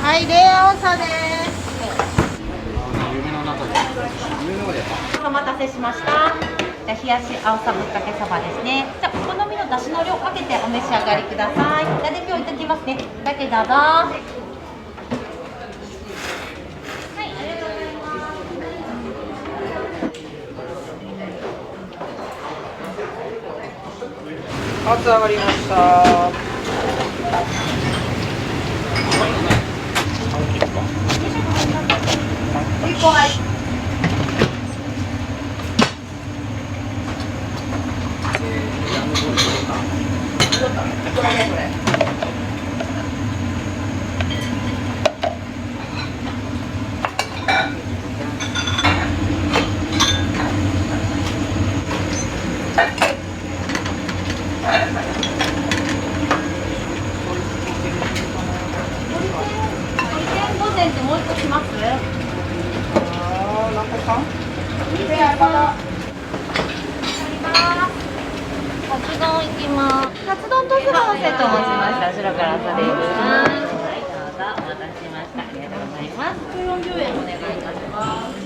はい、レアオサです。お待たせしました。じゃあ冷やし青さぶっかけそばですね。じゃあお好みのだしの量かけてお召し上がりください。じゃあで今日いただきますね。だけどうぞ。はい、ありがとうございます。カツ上がりました。もう一個します。何個か。カツ丼いきます。カツ丼とそばのセットお持ちしました。後ろから朝です。はい、どうぞお待たせしました。ありがとうございます。140円お願いいたします。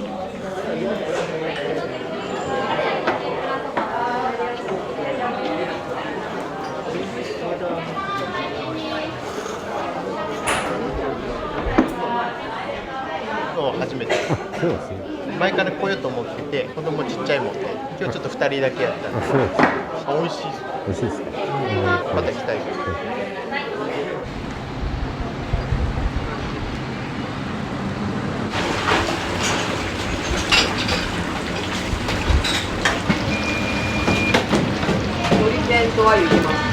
初めてそうですね。前から来ようと思ってて、子供ちっちゃいもんで、今日ちょっと2人だけやったんで。そうです。美味しいです。美味しいですか。また来たい。鶏天とは言います。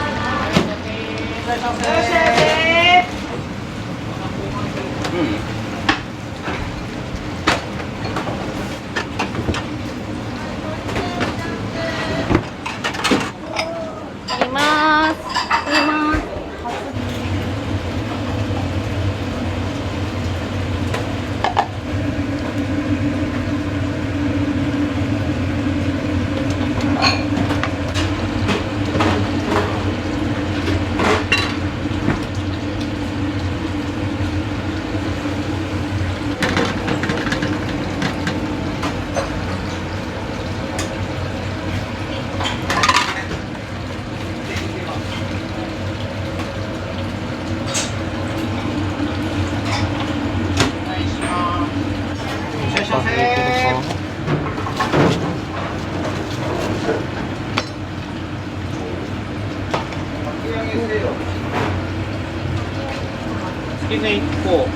いらっしゃいませ。つけ麺1個。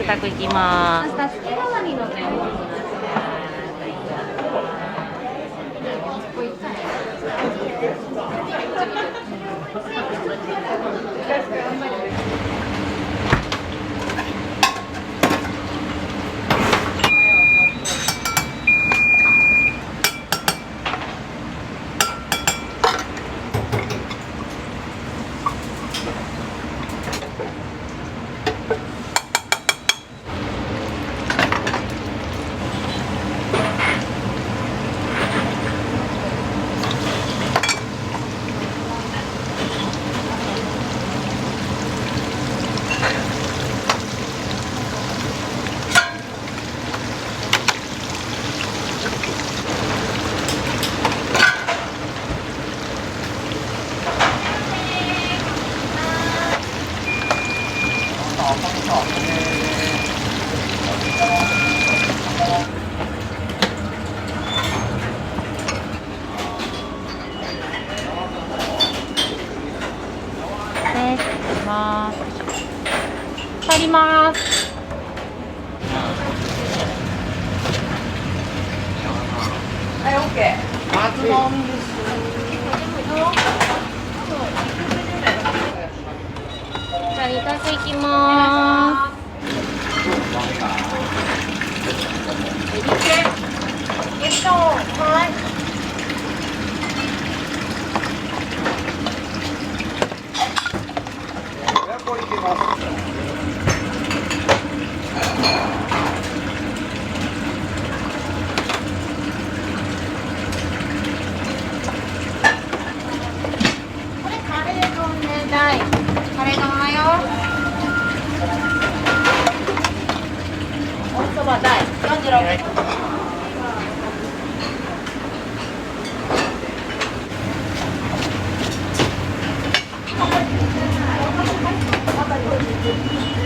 タクいきます。ます帰りますはい、オッケー。松の実です。じゃあ2択いきまーすはい。これカレー丼ね、大カレー丼だよおそば大46。はい。